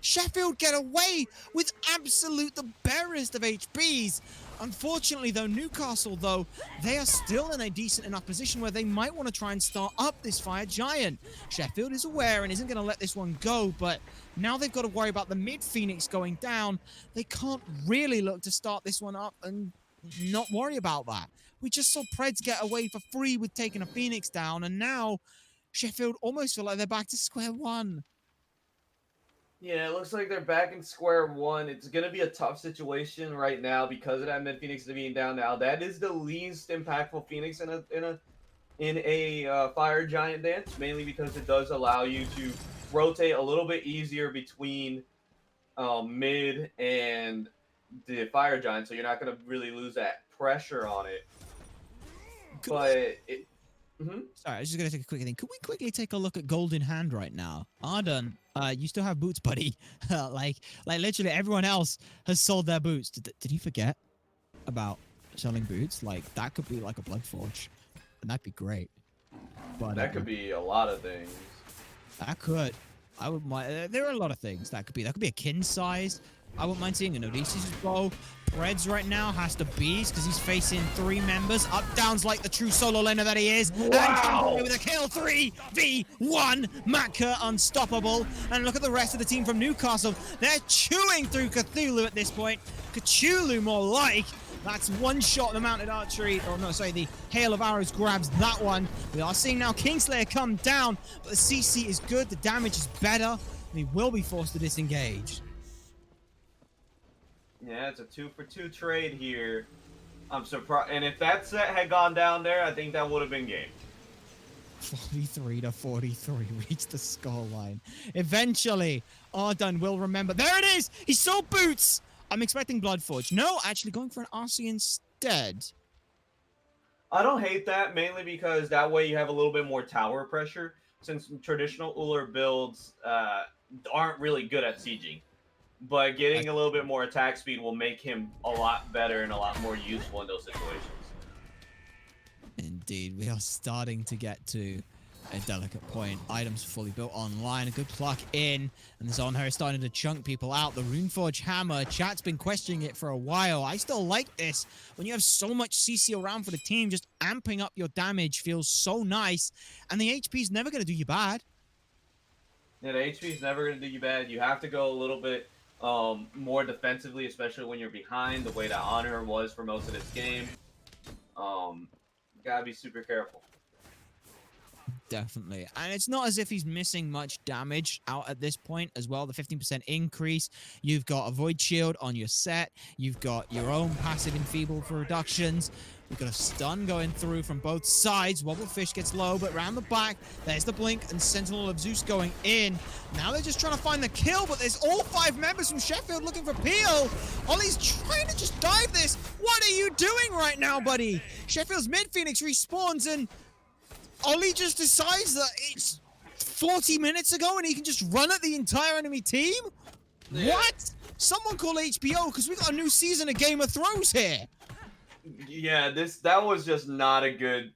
Sheffield get away with the barest of HPs. Unfortunately, though, Newcastle, though, they are still in a decent enough position where they might want to try and start up this Fire Giant. Sheffield is aware and isn't going to let this one go, but now they've got to worry about the mid Phoenix going down. They can't really look to start this one up and not worry about that. We just saw Preds get away for free with taking a Phoenix down, and now Sheffield almost feel like they're back to square one. Yeah, it looks like they're back in square one. It's going to be a tough situation right now because of that mid Phoenix being down now. That is the least impactful Phoenix in a Fire Giant dance, mainly because it does allow you to rotate a little bit easier between mid and the Fire Giant, so you're not going to really lose that pressure on it. Sorry, I was just going to take a quick thing. Could we quickly take a look at Golden Hand right now? Arden, you still have boots, buddy. like literally everyone else has sold their boots. Did you forget about selling boots? Like, that could be like a Blood Forge, and that'd be great. But that could be a lot of things. That could. I would mind. There are a lot of things that could be. That could be a kin size. I wouldn't mind seeing an Odysseus' bow. Preds right now has to beast because he's facing 3 members. Up downs like the true solo laner that he is. Wow. And with a kill 3v1. Matka unstoppable. And look at the rest of the team from Newcastle. They're chewing through Cthulhu at this point. Cthulhu more like. That's one shot. The mounted archery, or no, sorry, the hail of arrows grabs that one. We are seeing now Kingslayer come down, but the CC is good. The damage is better. And he will be forced to disengage. Yeah, it's a 2-for-2 trade here. I'm surprised. And if that set had gone down there, I think that would have been game. 43-43 reach the scoreline. Eventually, Arden will remember. There it is! He saw boots! I'm expecting Bloodforge. No, actually going for an RC instead. I don't hate that, mainly because that way you have a little bit more tower pressure, since traditional Uller builds aren't really good at sieging. But getting a little bit more attack speed will make him a lot better and a lot more useful in those situations. Indeed, we are starting to get to a delicate point. Items fully built online, a good pluck in, and this on her is starting to chunk people out. The Runeforge Hammer, chat's been questioning it for a while. I still like this. When you have so much CC around for the team, just amping up your damage feels so nice, and the HP is never going to do you bad. Yeah, the HP is never going to do you bad. You have to go a little bit more defensively, especially when you're behind, the way that Honor was for most of this game. Gotta be super careful. Definitely. And it's not as if he's missing much damage out at this point as well. The 15% increase. You've got a Void Shield on your set. You've got your own passive Enfeeble for reductions. We've got a stun going through from both sides. Wobblefish gets low, but round the back, there's the blink and Sentinel of Zeus going in. Now they're just trying to find the kill, but there's all 5 members from Sheffield looking for Peel. Ollie's trying to just dive this. What are you doing right now, buddy? Sheffield's mid-Phoenix respawns, and Ollie just decides that it's 40 minutes ago and he can just run at the entire enemy team? Yeah. What? Someone call HBO, because we got a new season of Game of Thrones here. Yeah, that was just not a good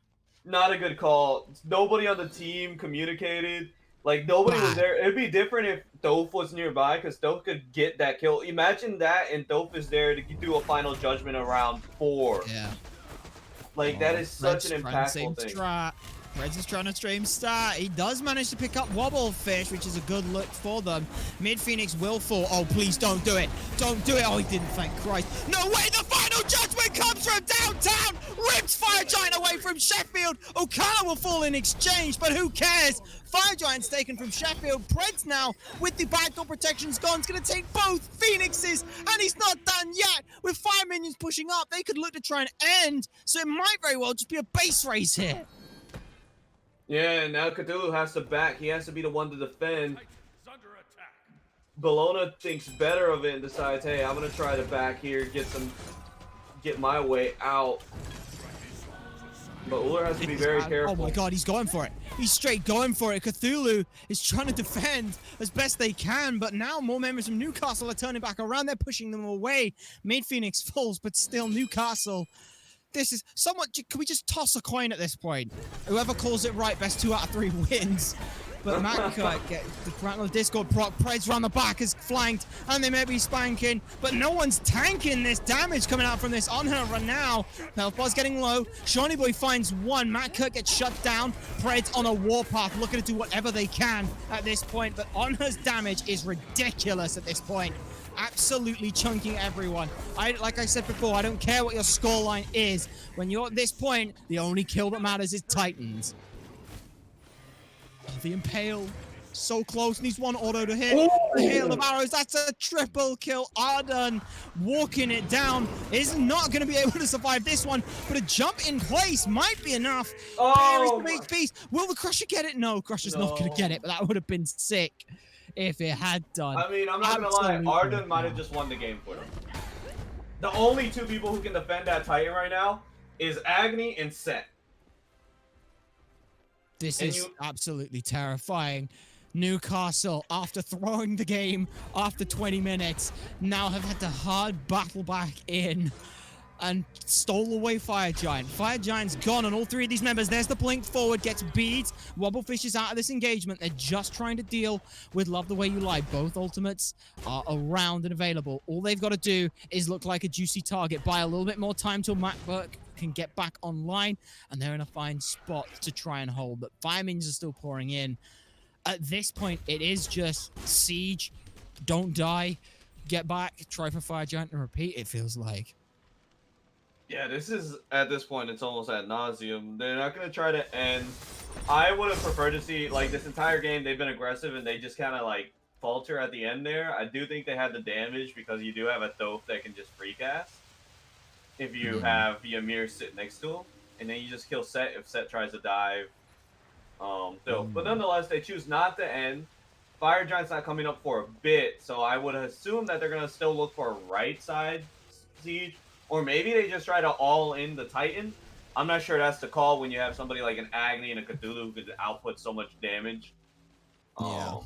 call. Nobody on the team communicated. Like, nobody was there. It'd be different if Doph was nearby, because Doph could get that kill. Imagine that, and Doph is there to do a final judgment around 4. Yeah. Like, that is such an impactful thing. Reds is trying to stream start. He does manage to pick up Wobblefish, which is a good look for them. Mid-Phoenix will fall. Oh, please don't do it. Don't do it. Oh, he didn't, thank Christ. No way, the final judgment comes from downtown. Rips Fire Giant away from Sheffield. Okada will fall in exchange, but who cares? Fire Giant's taken from Sheffield. Preds now, with the backdoor protections gone, is going to take both Phoenixes, and he's not done yet. With 5 minions pushing up, they could look to try and end, so it might very well just be a base race here. Yeah, and now Cthulhu has to back. He has to be the one to defend. Bologna thinks better of it and decides, hey, I'm going to try to back here, get my way out. But Uller has to be very careful. Oh my god, he's going for it. He's straight going for it. Cthulhu is trying to defend as best they can, but now more members from Newcastle are turning back around. They're pushing them away. Mid Phoenix falls, but still Newcastle. This is somewhat. Can we just toss a coin at this point? Whoever calls it right, best 2 out of 3 wins. But Matt gets the Crackle of Discord proc. Preds round the back is flanked, and they may be spanking, but no one's tanking this damage coming out from this on her right now. Health bar's getting low. Shawnee Boy finds one. Matt Kirk gets shut down. Preds on a warpath, looking to do whatever they can at this point, but Onher's damage is ridiculous at this point. Absolutely chunking everyone. Like I said before, I don't care what your scoreline is. When you're at this point, the only kill that matters is Titans. The Impale, so close, needs one auto to hit. The hail of arrows, that's a triple kill. Arden walking it down, is not going to be able to survive this one, but a jump in place might be enough. Oh, Will the Crusher get it? No, Crusher's not going to get it, but that would have been sick if it had done. I mean, I'm not going to lie, Arden might have just won the game for them. The only 2 people who can defend that Titan right now is Agni and Set. This is absolutely terrifying. Newcastle, after throwing the game after 20 minutes, now have had to hard battle back in and stole away Fire Giant. Fire Giant's gone on all 3 of these members. There's the blink forward, gets beads. Wobblefish is out of this engagement. They're just trying to deal with Love the Way You Lie. Both ultimates are around and available. All they've got to do is look like a juicy target, buy a little bit more time till Matt Burke can get back online, and they're in a fine spot to try and hold. But fire minions are still pouring in. At this point, it is just siege, don't die, get back, try for Fire Giant, and repeat, it feels like. Yeah, this is, at this point, it's almost ad nauseum. They're not going to try to end. I would have preferred to see, like, this entire game, they've been aggressive, and they just kind of, like, falter at the end there. I do think they had the damage, because you do have a Thoth that can just free cast. If you have Ymir sit next to him, and then you just kill Set if Set tries to dive. But nonetheless, they choose not to end. Fire Giant's not coming up for a bit, so I would assume that they're going to still look for a right side siege, or maybe they just try to all in the Titan. I'm not sure that's the call when you have somebody like an Agni and a Cthulhu who could output so much damage. Yeah.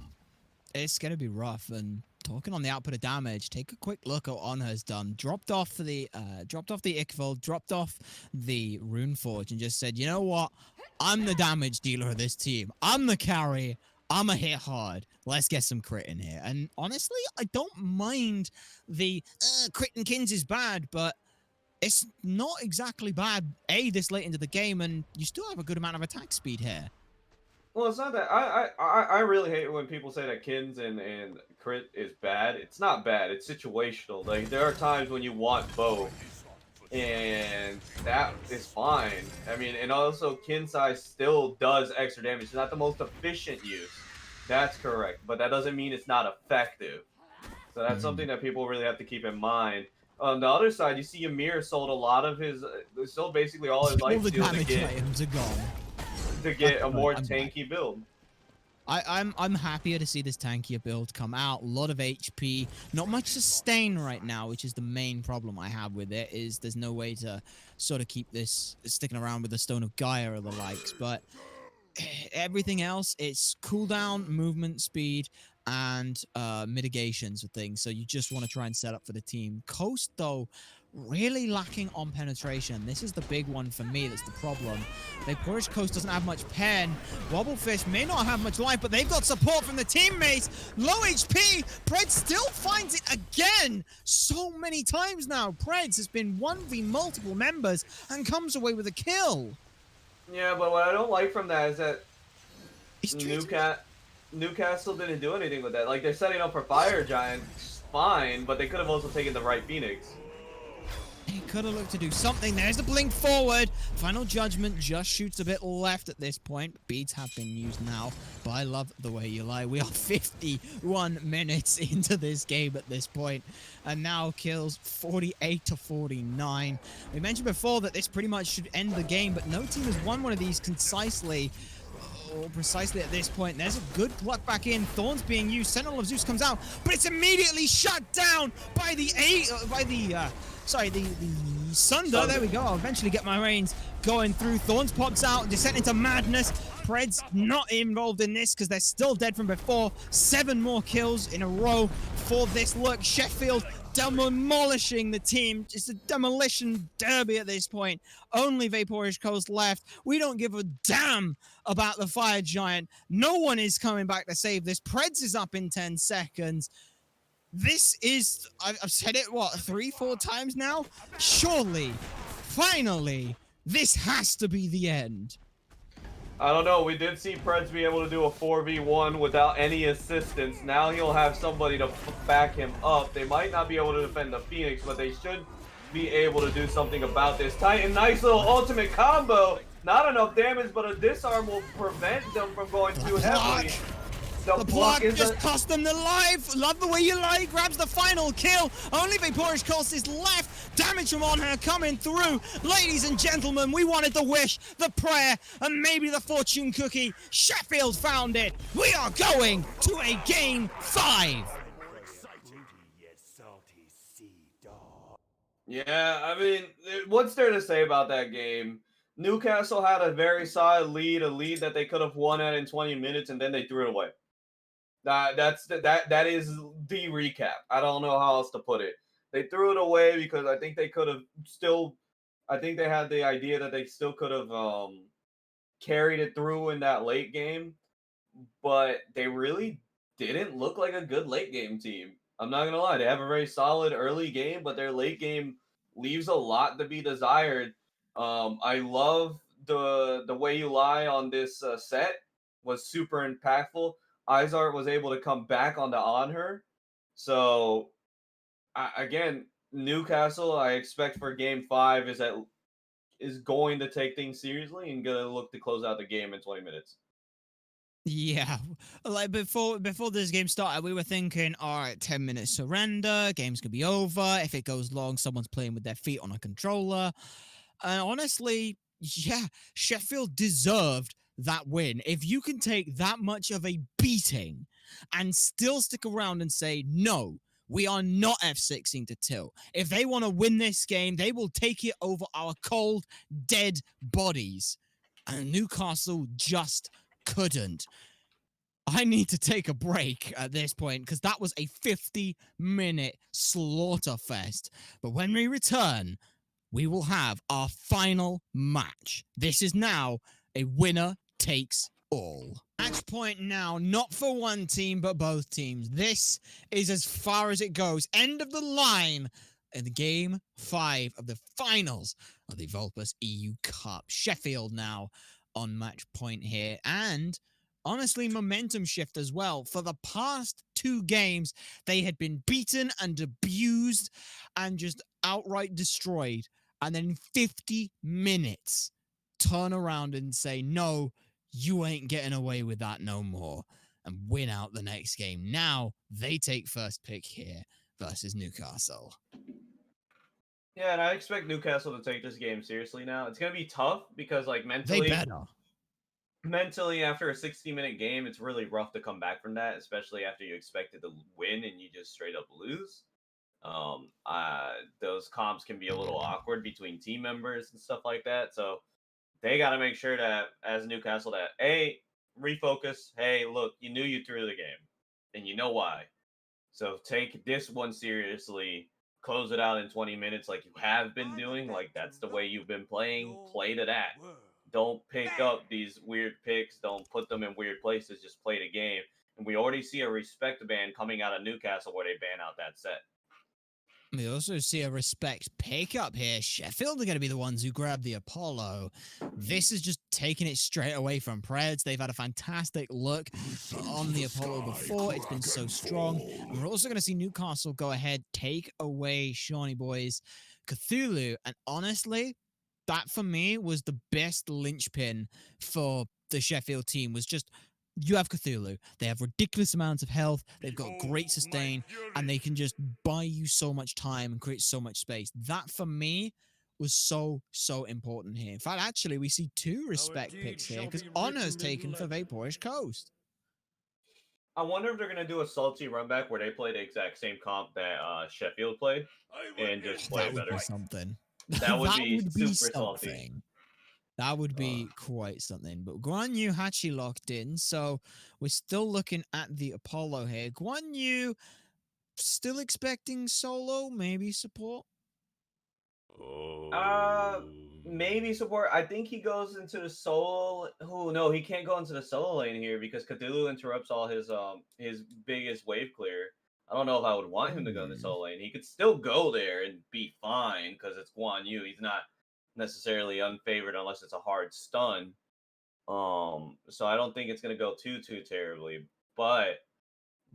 It's going to be rough, and talking on the output of damage, take a quick look at what Onher's done. Dropped off the Ichvold, dropped off the Runeforge, and just said, you know what? I'm the damage dealer of this team. I'm the carry. I'm a hit hard. Let's get some crit in here. And honestly, I don't mind the crit and kins is bad, but it's not exactly bad, this late into the game, and you still have a good amount of attack speed here. Well, it's not that. I really hate when people say that kins and crit is bad. It's not bad. It's situational. Like, there are times when you want both, and that is fine. I mean, and also kin size still does extra damage. It's not the most efficient use. That's correct, but that doesn't mean it's not effective. So that's something that people really have to keep in mind. On the other side, you see Ymir sold a lot of his, sold basically all his life steal damage items are gone. To get a more tanky build. I'm happier to see this tankier build come out. A lot of HP, not much sustain right now, which is the main problem I have with it, is there's no way to sort of keep this sticking around with the Stone of Gaia or the likes, but everything else, it's cooldown, movement speed, and mitigations of things, so you just want to try and set up for the team. Coast, though, really lacking on penetration. This is the big one for me that's the problem. Vapourish Coast doesn't have much pen. Wobblefish may not have much life, but they've got support from the teammates. Low HP. Preds still finds it again so many times now. Preds has been 1v multiple members and comes away with a kill. Yeah, but what I don't like from that is that Newcastle didn't do anything with that. Like, they're setting up for Fire Giant, fine, but they could have also taken the right Phoenix. He could have looked to do something. There's the blink forward. Final Judgment just shoots a bit left at this point. Beads have been used now, but I love the way you lie. We are 51 minutes into this game at this point, and now kills 48 to 49. We mentioned before that this pretty much should end the game, but no team has won one of these concisely. or precisely at this point. There's a good pluck back in. Thorns being used. Sentinel of Zeus comes out, but it's immediately shut down by the Sunder. There we go. I'll eventually get my reins going through. Thorns pops out, descent into madness. Pred's not involved in this because they're still dead from before. 7 more kills in a row for this look. Sheffield demolishing the team. It's a demolition derby at this point. Only Vaporish Coast left. We don't give a damn about the Fire Giant. No one is coming back to save this. Preds is up in 10 seconds. This is, I've said it, 3-4 times now? Surely, finally, this has to be the end. I don't know. We did see Preds be able to do a 4v1 without any assistance. Now he'll have somebody to back him up. They might not be able to defend the Phoenix, but they should be able to do something about this. Titan, nice little ultimate combo. Not enough damage, but a disarm will prevent them from going too heavily. The block just cost them the life. Love the way you lie. Grabs the final kill. Only Vaporish Coast is left. Damage from on her coming through. Ladies and gentlemen, we wanted the wish, the prayer, and maybe the fortune cookie. Sheffield found it. We are going to a game 5. Yeah, I mean, what's there to say about that game? Newcastle had a very solid lead, a lead that they could have won at in 20 minutes, and then they threw it away. That is the recap. I don't know how else to put it. They threw it away because I think they could have still. I think they had the idea that they still could have carried it through in that late game, but they really didn't look like a good late game team. I'm not gonna lie. They have a very solid early game, but their late game leaves a lot to be desired. I love the way you lie on this set was super impactful. Izart was able to come back on her. So, again, Newcastle, I expect for game 5 is going to take things seriously and going to look to close out the game in 20 minutes. Yeah, like before this game started, we were thinking, all right, 10-minute surrender, game's gonna be over. If it goes long, someone's playing with their feet on a controller. And honestly, yeah, Sheffield deserved that win. If you can take that much of a beating and still stick around and say, no, we are not F16 to tilt. If they want to win this game, they will take it over our cold, dead bodies. And Newcastle just couldn't. I need to take a break at this point because that was a 50-minute slaughter fest. But when we return, we will have our final match. This is now a winner takes all. Match point now, not for one team, but both teams. This is as far as it goes. End of the line in the game 5 of the finals of the Vulpis EU Cup. Sheffield now on match point here. And honestly, momentum shift as well. For the past 2 games, they had been beaten and abused and just outright destroyed. And then in 50 minutes, turn around and say, no, you ain't getting away with that no more, and win out the next game. Now they take first pick here versus Newcastle. Yeah, and I expect Newcastle to take this game seriously now. It's going to be tough because, like, mentally... They better. Mentally, after a 60-minute game, it's really rough to come back from that, especially after you expected to win and you just straight up lose. Those comps can be a little awkward between team members and stuff like that. So they got to make sure that as Newcastle that, hey, refocus. Hey, look, you knew you threw the game and you know why. So take this one seriously, close it out in 20 minutes like you have been doing. Like that's the way you've been playing. Play to that. Don't pick up these weird picks. Don't put them in weird places. Just play the game. And we already see a respect ban coming out of Newcastle where they ban out that set. We also see a respect pickup here. Sheffield are going to be the ones who grab the Apollo. This is just taking it straight away from Preds. They've had a fantastic look on the Apollo before. It's been so strong. And we're also going to see Newcastle go ahead, take away Shawnee Boys, Cthulhu. And honestly, that for me was the best linchpin for the Sheffield team, was just, you have Cthulhu. They have ridiculous amounts of health. They've got great sustain, and they can just buy you so much time and create so much space. That, for me, was so important here. In fact, actually, we see two Our respect deeds picks here shall because be Honor's written taken in for legend. Vaporish Coast. I wonder if they're gonna do a salty run back where they play the exact same comp that Sheffield played I would and just end play That this would be better. fight. something. That would That be would be super salty. something. That would Uh, be quite something. But Guan Yu Hachi locked in, so we're still looking at the Apollo here. Guan Yu still expecting solo, maybe support. Uh, Oh. maybe support. I think he goes into the solo. Oh no, he can't go into the solo lane here because Cthulhu interrupts all his biggest wave clear. I don't know if I would want him to go in the Hmm. solo lane. He could still go there and be fine because it's Guan Yu. He's not necessarily unfavored unless it's a hard stun. So I don't think it's gonna go too terribly. But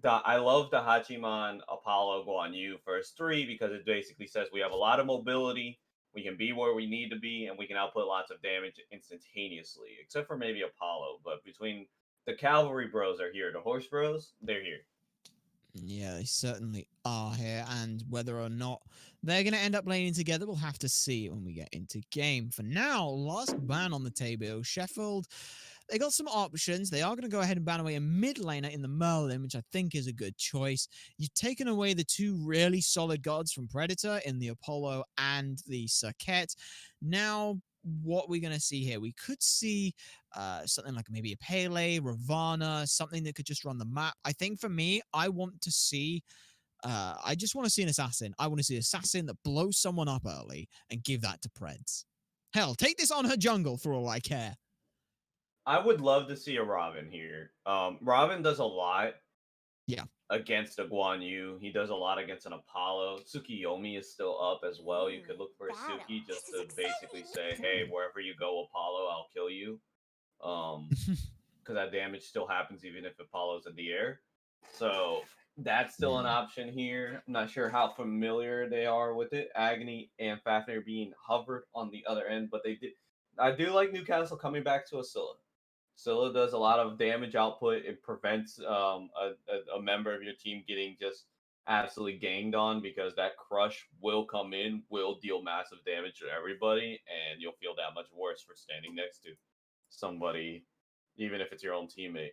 I love the Hachiman Apollo Guan Yu first three because it basically says we have a lot of mobility, we can be where we need to be, and we can output lots of damage instantaneously. Except for maybe Apollo, but between the cavalry bros are here, the horse bros, they're here. Yeah, they certainly are here, and whether or not they're going to end up laning together, we'll have to see when we get into game. For now, last ban on the table, Sheffield, they got some options. They are going to go ahead and ban away a mid laner in the Merlin, which I think is a good choice. You've taken away the two really solid gods from Predator in the Apollo and the Circuit. Now, what we're going to see here, we could see something like maybe a Pele, Ravana, something that could just run the map. I think for me, I want to see. I just want to see an assassin. I want to see an assassin that blows someone up early and give that to Preds. Hell, take this on her jungle for all I care. I would love to see a Robin here. Robin does a lot Yeah. against a Guan Yu. He does a lot against an Apollo. Tsukiyomi is still up as well. You could look for a Suki just to basically say, hey, wherever you go, Apollo, I'll kill you. Because that damage still happens even if Apollo's in the air. So that's still an Mm. option here. I'm not sure how familiar they are with it. Agony and Fafnir being hovered on the other end, but they did. I do like Newcastle coming back to a Scylla. Scylla does a lot of damage output. It prevents a member of your team getting just absolutely ganged on because that crush will come in, will deal massive damage to everybody, and you'll feel that much worse for standing next to somebody, even if it's your own teammate.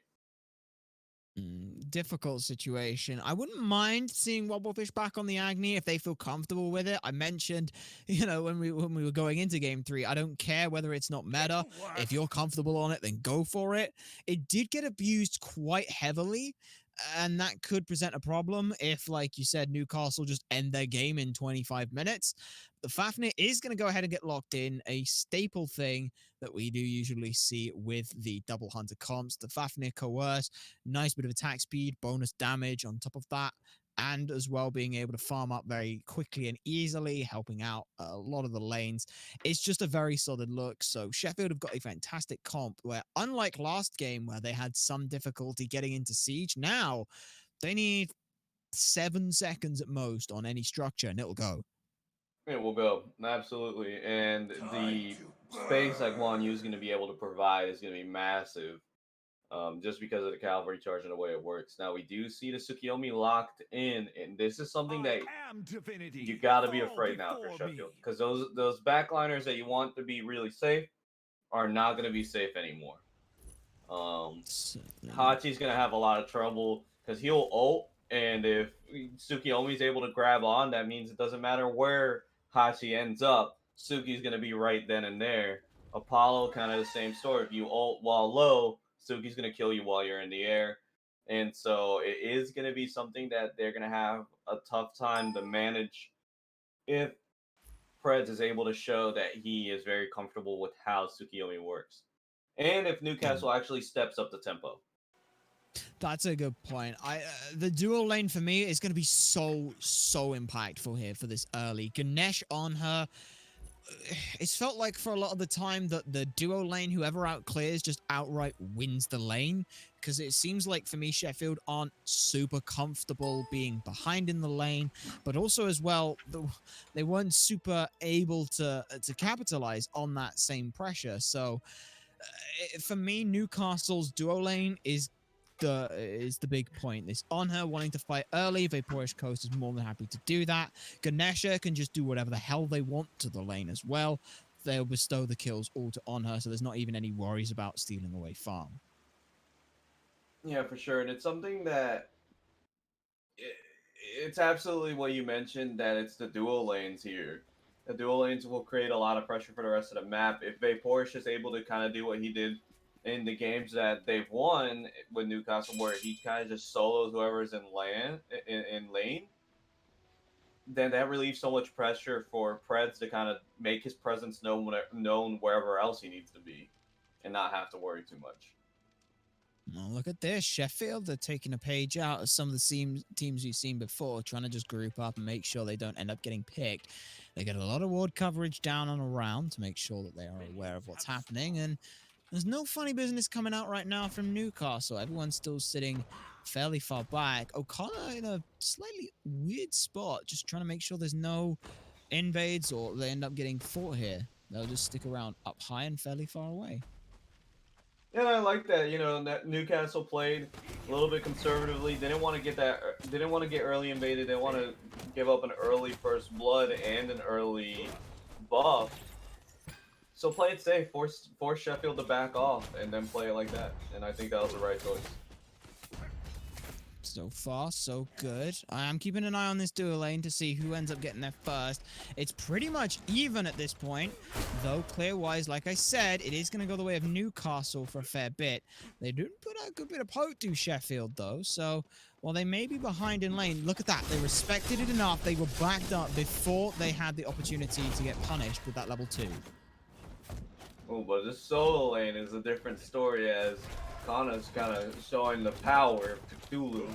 Difficult situation. I wouldn't mind seeing Wobblefish back on the Agni if they feel comfortable with it. I mentioned, when we were going into game 3, I don't care whether it's not meta. If you're comfortable on it, then go for it. It did get abused quite heavily, and that could present a problem if, like you said, Newcastle just end their game in 25 minutes. The Fafnir is going to go ahead and get locked in, a staple thing that we do usually see with the double hunter comps. The Fafnir coerce, nice bit of attack speed, bonus damage on top of that, and as well being able to farm up very quickly and easily, helping out a lot of the lanes. It's just a very solid look. So Sheffield have got a fantastic comp where, unlike last game where they had some difficulty getting into siege, now they need 7 seconds at most on any structure and it'll go. It will go absolutely, and Time the to space that Guan Yu is burn. going to be able to provide is going to be massive. Just because of the cavalry charge and the way it works. Now we do see the Tsukiyomi locked in, and this is something I that am you divinity. got to be Fall afraid now for before Sheffield me. because those backliners that you want to be really safe are not going to be safe anymore. Um, Certainly not. Hachi's gonna have a lot of trouble because he'll ult, and if Tsukiyomi's able to grab on, that means it doesn't matter where Hachi ends up. Suki's gonna be right then and there. Apollo, kind of the same story. If you ult while low, Suki's gonna kill you while you're in the air, and so it is gonna be something that they're gonna have a tough time to manage if Preds is able to show that he is very comfortable with how Tsukiyomi works. And if Newcastle actually steps up the tempo. That's a good point. The dual lane for me is going to be so impactful here for this early. Ganesh on her. It's felt like for a lot of the time that the duo lane, whoever outclears, just outright wins the lane. Because it seems like for me, Sheffield aren't super comfortable being behind in the lane, but also as well, they weren't super able to capitalize on that same pressure. So for me, Newcastle's duo lane is the big point. This on her wanting to fight early. Vaporish Coast is more than happy to do that. Ganesha can just do whatever the hell they want to the lane as well. They'll bestow the kills all to on her, so there's not even any worries about stealing away farm. Yeah, for sure. And it's something that it's absolutely what you mentioned, that it's the dual lanes here. The dual lanes will create a lot of pressure for the rest of the map. If Vaporish is able to kind of do what he did in the games that they've won with Newcastle, where he kind of just solos whoever's in lane, then that relieves so much pressure for Preds to kind of make his presence known wherever else he needs to be, and not have to worry too much. Oh, look at this. Sheffield, they're taking a page out of some of the teams we've seen before, trying to just group up and make sure they don't end up getting picked. They get a lot of ward coverage down and around to make sure that they are aware of what's happening. And there's no funny business coming out right now from Newcastle. Everyone's still sitting fairly far back. O'Connor in a slightly weird spot, just trying to make sure there's no invades or they end up getting fought here. They'll just stick around up high and fairly far away. Yeah, I like that. You know, that Newcastle played a little bit conservatively. They didn't want to get didn't want to get early invaded. They want to give up an early first blood and an early buff. So play it safe. Force Sheffield to back off and then play it like that. And I think that was the right choice. So far, so good. I am keeping an eye on this duo lane to see who ends up getting there first. It's pretty much even at this point, though clear-wise, like I said, it is going to go the way of Newcastle for a fair bit. They did put out a good bit of poke to Sheffield, though, so while they may be behind in lane, look at that. They respected it enough. They were backed up before they had the opportunity to get punished with that level 2. Oh, but this solo lane is a different story, as Kana's kind of showing the power of Cthulhu.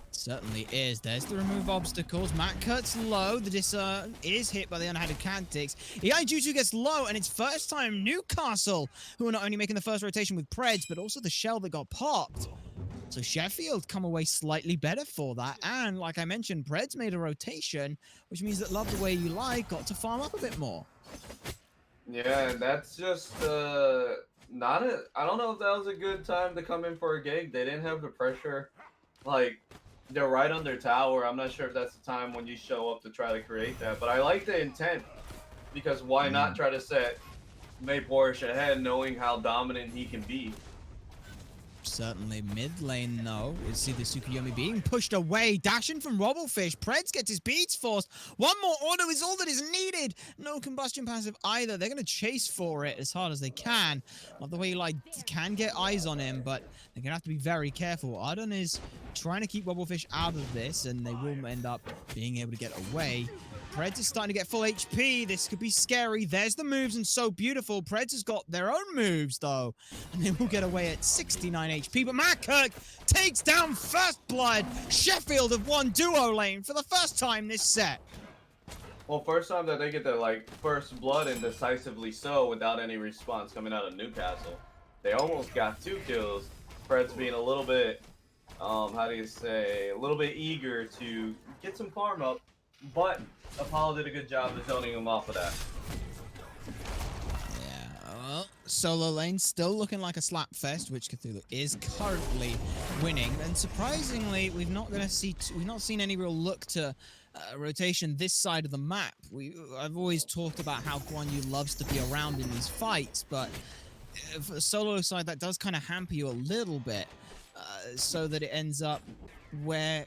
Certainly is. There's the remove obstacles. Matt cuts low. The discern is hit by the unhided Cantix. EI Jutsu gets low, and it's first time Newcastle, who are not only making the first rotation with Preds, but also the shell that got popped. So Sheffield come away slightly better for that. And like I mentioned, Preds made a rotation, which means that Love the Way You Lie got to farm up a bit more. Yeah, that's just not a. I don't know if that was a good time to come in for a gig. They didn't have the pressure. Like, they're right under tower. I'm not sure if that's the time when you show up to try to create that. But I like the intent, because why not try to set Vaporish ahead, knowing how dominant he can be. Certainly mid lane, though. We see the Tsukuyomi being pushed away. Dashing from Robblefish. Preds gets his beats forced. One more auto is all that is needed. No combustion passive either. They're going to chase for it as hard as they can. Not the way you like can get eyes on him, but they're going to have to be very careful. Ardon is trying to keep Robblefish out of this, and they will end up being able to get away. Preds is starting to get full HP. This could be scary. There's the moves, and so beautiful. Preds has got their own moves, though, and they will get away at 69 HP. But Matt Kirk takes down First Blood. Sheffield have won duo lane for the first time this set. Well, first time that they get the first blood, and decisively so, without any response coming out of Newcastle. They almost got 2 kills. Preds being a little bit, a little bit eager to get some farm up, but Apollo did a good job of zoning him off of that. Yeah, well, solo lane still looking like a slap fest, which Cthulhu is currently winning. And surprisingly, we've not seen any real look to rotation this side of the map. I've always talked about how Guan Yu loves to be around in these fights, but for the solo side, that does kind of hamper you a little bit, so that it ends up where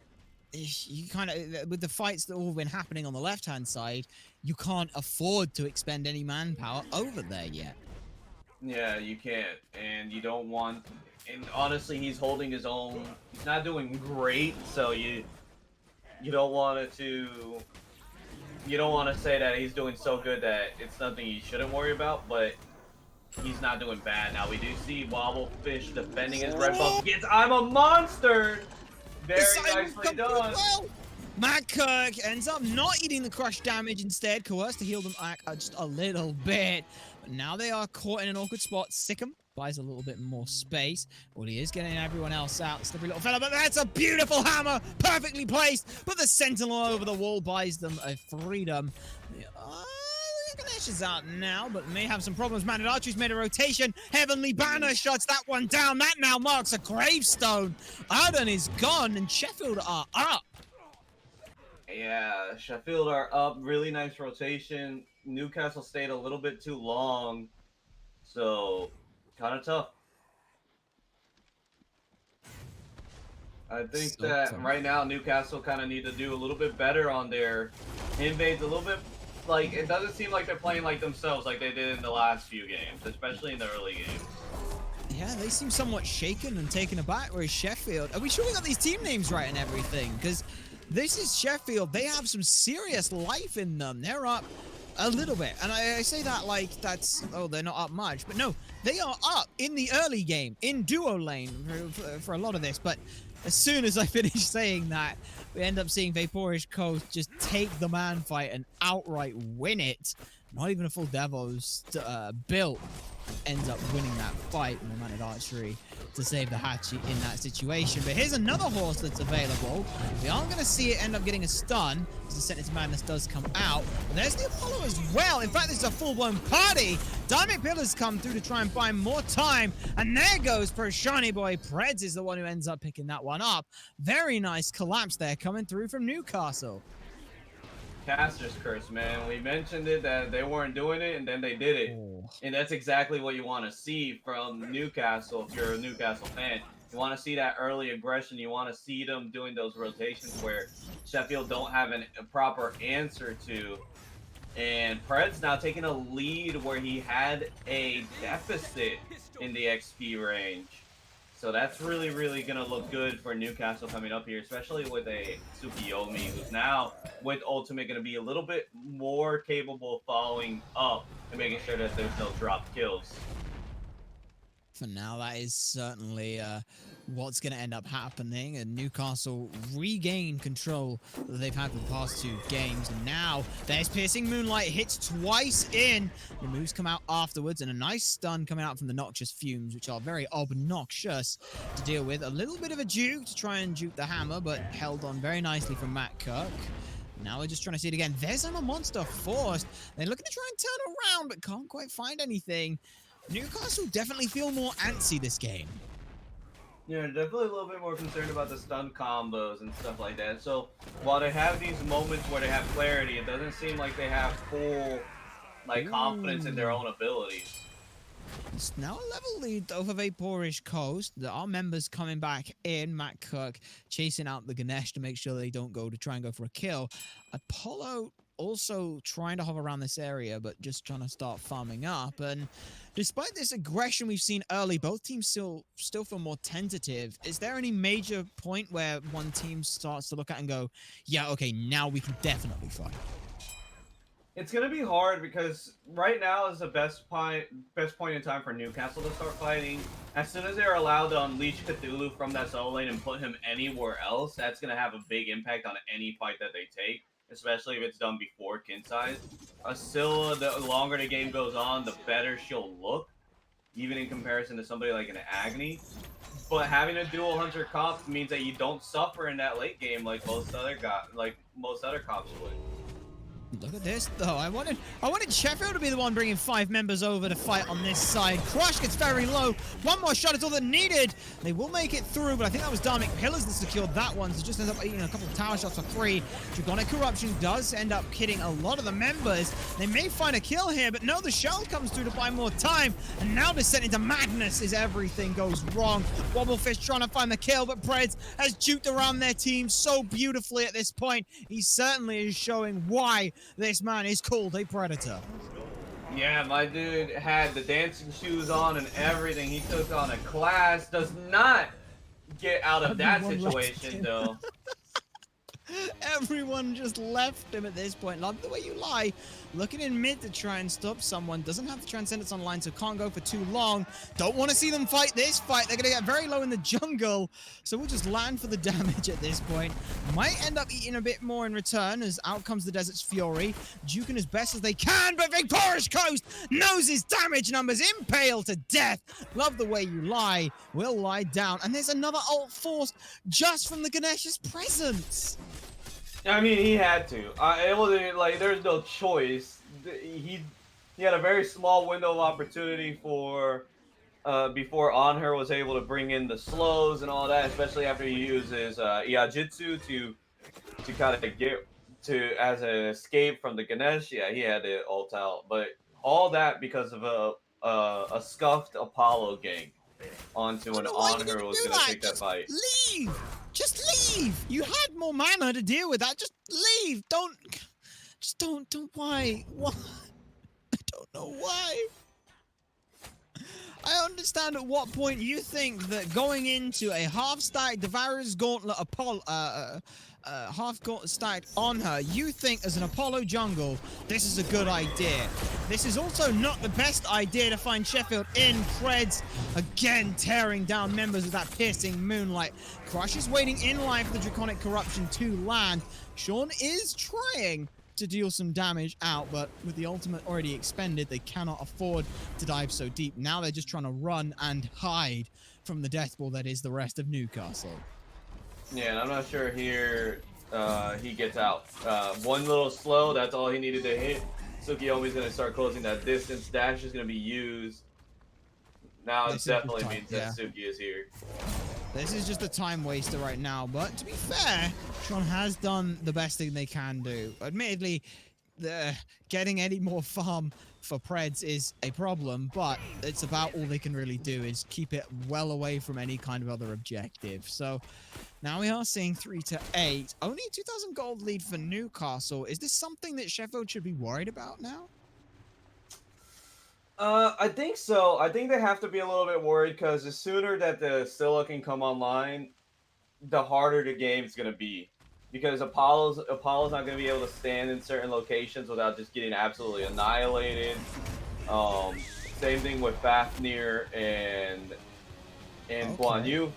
you kind of, with the fights that all been happening on the left-hand side, you can't afford to expend any manpower over there yet. Yeah, you can't, and you don't want. And honestly, he's holding his own. He's not doing great, so you don't want to. You don't want to say that he's doing so good that it's something you shouldn't worry about, but he's not doing bad. Now we do see Wobblefish defending his red buff against I'm a Monster. Very nicely done. Well. Matt Kirk ends up not eating the crush damage, instead coerced to heal them back just a little bit. But now they are caught in an awkward spot. Sikkim buys a little bit more space. Well, he is getting everyone else out. Slippery little fella, but that's a beautiful hammer. Perfectly placed. But the Sentinel over the wall buys them a freedom. They're going Ganesh is out now, but may have some problems. Man at Archery's made a rotation. Heavenly Banner shuts that one down. That now marks a gravestone. Arden is gone, and Sheffield are up. Yeah, Sheffield are up. Really nice rotation. Newcastle stayed a little bit too long, so kind of tough. I think So that tough. right now Newcastle kind of need to do a little bit better on their invades. A little bit, like it doesn't seem like they're playing like themselves like they did in the last few games, especially in the early games. Yeah, they seem somewhat shaken and taken aback, whereas Sheffield... Are we sure we got these team names right and everything? Because this is Sheffield. They have some serious life in them. They're up a little bit. And I say that like that's... Oh, they're not up much. But no, they are up in the early game, in duo lane for a lot of this. But as soon as I finish saying that, we end up seeing Vaporish Coast just take the man fight and outright win it. Not even a full Devos built ends up winning that fight in the Man at Archery to save the Hachi in that situation. But here's another horse that's available. We aren't going to see it end up getting a stun as the Sentence Madness does come out. But there's the Apollo as well. In fact, this is a full-blown party. Dynamic Pillars come through to try and buy more time. And there goes Shiny Boy. Preds is the one who ends up picking that one up. Very nice collapse there coming through from Newcastle. Caster's curse, man. We mentioned it that they weren't doing it, and then they did it. Oh. And that's exactly what you want to see from Newcastle if you're a Newcastle fan. You want to see that early aggression. You want to see them doing those rotations where Sheffield don't have a proper answer to. And Pred's now taking a lead where he had a deficit in the XP range. So that's really, really going to look good for Newcastle coming up here, especially with a Tsukiyomi, who's now, with Ultimate, going to be a little bit more capable of following up and making sure that there's no drop kills. For now, that is certainly what's going to end up happening. And Newcastle regain control that they've had for the past 2 games. And now there's Piercing Moonlight, hits twice in. The moves come out afterwards, and a nice stun coming out from the Noxious Fumes, which are very obnoxious to deal with. A little bit of a juke to try and juke the hammer, but held on very nicely from Matt Kirk. Now we're just trying to see it again. There's a monster forced. They're looking to try and turn around, but can't quite find anything. Newcastle definitely feel more antsy this game. Yeah, definitely a little bit more concerned about the stun combos and stuff like that. So while they have these moments where they have clarity, it doesn't seem like they have full confidence in their own abilities. It's now a level lead over Vaporish Coast. There are members coming back in. Matt Kirk chasing out the Ganesh to make sure they don't go to try and go for a kill. Apollo also trying to hover around this area, but just trying to start farming up. And despite this aggression we've seen early, both teams still feel more tentative. Is there any major point where one team starts to look at and go, yeah, okay, now we can definitely fight? It's gonna be hard because right now is the best point in time for Newcastle to start fighting. As soon as they're allowed to unleash Cthulhu from that solo lane and put him anywhere else, that's gonna have a big impact on any fight that they take, especially if it's done before kin size. Scylla, the longer the game goes on, the better she'll look, even in comparison to somebody like an Agni. But having a dual hunter comp means that you don't suffer in that late game like most other comps would. Look at this, though. I wanted Sheffield to be the one bringing 5 members over to fight on this side. Crush gets very low. One more shot is all that needed. They will make it through, but I think that was Dharmic Pillars that secured that one, so just ends up eating a couple of tower shots for 3. Dragonic Corruption does end up hitting a lot of the members. They may find a kill here, but no, the shell comes through to buy more time, and now descent into madness as everything goes wrong. Wobblefish trying to find the kill, but Preds has juked around their team so beautifully at this point. He certainly is showing why this man is called a predator. Yeah, my dude had the dancing shoes on and everything. He took on a class. Does not get out of that situation, though. Everyone just left him at this point. Love the way you lie. Looking in mid to try and stop someone. Doesn't have the Transcendence online, so can't go for too long. Don't want to see them fight this fight. They're going to get very low in the jungle. So we'll just land for the damage at this point. Might end up eating a bit more in return as out comes the Desert's Fury. Juking as best as they can, but Vaporish Coast knows his damage numbers. Impale to death. Love the way you lie. Will lie down. And there's another ult forced just from the Ganesh's presence. I mean, he had to. It wasn't like there's no choice. he had a very small window of opportunity for before On Her was able to bring in the slows and all that, especially after he uses Iajitsu to kind of get to as an escape from the Ganesh. Yeah, he had it ult out, but all that because of a scuffed Apollo gank I onto don't an know why On you Her didn't was do gonna that. take that Just fight. leave. Just leave. You had more mana to deal with that. Just leave. Don't. Just don't. Why? Why? I don't know why. I understand at what point you think that going into a half-stacked Devoure's Gauntlet Apollo, half-stacked on her, you think as an Apollo jungle, this is a good idea. This is also not the best idea to find Sheffield in. Preds again tearing down members of that piercing moonlight. Crush is waiting in line for the Draconic Corruption to land. Sean is trying to deal some damage out, but with the ultimate already expended, they cannot afford to dive so deep. Now they're just trying to run and hide from the death ball that is the rest of Newcastle. Yeah, and I'm not sure here he gets out. One little slow, that's all he needed to hit. Tsukiyomi's going to start closing that distance. Dash is going to be used. Now it This is definitely just means that Suki is here. This is just a time waster right now, but to be fair, Sean has done the best thing they can do. Admittedly, getting any more farm for Preds is a problem, but it's about all they can really do is keep it well away from any kind of other objective. So now we are seeing 3-8. Only a 2,000 gold lead for Newcastle. Is this something that Sheffield should be worried about now? I think so. I think they have to be a little bit worried because the sooner that the Scylla can come online, the harder the game's gonna be. Because Apollo's not gonna be able to stand in certain locations without just getting absolutely annihilated. Same thing with Fafnir and Guan Yu.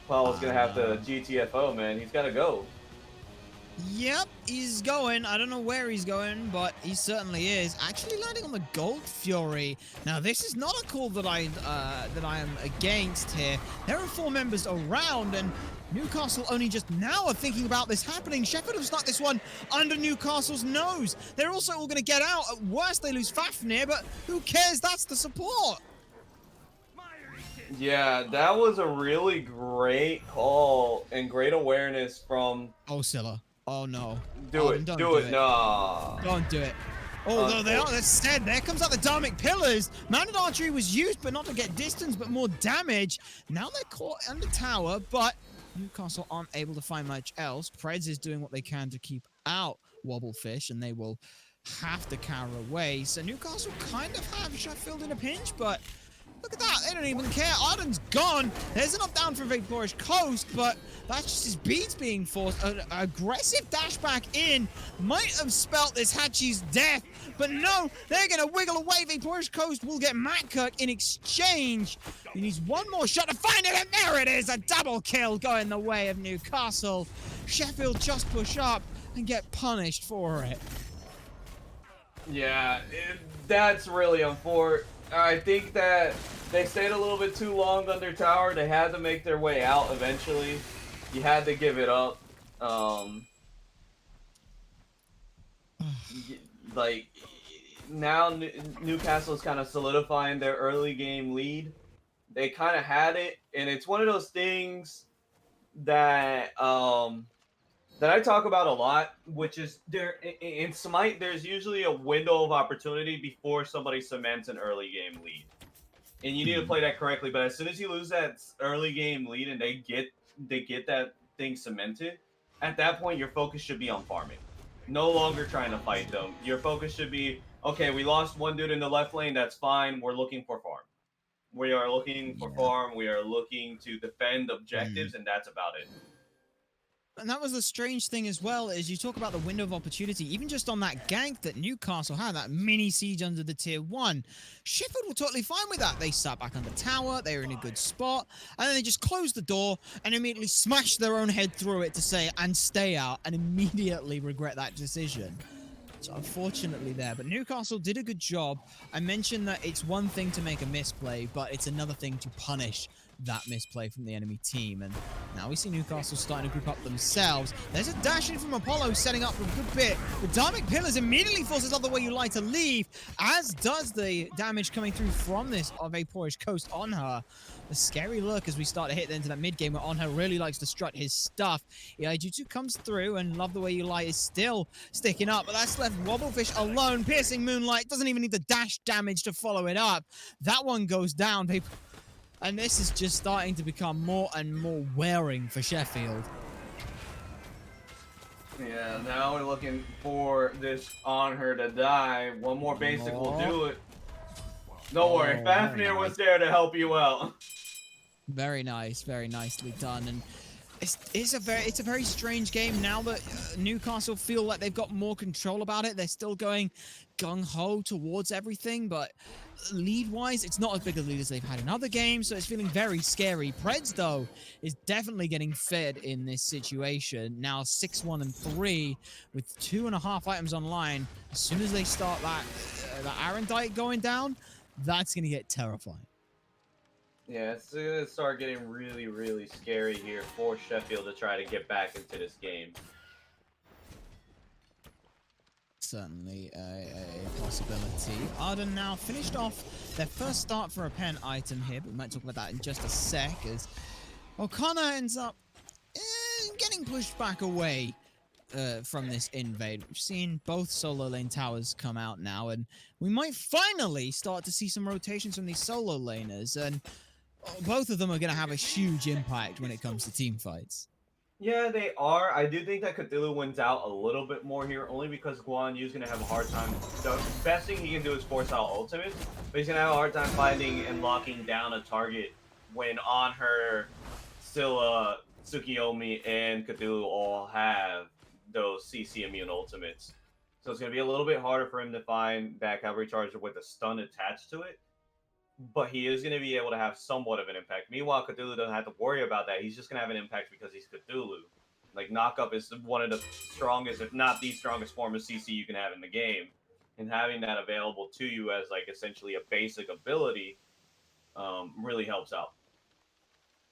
Apollo's gonna have to GTFO, man. He's gotta go. Yep, he's going. I don't know where he's going, but he certainly is. Actually landing on the Gold Fury. Now, this is not a call that I am against here. There are 4 members around, and Newcastle only just now are thinking about this happening. Sheffield have stuck this one under Newcastle's nose. They're also all going to get out. At worst, they lose Fafnir, but who cares? That's the support. Yeah, that was a really great call and great awareness from... Oh, Scylla. Oh, no. Do it. Do it. No. Don't do it. Although they are, that's said, there comes out the Dharmic Pillars. Mounted Archery was used, but not to get distance, but more damage. Now they're caught under tower, but Newcastle aren't able to find much else. Preds is doing what they can to keep out Wobblefish, and they will have to cower away. So Newcastle kind of have Sheffield in a pinch, but look at that. They don't even care. Arden's gone. There's an up down from Vaporish Coast, but that's just his beats being forced. An aggressive dash back in might have spelt this Hachi's death, but no, they're going to wiggle away. Vaporish Coast will get Matt Kirk in exchange. He needs one more shot to find it, and there it is. A double kill going the way of Newcastle. Sheffield just push up and get punished for it. Yeah, that's really unfortunate. I think that they stayed a little bit too long under tower. They had to make their way out eventually. You had to give it up. Like, now Newcastle is kind of solidifying their early game lead. They kind of had it, and it's one of those things that that I talk about a lot, which is there in Smite, there's usually a window of opportunity before somebody cements an early game lead. And you need to play that correctly, but as soon as you lose that early game lead and they get that thing cemented, at that point your focus should be on farming. No longer trying to fight them. Your focus should be, okay, we lost one dude in the left lane, that's fine, we're looking for farm. We are looking for farm, we are looking to defend objectives, and that's about it. And that was the strange thing as well, is you talk about the window of opportunity, even just on that gank that Newcastle had, that mini siege under the tier 1. Sheffield were totally fine with that. They sat back on the tower, they were in a good spot, and then they just closed the door and immediately smashed their own head through it to say, and stay out, and immediately regret that decision. So unfortunately there, but Newcastle did a good job. I mentioned that it's one thing to make a misplay, but it's another thing to punish that misplay from the enemy team. And now we see Newcastle starting to group up themselves. There's a dash in from Apollo setting up for a good bit. The Dharmic Pillars immediately forces Other Way You Lie to leave, as does the damage coming through from this Vaporish Coast on her. A scary look as we start to hit into that mid game where Onher really likes to strut his stuff. Jutsu comes through and Love the Way You Lie is still sticking up, but that's left Wobblefish alone. Piercing Moonlight doesn't even need the dash damage to follow it up. That one goes down. And this is just starting to become more and more wearing for Sheffield. Yeah, now we're looking for this Onher to die. One more basic will do it. Don't worry, Fafnir was there to help you out. Very nice, very nicely done. And it's a very strange game now that Newcastle feel like they've got more control about it. They're still going gung-ho towards everything, but lead-wise, it's not as big a lead as they've had in other games, so it's feeling very scary. Preds, though, is definitely getting fed in this situation. Now 6-1 and 3 with 2.5 items online. As soon as they start that Arendite going down, that's going to get terrifying. Yeah, it's going to start getting really, really scary here for Sheffield to try to get back into this game. Certainly a possibility. Arden now finished off their first start for a pen item here, but we might talk about that in just a sec, as O'Connor ends up getting pushed back away from this invade. We've seen both solo lane towers come out now, and we might finally start to see some rotations from these solo laners, and both of them are going to have a huge impact when it comes to team fights. Yeah, they are. I do think that Cthulhu wins out a little bit more here, only because Guan Yu's going to have a hard time. The best thing he can do is force out ultimates, but he's going to have a hard time finding and locking down a target when on her, Scylla, Tsukiyomi, and Cthulhu all have those CC immune ultimates. So it's going to be a little bit harder for him to find that cavalry charge with a stun attached to it. But he is going to be able to have somewhat of an impact. Meanwhile, Cthulhu doesn't have to worry about that. He's just going to have an impact because he's Cthulhu. Like, Knockup is one of the strongest, if not the strongest form of CC you can have in the game. And having that available to you as, like, essentially a basic ability really helps out.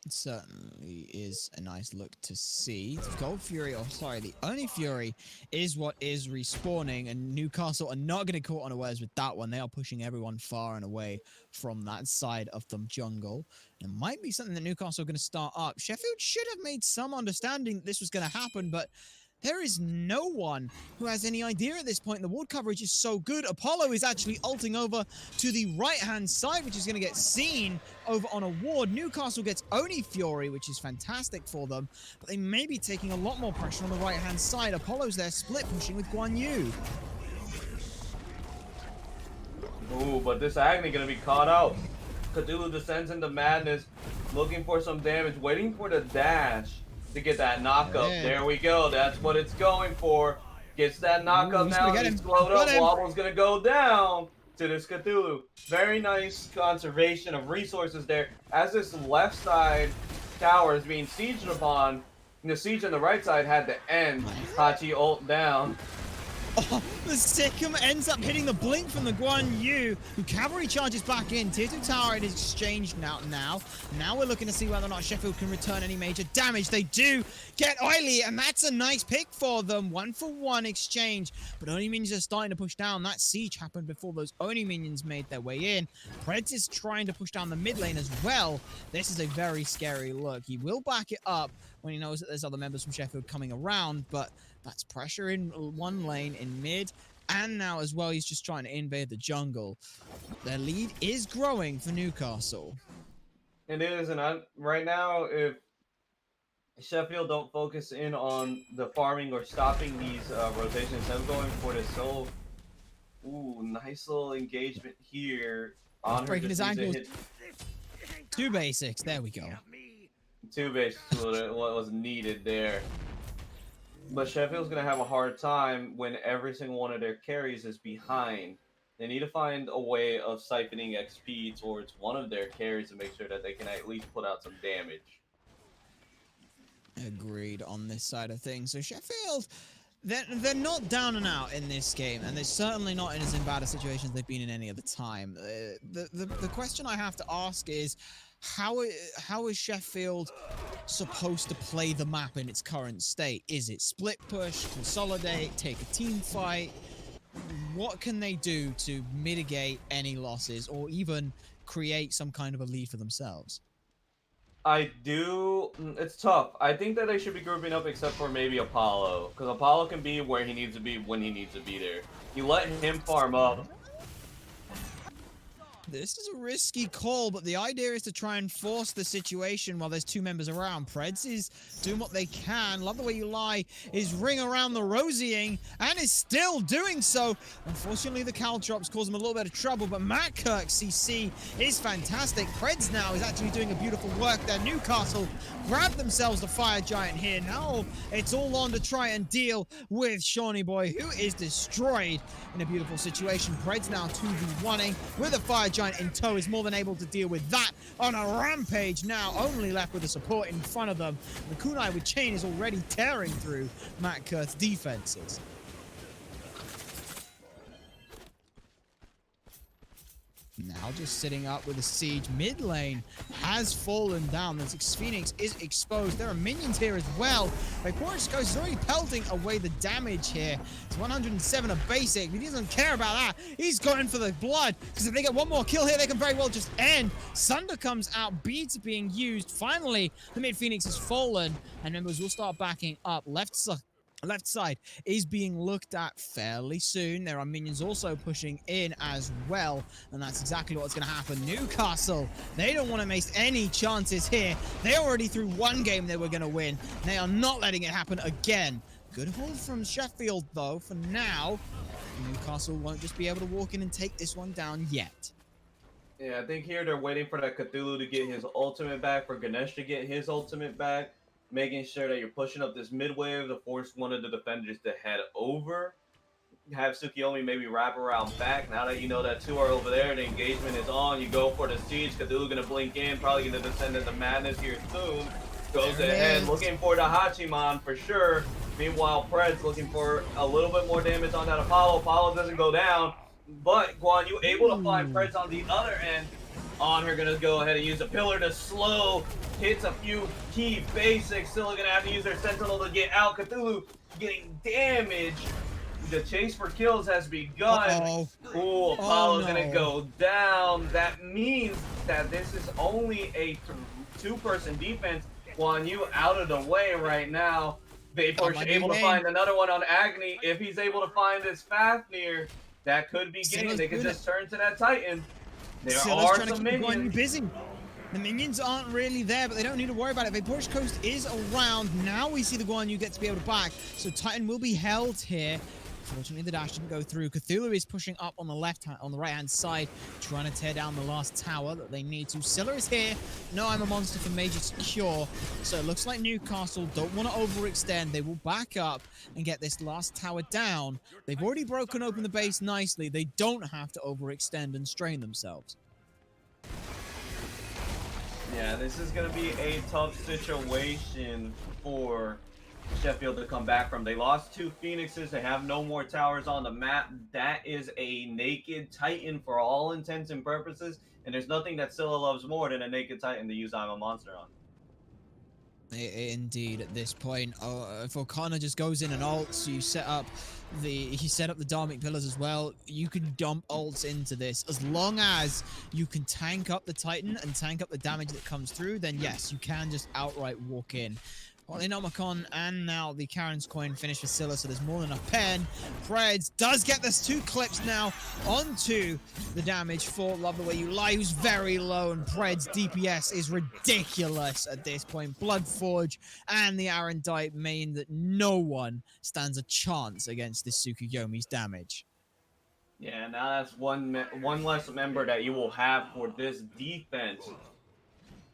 It certainly is a nice look to see. The Gold Fury, the Oni Fury is what is respawning, and Newcastle are not going to caught unawares with that one. They are pushing everyone far and away from that side of the jungle. It might be something that Newcastle are going to start up. Sheffield should have made some understanding that this was going to happen, but there is no one who has any idea at this point. The ward coverage is so good. Apollo is actually ulting over to the right-hand side, which is going to get seen over on a ward. Newcastle gets Oni Fury, which is fantastic for them, but they may be taking a lot more pressure on the right-hand side. Apollo's there split pushing with Guan Yu. Ooh, but this Agni going to be caught out. Cthulhu descends into madness, looking for some damage, waiting for the dash to get that knockup. There we go. That's what it's going for. Gets that knockup now. He's slowed up. Wobble's going to go down to this Cthulhu. Very nice conservation of resources there. As this left side tower is being sieged upon, and the siege on the right side had to end. Hachi ult down. Oh, the Sikkim ends up hitting the blink from the Guan Yu, who cavalry charges back in. Tier 2 tower is exchanged now. Now we're looking to see whether or not Sheffield can return any major damage. They do get Oily, and that's a nice pick for them. 1-for-1 exchange, but Oni minions are starting to push down. That siege happened before those Oni minions made their way in. Preds is trying to push down the mid lane as well. This is a very scary look. He will back it up when he knows that there's other members from Sheffield coming around, but that's pressure in one lane in mid, and now as well he's just trying to invade the jungle. Their lead is growing for Newcastle. It is, and right now, if Sheffield don't focus in on the farming or stopping these rotations, I'm going for this solo. Ooh, nice little engagement here. Breaking his ankles. 2 basics, there we go. 2 basics, what was needed there. But Sheffield's going to have a hard time when every single one of their carries is behind. They need to find a way of siphoning XP towards one of their carries to make sure that they can at least put out some damage. Agreed on this side of things. So Sheffield, they're not down and out in this game, and they're certainly not in as bad a situation as they've been in any other time. The question I have to ask is, how is Sheffield supposed to play the map in its current state? Is it split push, consolidate, take a team fight? What can they do to mitigate any losses or even create some kind of a lead for themselves? It's tough. I think that they should be grouping up except for maybe Apollo. Because Apollo can be where he needs to be when he needs to be there. You let him farm up. This is a risky call, but the idea is to try and force the situation while there's two members around. Preds is doing what they can. Love the way you lie. Is ring around the Rosying and is still doing so. Unfortunately, the Cal drops cause him a little bit of trouble, but Matt Kirk CC is fantastic. Preds now is actually doing a beautiful work there. Newcastle grab themselves the Fire Giant here. Now it's all on to try and deal with Shawnee Boy, who is destroyed in a beautiful situation. Preds now 2v1ing with a Fire Giant in tow, is more than able to deal with that on a rampage now, only left with the support in front of them. The Kunai with Chain is already tearing through Matt Kurt's defenses. Now just sitting up with a siege. Mid lane has fallen down. The Phoenix is exposed. There are minions here as well. Vaporis Ghost is already pelting away the damage here. It's 107 a basic. He doesn't care about that. He's going for the blood, because if they get one more kill here, they can very well just end. Sunder comes out. Beads being used. Finally, the mid Phoenix has fallen, and members will start backing up. Left side is being looked at fairly soon. There are minions also pushing in as well, and that's exactly what's going to happen. Newcastle, they don't want to waste any chances here. They already threw one game they were going to win. They are not letting it happen again. Good hold from Sheffield, though, for now. Newcastle won't just be able to walk in and take this one down yet. Yeah, I think here they're waiting for that Cthulhu to get his ultimate back, for Ganesh to get his ultimate back, making sure that you're pushing up this mid wave to force one of the defenders to head over. Have Tsukiyomi maybe wrap around back. Now that you know that two are over there, the engagement is on. You go for the siege. Cthulhu gonna blink in, probably gonna descend into madness here soon. Goes ahead, looking for the Hachiman for sure. Meanwhile, Preds looking for a little bit more damage on that Apollo. Apollo doesn't go down, but Guan Yu able to find Preds on the other end. On her, gonna go ahead and use a pillar to slow, hits a few key basics. Still gonna have to use her sentinel to get out. Cthulhu getting damage. The chase for kills has begun. Ooh, Apollo's gonna go down. That means that this is only a two-person defense. Guan Yu out of the way right now. Vapor's able to find another one on Agni. If he's able to find this Fafnir, that could be game. They could just turn to that Titan. There are some minions. Busy. The minions aren't really there, but they don't need to worry about it. Vaporis Coast is around. Now we see the Guan Yu get to be able to back. So Titan will be held here. Fortunately, the dash didn't go through. Cthulhu is pushing up on the right-hand side, trying to tear down the last tower that they need to. Scylla is here. No, I'm a monster for major secure. So it looks like Newcastle don't want to overextend. They will back up and get this last tower down. They've already broken open the base nicely. They don't have to overextend and strain themselves. Yeah, this is going to be a tough situation for Sheffield to come back from. They lost two Phoenixes. They have no more towers on the map. That is a naked Titan for all intents and purposes. And there's nothing that Scylla loves more than a naked Titan to use I'm a Monster on. Indeed, at this point, if O'Connor just goes in and ults, he set up the Dharmic pillars as well. You can dump ults into this as long as you can tank up the Titan and tank up the damage that comes through. Then yes, you can just outright walk in. Well, the Nomicon and now the Karen's coin finish for Scylla, so there's more than enough pen. Preds does get this two clips now onto the damage for Love the Way You Lie, who's very low, and Preds DPS is ridiculous at this point. Bloodforge and the Arendite mean that no one stands a chance against this Tsukuyomi's damage. Yeah, now that's one less member that you will have for this defense.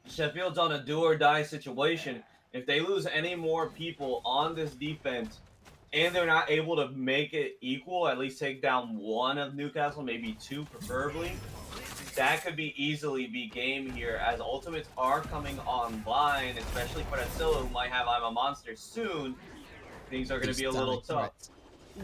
Sheffield's on a do-or-die situation. If they lose any more people on this defense and they're not able to make it equal, at least take down one of Newcastle, maybe two preferably, that could be easily be game here as ultimates are coming online, especially for that Scylla who might have I'm a Monster soon. Things are going to be a little tough.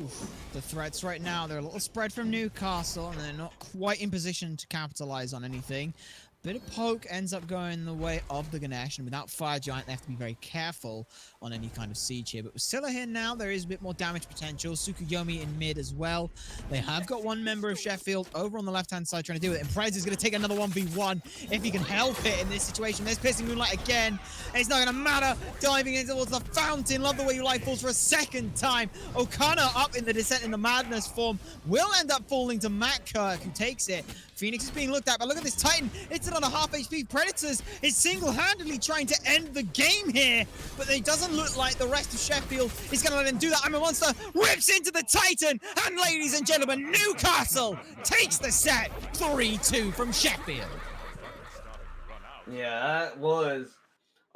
Oof. The threats right now, they're a little spread from Newcastle, and they're not quite in position to capitalize on anything. Bit of poke ends up going the way of the Ganesh, and without Fire Giant, they have to be very careful on any kind of siege here. But with Scylla here now, there is a bit more damage potential. Tsukuyomi in mid as well. They have got one member of Sheffield over on the left-hand side trying to deal with it. And Prez is going to take another 1v1 if he can help it in this situation. There's Piercing Moonlight again. It's not going to matter. Diving in towards the fountain. Love the way you light falls for a second time. Okana up in the Descent in the Madness form will end up falling to Matt Kirk, who takes it. Phoenix is being looked at, but look at this Titan. It's another half HP. Predators is single-handedly trying to end the game here, but it doesn't look like the rest of Sheffield is going to let him do that. I'm a Monster rips into the Titan, and ladies and gentlemen, Newcastle takes the set 3-2 from Sheffield. Yeah, that was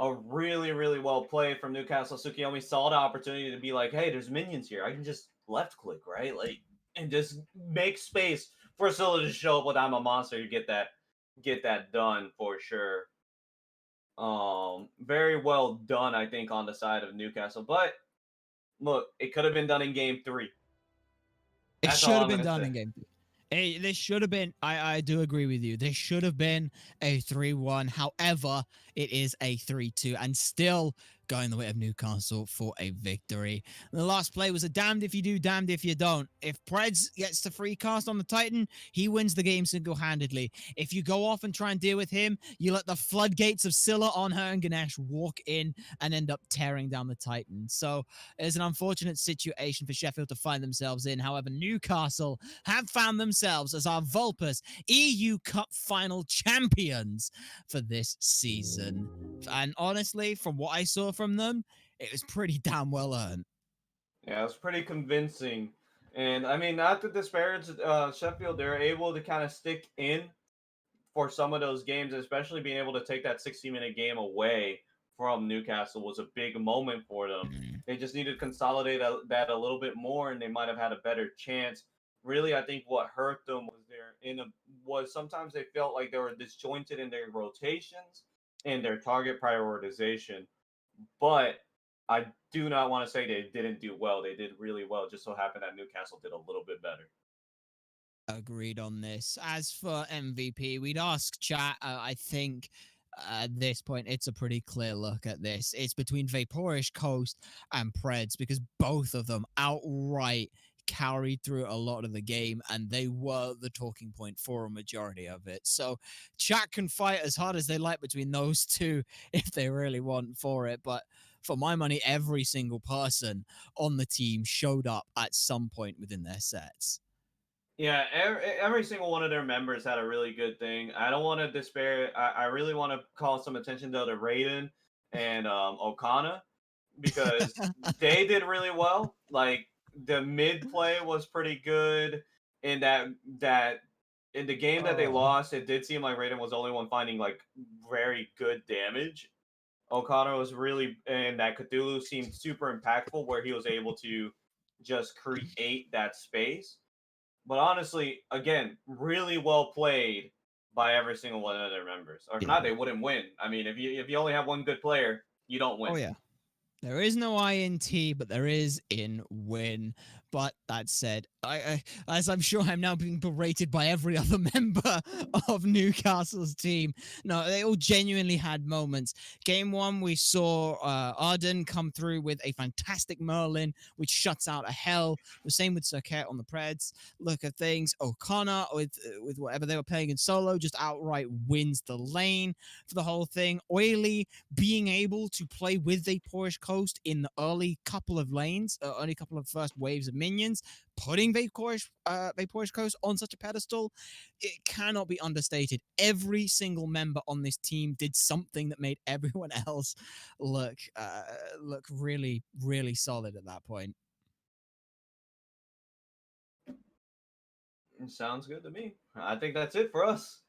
a really, really well played from Newcastle. Tsukuyomi saw the opportunity to be like, hey, there's minions here. I can just left click, right? Like, and just make space for Scylla to show up with I'm a Monster. You get that done for sure. Very well done, I think, on the side of Newcastle. But look, it could have been done in game 3. It That's should all have I'm been gonna done say. in game 3. Hey, this should have been, I do agree with you. This should have been a 3-1. However, it is a 3-2 and still going the way of Newcastle for a victory. The last play was a damned if you do, damned if you don't. If Preds gets to free cast on the Titan, he wins the game single-handedly. If you go off and try and deal with him, you let the floodgates of Scylla on her and Ganesh walk in and end up tearing down the Titan. So it's an unfortunate situation for Sheffield to find themselves in. However, Newcastle have found themselves as our Vulpis EU Cup final champions for this season. And honestly, from what I saw from them, it was pretty damn well earned. Yeah, it was pretty convincing. And I mean, not to disparage Sheffield, they're able to kind of stick in for some of those games, especially being able to take that 60-minute game away from Newcastle was a big moment for them. They just needed to consolidate that a little bit more, and they might have had a better chance. Really, I think what hurt them was sometimes they felt like they were disjointed in their rotations and their target prioritization. But I do not want to say they didn't do well. They did really well. Just so happened that Newcastle did a little bit better. Agreed on this. As for MVP, we'd ask chat. I think at this point, it's a pretty clear look at this. It's between Vaporish Coast and Preds because both of them outright carried through a lot of the game and they were the talking point for a majority of it. So chat can fight as hard as they like between those two if they really want for it. But for my money, every single person on the team showed up at some point within their sets. Yeah, every single one of their members had a really good thing. I don't want to despair. I really want to call some attention to the Raiden and Okana because they did really well. Like the mid play was pretty good in that in the game that they Oh. lost. It did seem like Raiden was the only one finding like very good damage. Okana was really, and that Cthulhu seemed super impactful where he was able to just create that space. But honestly, again, really well played by every single one of their members. Or if Yeah. not, they wouldn't win. I mean, if you only have one good player, you don't win. Oh, yeah. There is no INT, but there is in win. But that said, as I'm sure I'm now being berated by every other member of Newcastle's team. No, they all genuinely had moments. Game 1, we saw Arden come through with a fantastic Merlin, which shuts out a hell. The same with Circuit on the Preds. Look at things. O'Connor with whatever they were playing in solo just outright wins the lane for the whole thing. Oily being able to play with a Porsche Coast in the early couple of lanes, early couple of first waves of minions, putting Vaporish Coast on such a pedestal, it cannot be understated. Every single member on this team did something that made everyone else look really, really solid at that point. Sounds good to me. I think that's it for us.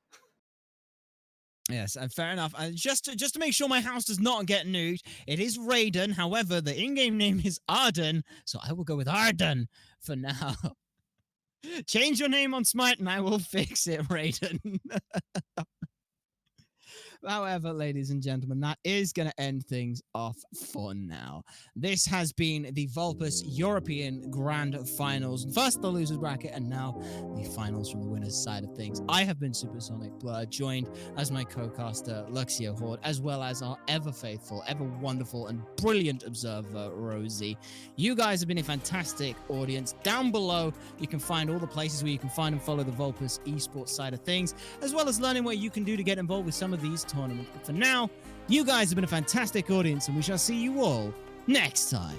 Yes, fair enough. Just to make sure my house does not get nuked, it is Raiden. However, the in-game name is Arden, so I will go with Arden for now. Change your name on Smite and I will fix it, Raiden. However, ladies and gentlemen, that is going to end things off for now. This has been the Vulpis European Grand Finals. First the losers bracket, and now the finals from the winners' side of things. I have been SuperSonicBlur, joined as my co-caster Lucio Hord, as well as our ever faithful, ever wonderful, and brilliant observer Rosy. You guys have been a fantastic audience. Down below, you can find all the places where you can find and follow the Vulpis esports side of things, as well as learning what you can do to get involved with some of these tournaments. But for now, you guys have been a fantastic audience, and we shall see you all next time.